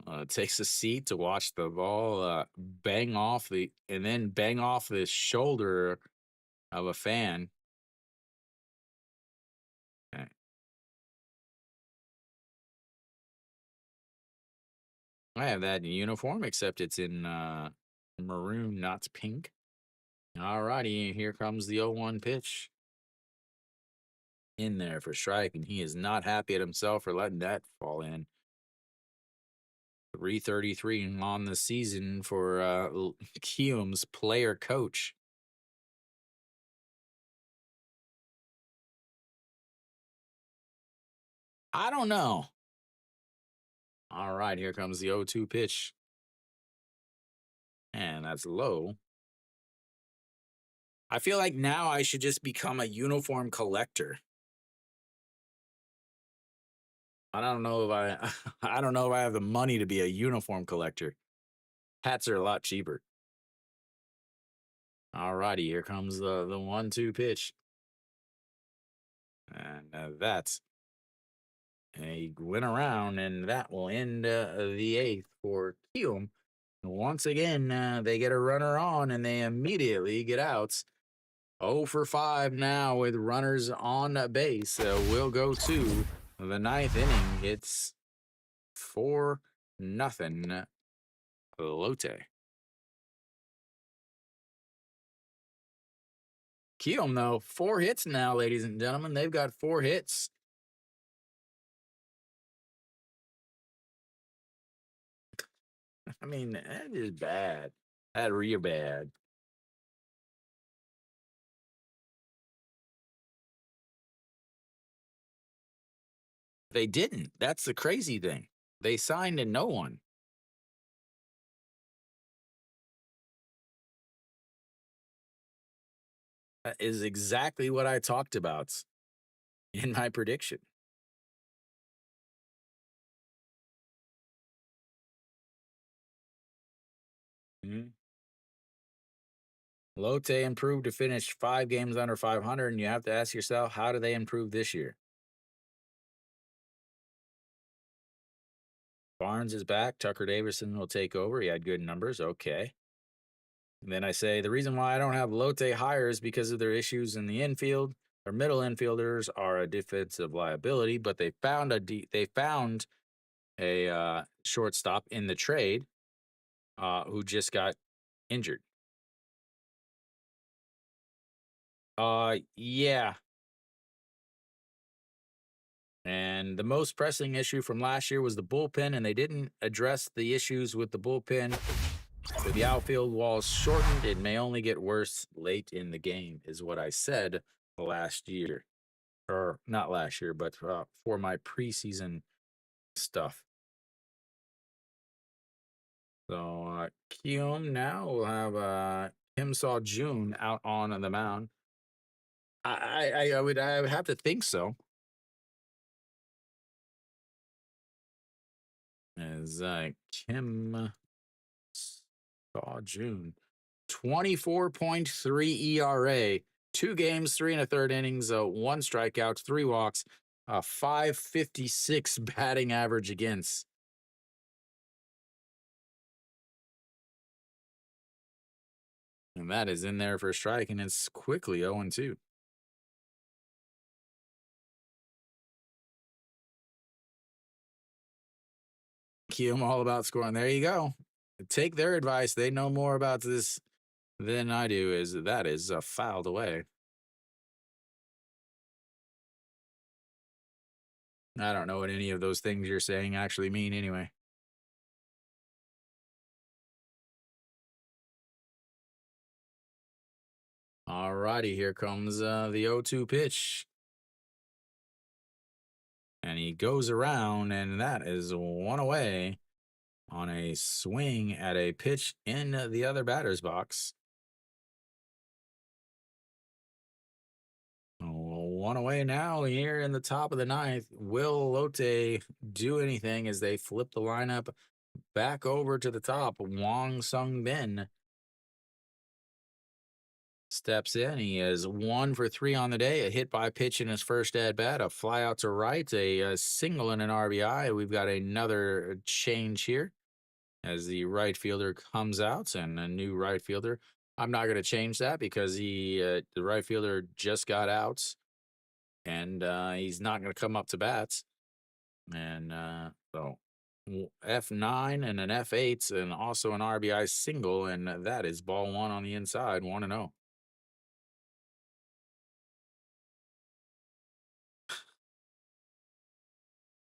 Oh, takes a seat to watch the ball bang off the shoulder of a fan. Okay. I have that in uniform, except it's in maroon, not pink. All righty, here comes the 0-1 pitch. In there for strike, and he is not happy at himself for letting that fall in. 333 on the season for Kiwoom's player coach. I don't know. All right, here comes the 0-2 pitch. And that's low. I feel like now I should just become a uniform collector. I don't know if I don't know if I have the money to be a uniform collector. Hats are a lot cheaper. All righty, here comes the 1-2 pitch. And that's a win around, and that will end the 8th for Kiwoom. Once again, they get a runner on, and they immediately get outs. 0 for 5 now with runners on base. We'll go to the 9th inning. It's 4-0 Lotte. Kiwoom, though, 4 hits now, ladies and gentlemen. They've got 4 hits. I mean, that is bad. That real bad. They didn't. That's the crazy thing. They signed to no one. That is exactly what I talked about. in my prediction. Mhm. Lotte improved to finish 5 games under 500, and you have to ask yourself, how do they improve this year? Barnes is back. Tucker Davidson will take over. He had good numbers. Okay. And then I say the reason why I don't have Lotte higher is because of their issues in the infield. Their middle infielders are a defensive liability, but they found a shortstop in the trade who just got injured. Yeah. And the most pressing issue from last year was the bullpen, and they didn't address the issues with the bullpen. With the outfield walls shortened, it may only get worse late in the game, is what I said last year. Or not last year, but for my preseason stuff. So Kiwoom now will have Kim Saw June out on the mound. I would have to think so. As Kim Saw June. 24.3 ERA, 2 games, 3 1/3 innings, 1 strikeout, 3 walks, 556 batting average against. And that is in there for a strike, and it's quickly 0-2. Kiyoom all about scoring. There you go. Take their advice. They know more about this than I do. That is fouled away. I don't know what any of those things you're saying actually mean anyway. All righty, here comes the 0-2 pitch. And he goes around, and that is one away on a swing at a pitch in the other batter's box. One away now here in the top of the ninth. Will Lotte do anything as they flip the lineup back over to the top? Wong Sung Bin steps in. He is 1 for 3 on the day. A hit by pitch in his first at bat, a fly out to right, a single and an RBI. We've got another change here as the right fielder comes out and a new right fielder. I'm not going to change that because the right fielder just got out and he's not going to come up to bats. And so F9 and an F8 and also an RBI single, and that is ball one on the inside, 1-0.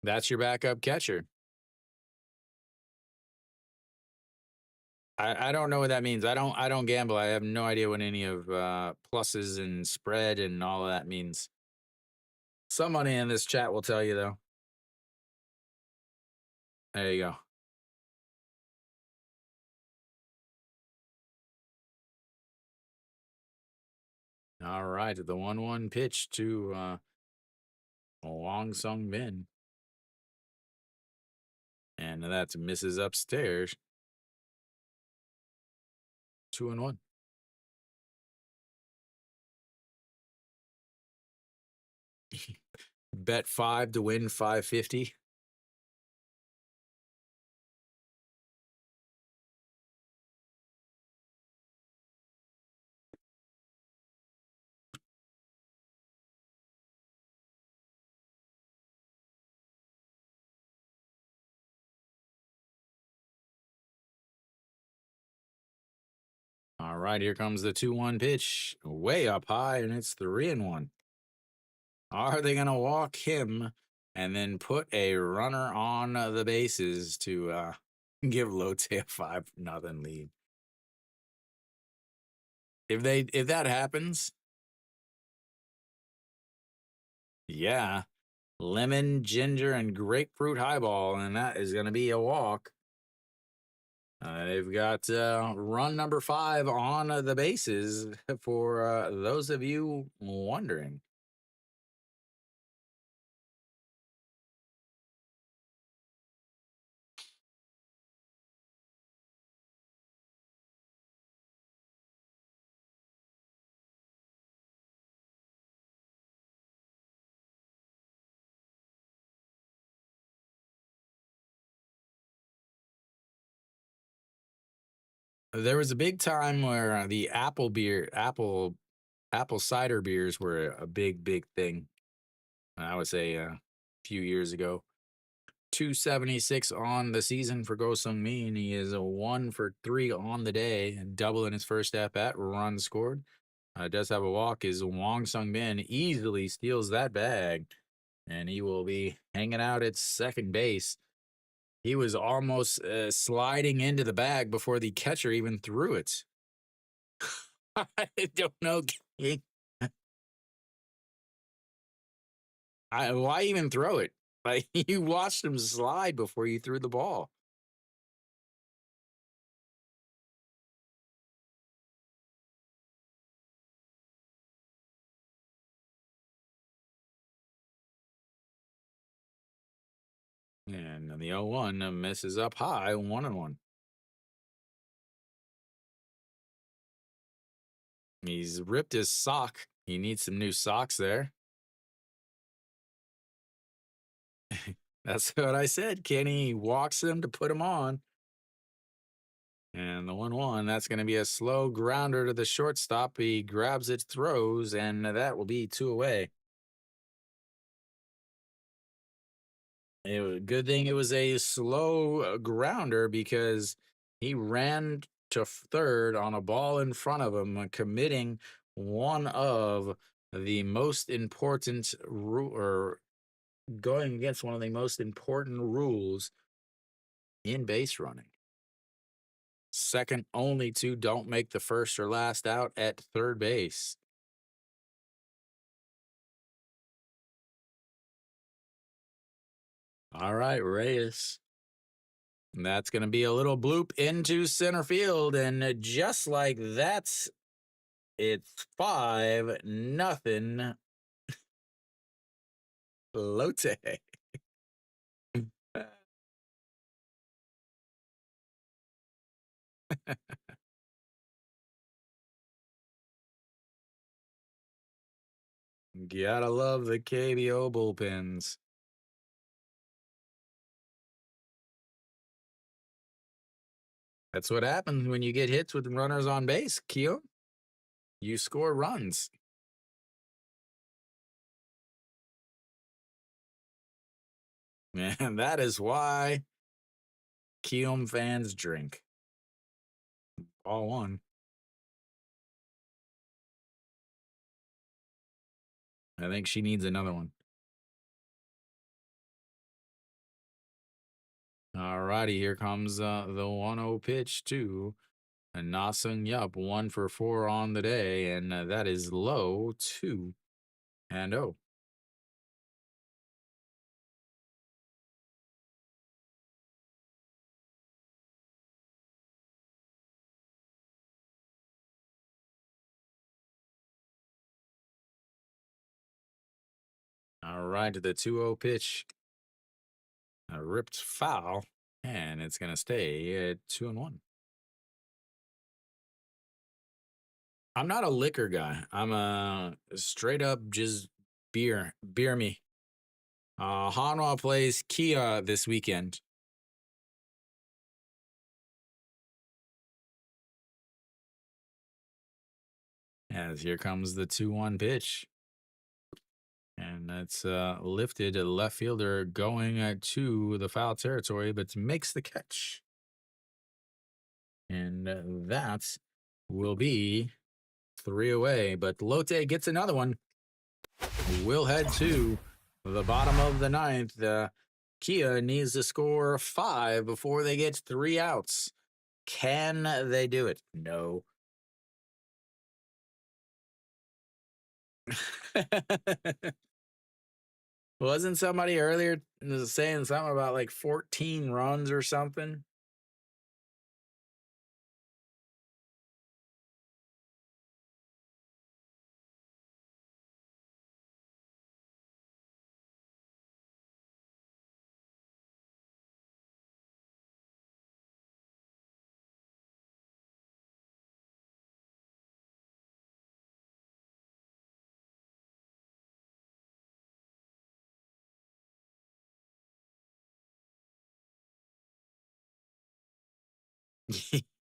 That's your backup catcher. I don't know what that means. I don't gamble. I have no idea what any of pluses and spread and all of that means. Somebody in this chat will tell you though. There you go. All right, the 1-1 pitch to Wong Sung Bin. And that's misses upstairs. 2-1. Bet 5 to win 550. All right, here comes the 2-1 pitch. Way up high, and it's 3-1. Are they going to walk him and then put a runner on the bases to give Lotte a 5-0 lead? If that happens, yeah, lemon, ginger, and grapefruit highball, and that is going to be a walk. They've got run number 5 on the bases for those of you wondering. There was a big time where the apple cider beers were a big thing. I would say a few years ago. 276 on the season for Go Sung Min. He is a 1 for 3 on the day, and double in his first at bat. Run scored. Does have a walk. Is Wong Sung Min easily steals that bag, and he will be hanging out at second base. He was almost sliding into the bag before the catcher even threw it. I don't know. Why even throw it? Like you watched him slide before you threw the ball. And the 0-1 misses up high, 1-1. He's ripped his sock. He needs some new socks there. That's what I said. Kenny walks him to put him on. And the 1-1, that's going to be a slow grounder to the shortstop. He grabs it, throws, and that will be 2 away. Good thing it was a slow grounder because he ran to third on a ball in front of him, committing one of the most important or going against one of the most important rules in base running. Second only to don't make the first or last out at third base. All right, Reyes. And that's going to be a little bloop into center field. And just like that, it's 5-0 Lotte. Gotta love the KBO bullpens. That's what happens when you get hits with runners on base, Keo. You score runs. And that is why Kiwoom fans drink. All one. I think she needs another one. All righty, here comes the 1-0 pitch to Na Sung Yup, 1 for 4 on the day, and that is low 2-0. All right, the 2-0 pitch. A ripped foul, and it's going to stay at 2-1. I'm not a liquor guy. I'm a straight up just beer me. Hanwha plays Kia this weekend. As here comes the 2-1 pitch. And that's lifted, a left fielder going to the foul territory, but makes the catch. And that will be 3 away. But Lotte gets another one. We'll head to the bottom of the ninth. Kia needs to score 5 before they get 3 outs. Can they do it? No. Wasn't somebody earlier saying something about like 14 runs or something?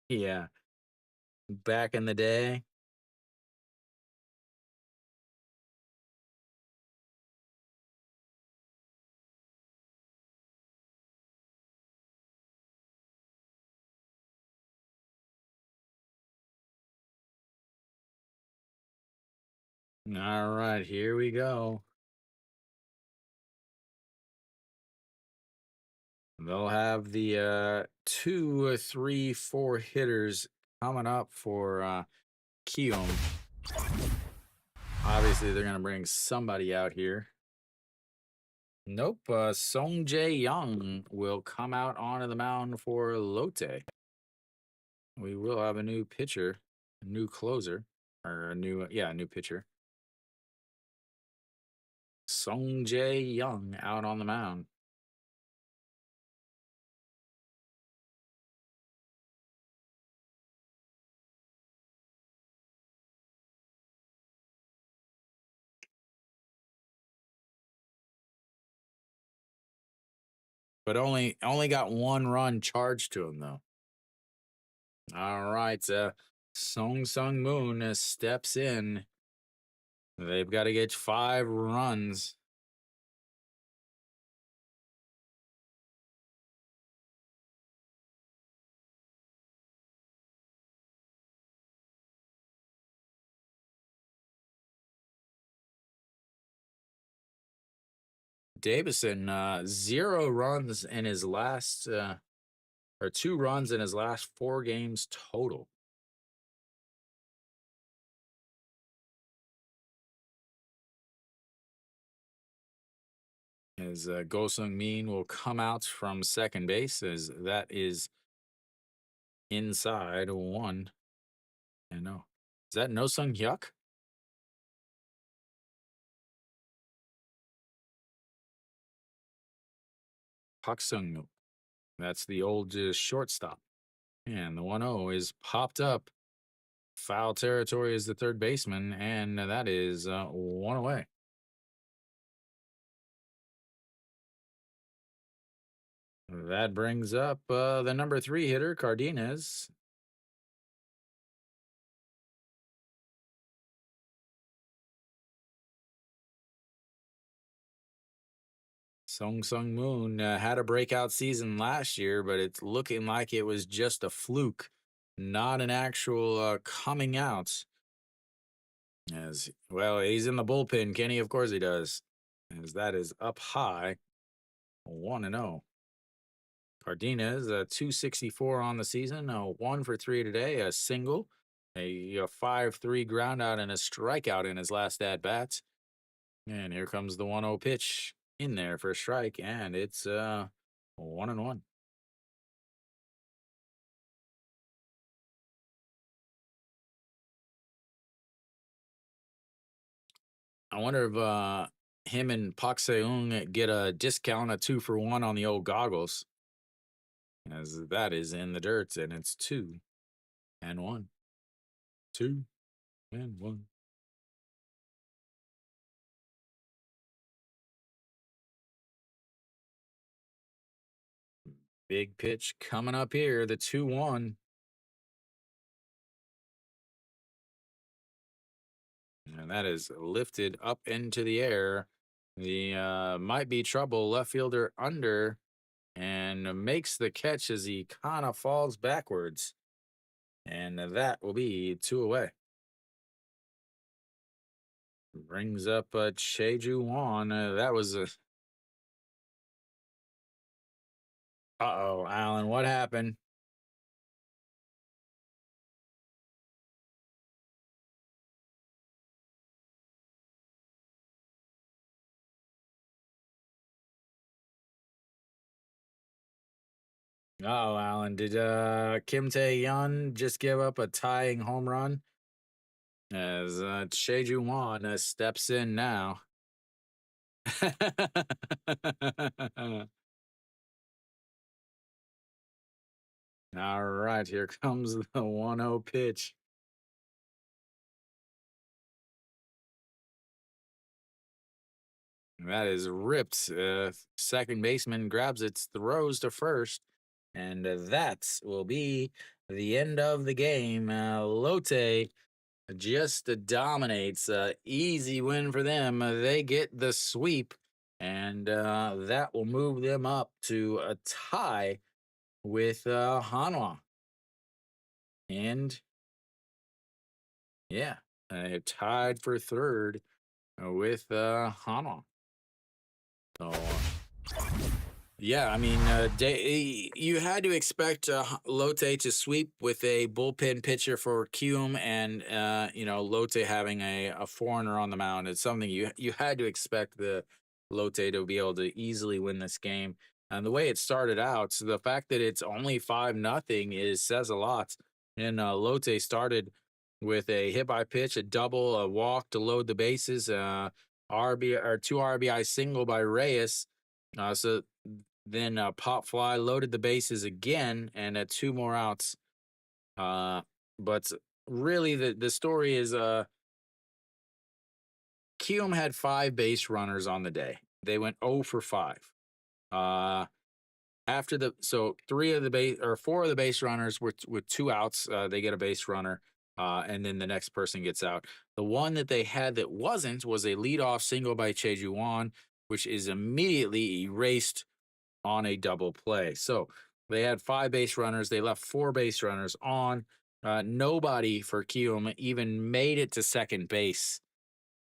Yeah. back in the day. All right, here we go. They'll have the 2, 3, 4 hitters coming up for Kiwoom. Obviously, they're gonna bring somebody out here. Nope, Song Jae Young will come out onto the mound for Lotte. We will have a new pitcher, a new closer, or a new yeah, a new pitcher. Song Jae Young out on the mound. But only got 1 run charged to him though. All right, Song Sung Moon steps in. They've got to get 5 runs. Davison, 0 runs in his last, or 2 runs in his last 4 games total. As Go Sung Min will come out from second base, as that is inside 1. I know. Is that No Sung Hyuk? Pak Sung. That's the old shortstop. And the 1-0 is popped up. Foul territory is the third baseman, and that is 1 away. That brings up the number 3 hitter, Cardenas. Song Sung Moon had a breakout season last year, but it's looking like it was just a fluke, not an actual coming out. As well, he's in the bullpen, Kenny. Of course he does. As that is up high, 1-0. Cardenas, 264 on the season, 1 for 3 today, a single, a 5-3 ground out, and a strikeout in his last at bats. And here comes the 1-0 pitch in there for a strike, and it's 1-1. I wonder if him and Pak Seung get a discount, a 2-for-1 on the old goggles, as that is in the dirt, and it's 2-1. 2-1. Big pitch coming up here, the 2-1. And that is lifted up into the air. The might be trouble left fielder under and makes the catch as he kind of falls backwards. And that will be 2 away. Brings up Cheju Wan. That was a. Uh-oh, Alan, what happened? Uh-oh, Alan. Did Kim Tae-yeon just give up a tying home run? As Cheju Wan steps in now. All right, here comes the 1-0 pitch. That is ripped. Second baseman grabs it, throws to first, and that will be the end of the game, Lotte just dominates. Easy win for them. They get the sweep, and that will move them up to a tie with Hanwha. And yeah, tied for third with Hanwha. So yeah, I mean, you had to expect Lotte to sweep with a bullpen pitcher for Kiwoom, and Lotte having a foreigner on the mound. It's something you had to expect the Lotte to be able to easily win this game. And the way it started out, so the fact that it's only 5-0 is says a lot. And Lotte started with a hit by pitch, a double, a walk to load the bases, RB or two RBI single by Reyes. So then Pop Fly loaded the bases again and at two more outs. But really, the story is Kium had five base runners on the day. They went 0 for 5. Uh, after the so three of the base or four of the base runners were with two outs. They get a base runner, and then the next person gets out. The one that they had that wasn't was a leadoff single by Cheju Wan, which is immediately erased on a double play. So they had five base runners. They left four base runners on. Nobody for Kium even made it to second base.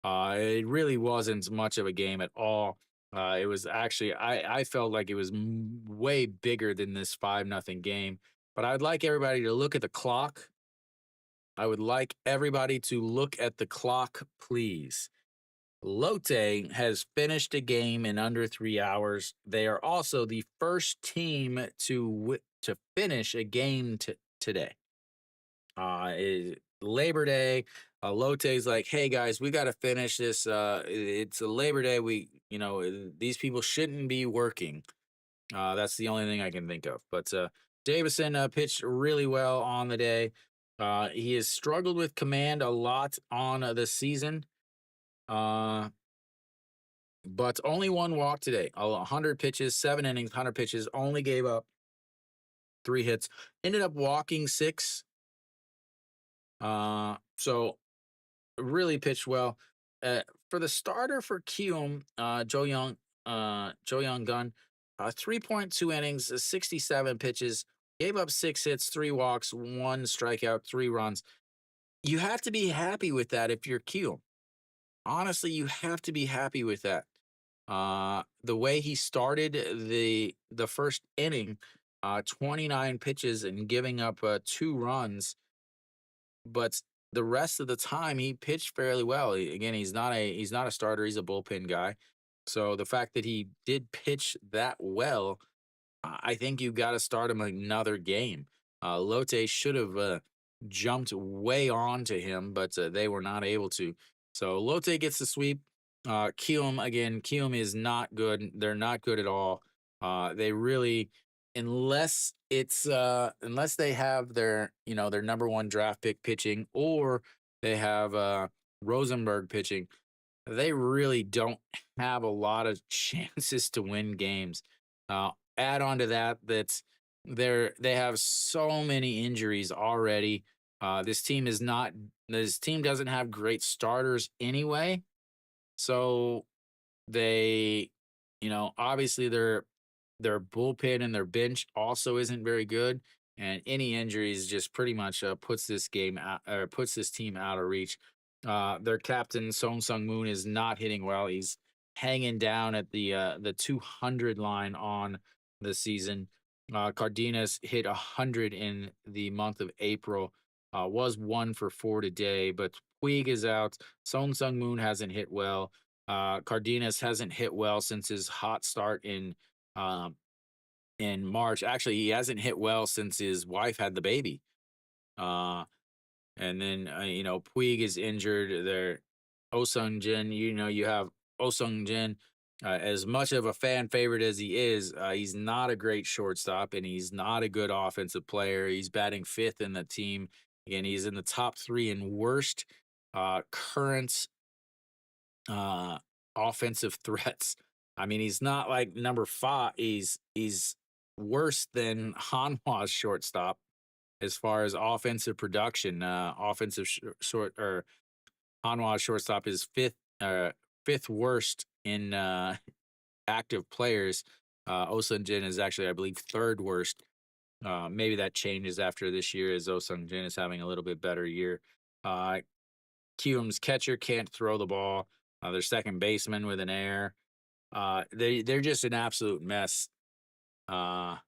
It really wasn't much of a game at all. It was actually I felt like it was way bigger than this 5-0 game. But I'd like everybody to look at the clock. I would like everybody to look at the clock, please. Lotte has finished a game in under 3 hours. They are also the first team to finish a game today. Labor Day. Lotte's like, hey guys, we got to finish this. It's a Labor Day. These people shouldn't be working. That's the only thing I can think of. But Davison pitched really well on the day. He has struggled with command a lot on the season. But only one walk today. 100 pitches, 7 innings, 100 pitches. Only gave up 3 hits. Ended up walking 6. So really pitched well. For the starter for Kium, Jo Young Gun, 3.2 innings, 67 pitches, gave up 6 hits, 3 walks, 1 strikeout, 3 runs. You have to be happy with that if you're Kium. Honestly, you have to be happy with that. The way he started the first inning, 29 pitches and giving up 2 runs, but the rest of the time he pitched fairly well. Again, he's not a starter; he's a bullpen guy. So the fact that he did pitch that well, I think you got to start him another game. Lotte should have jumped way on to him, but they were not able to. So Lotte gets the sweep. Kium is not good. They're not good at all. They really, unless they have their number one draft pick pitching, or they have Rosenberg pitching, they really don't have a lot of chances to win games. Add on to that they have so many injuries already. This team is not this team doesn't have great starters anyway. So they, obviously their bullpen and their bench also isn't very good, and any injuries just pretty much puts this game out or puts this team out of reach. Their captain Song Sung Moon is not hitting well. He's hanging down at the 200 line on the season. Cardenas hit 100 in the month of April. Was 1 for 4 today, but Puig is out. Song Sung Moon hasn't hit well. Cardenas hasn't hit well since his hot start um, in March. Actually, he hasn't hit well since his wife had the baby. Uh, and then Puig is injured. There, Osung Jin. You have Osung Jin. As much of a fan favorite as he is, he's not a great shortstop, and he's not a good offensive player. He's batting fifth in the team. Again, he's in the top 3 in worst current uh offensive threats. I mean, he's not like number 5. He's worse than Hanwha's shortstop. as far as offensive production. Offensive short or Hanwha shortstop is fifth worst in active players. Osung Jin is actually, I believe, third worst. Maybe that changes after this year as Osung Jin is having a little bit better year. Kiwoom's catcher can't throw the ball. Their second baseman with an error. They're just an absolute mess. They're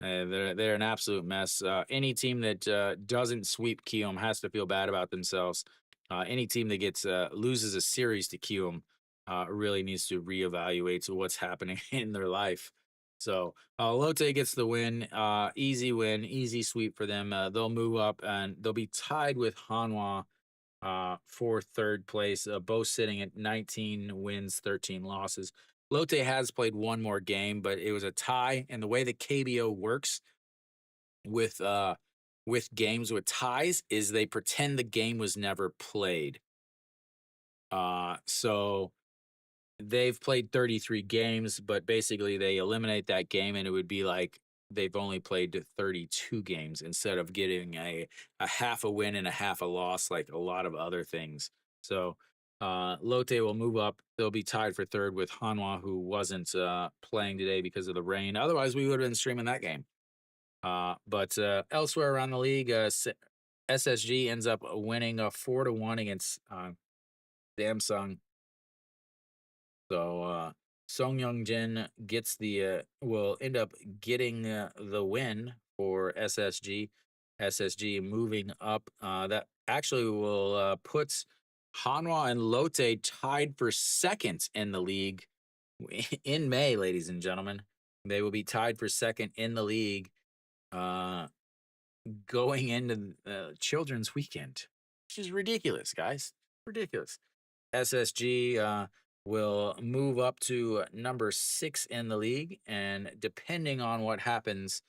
an absolute mess. Any team that doesn't sweep Kiwoom has to feel bad about themselves. Any team that gets loses a series to Kiwoom really needs to reevaluate what's happening in their life. So Lotte gets the win, easy win, easy sweep for them. They'll move up and they'll be tied with Hanwha for third place, both sitting at 19 wins, 13 losses. Lotte has played one more game, but it was a tie. And the way the KBO works with games with ties is they pretend the game was never played. So they've played 33 games, but basically they eliminate that game, and it would be like they've only played 32 games instead of getting a half a win and a half a loss like a lot of other things. So Lotte will move up. They'll be tied for third with Hanwha, who wasn't playing today because of the rain. Otherwise, we would have been streaming that game. But elsewhere around the league, SSG ends up winning 4-1 against Samsung. So Song Young Jin gets will end up getting the win for SSG. SSG moving up. That actually will puts Hanwha and Lotte tied for second in the league in May, ladies and gentlemen. They will be tied for second in the league going into Children's Weekend, which is ridiculous, guys. Ridiculous. SSG will move up to number 6 in the league, and depending on what happens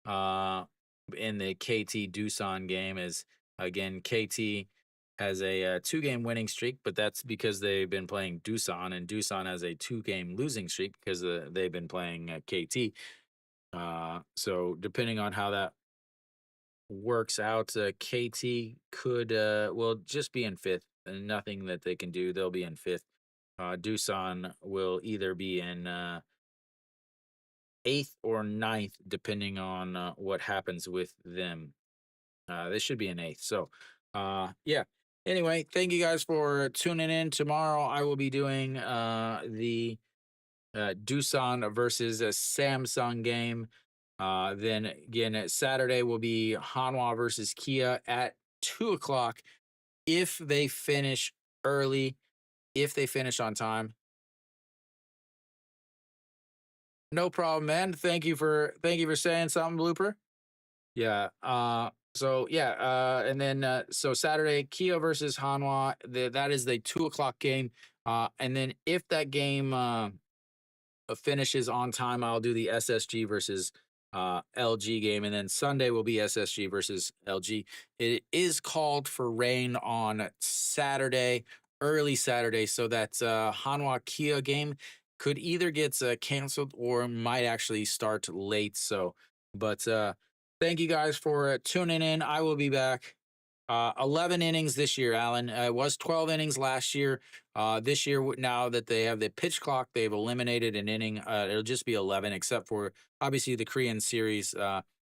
in the KT Doosan game, is again KT has a 2-game winning streak, but that's because they've been playing Doosan, and Doosan has a 2-game losing streak because they've been playing KT. So depending on how that works out, KT could will just be in 5th, and nothing that they can do. They'll be in 5th. Doosan will either be in 8th or 9th, depending on what happens with them. They should be in 8th. So, yeah. Anyway, thank you guys for tuning in. Tomorrow, I will be doing the Doosan versus a Samsung game. Then again, Saturday will be Hanwha versus Kia at 2 o'clock. If they finish early, if they finish on time, no problem, man. Thank you for saying something, Blooper. Yeah. So yeah. And then so Saturday, Kia versus Hanwha. That is the 2 o'clock game. And then if that game finishes on time, I'll do the SSG versus LG game, and then Sunday will be SSG versus LG. It is called for rain on Saturday, early Saturday, so that Hanwha Kia game could either get canceled or might actually start late. So, but thank you guys for tuning in. I will be back. 11 innings this year, Alan. It was 12 innings last year. This year, now that they have the pitch clock, they've eliminated an inning. It'll just be 11, except for obviously the Korean series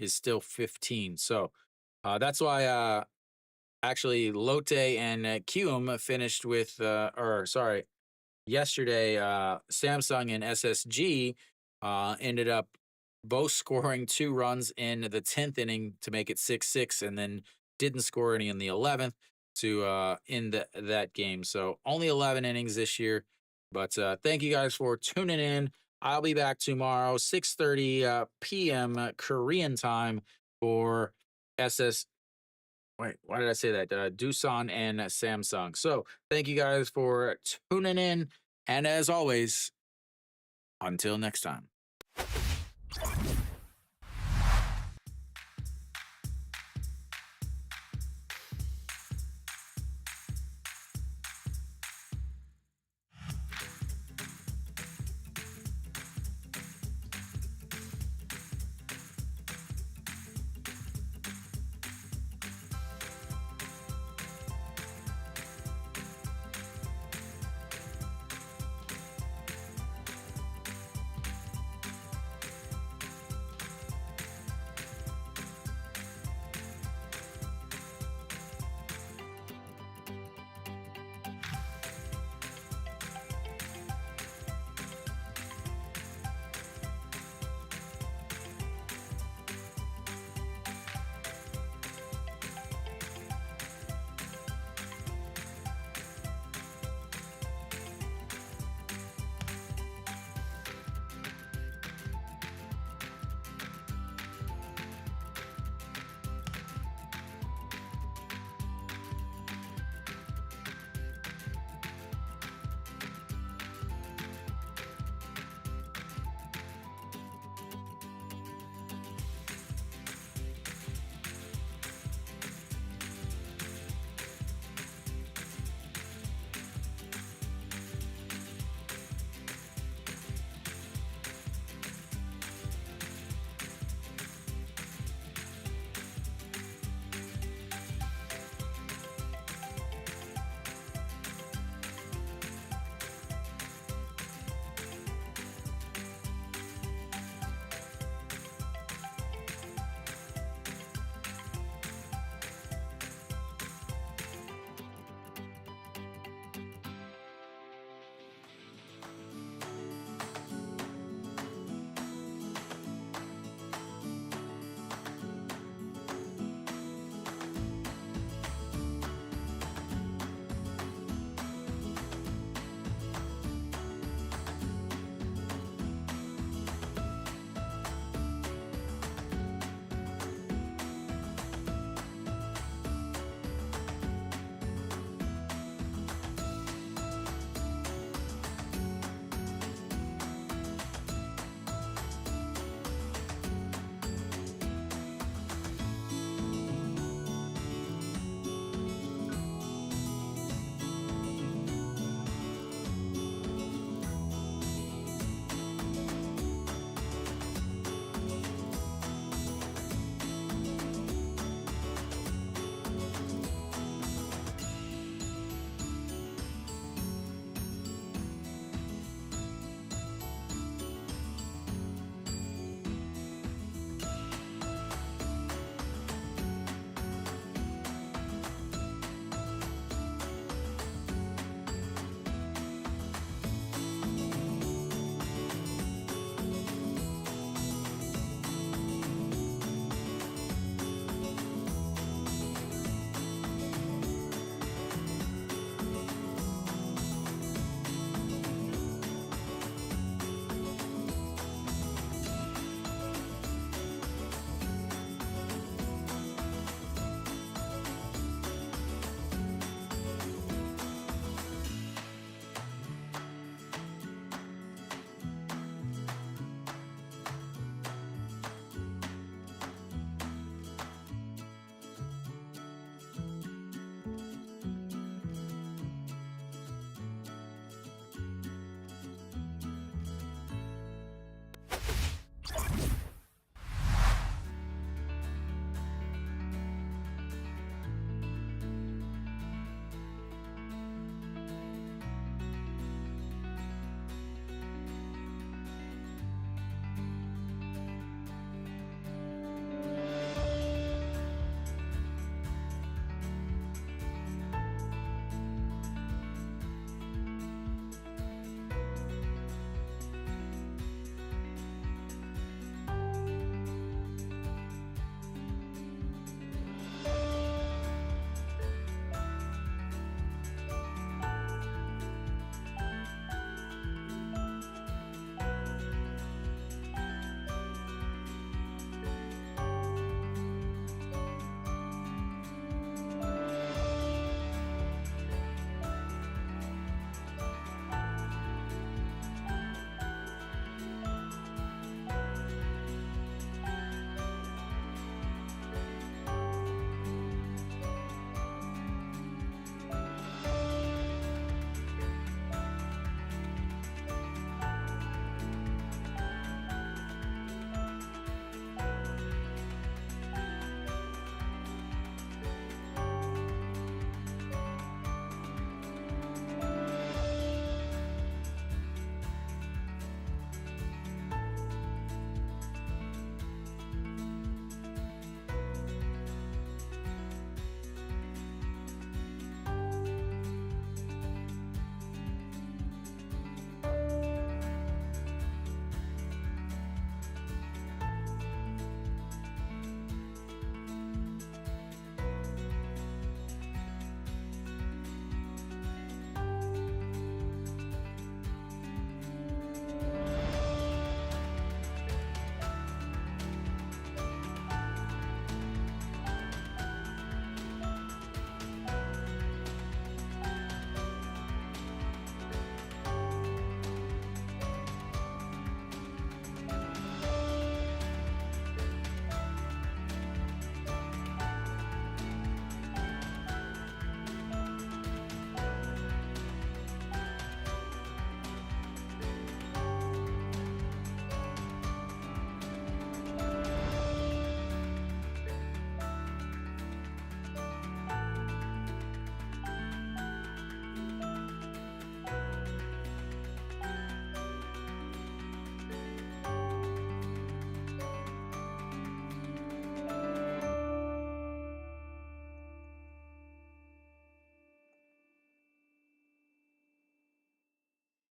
is still 15. So that's why actually Lotte and Kiwoom finished with, or sorry, yesterday, Samsung and SSG ended up both scoring 2 runs in the 10th inning to make it 6-6, and then didn't score any in the 11th to end that game. So only 11 innings this year. But thank you guys for tuning in. I'll be back tomorrow, 6:30 p.m. Korean time for SS. Wait, why did I say that? Doosan and Samsung. So thank you guys for tuning in. And as always, until next time.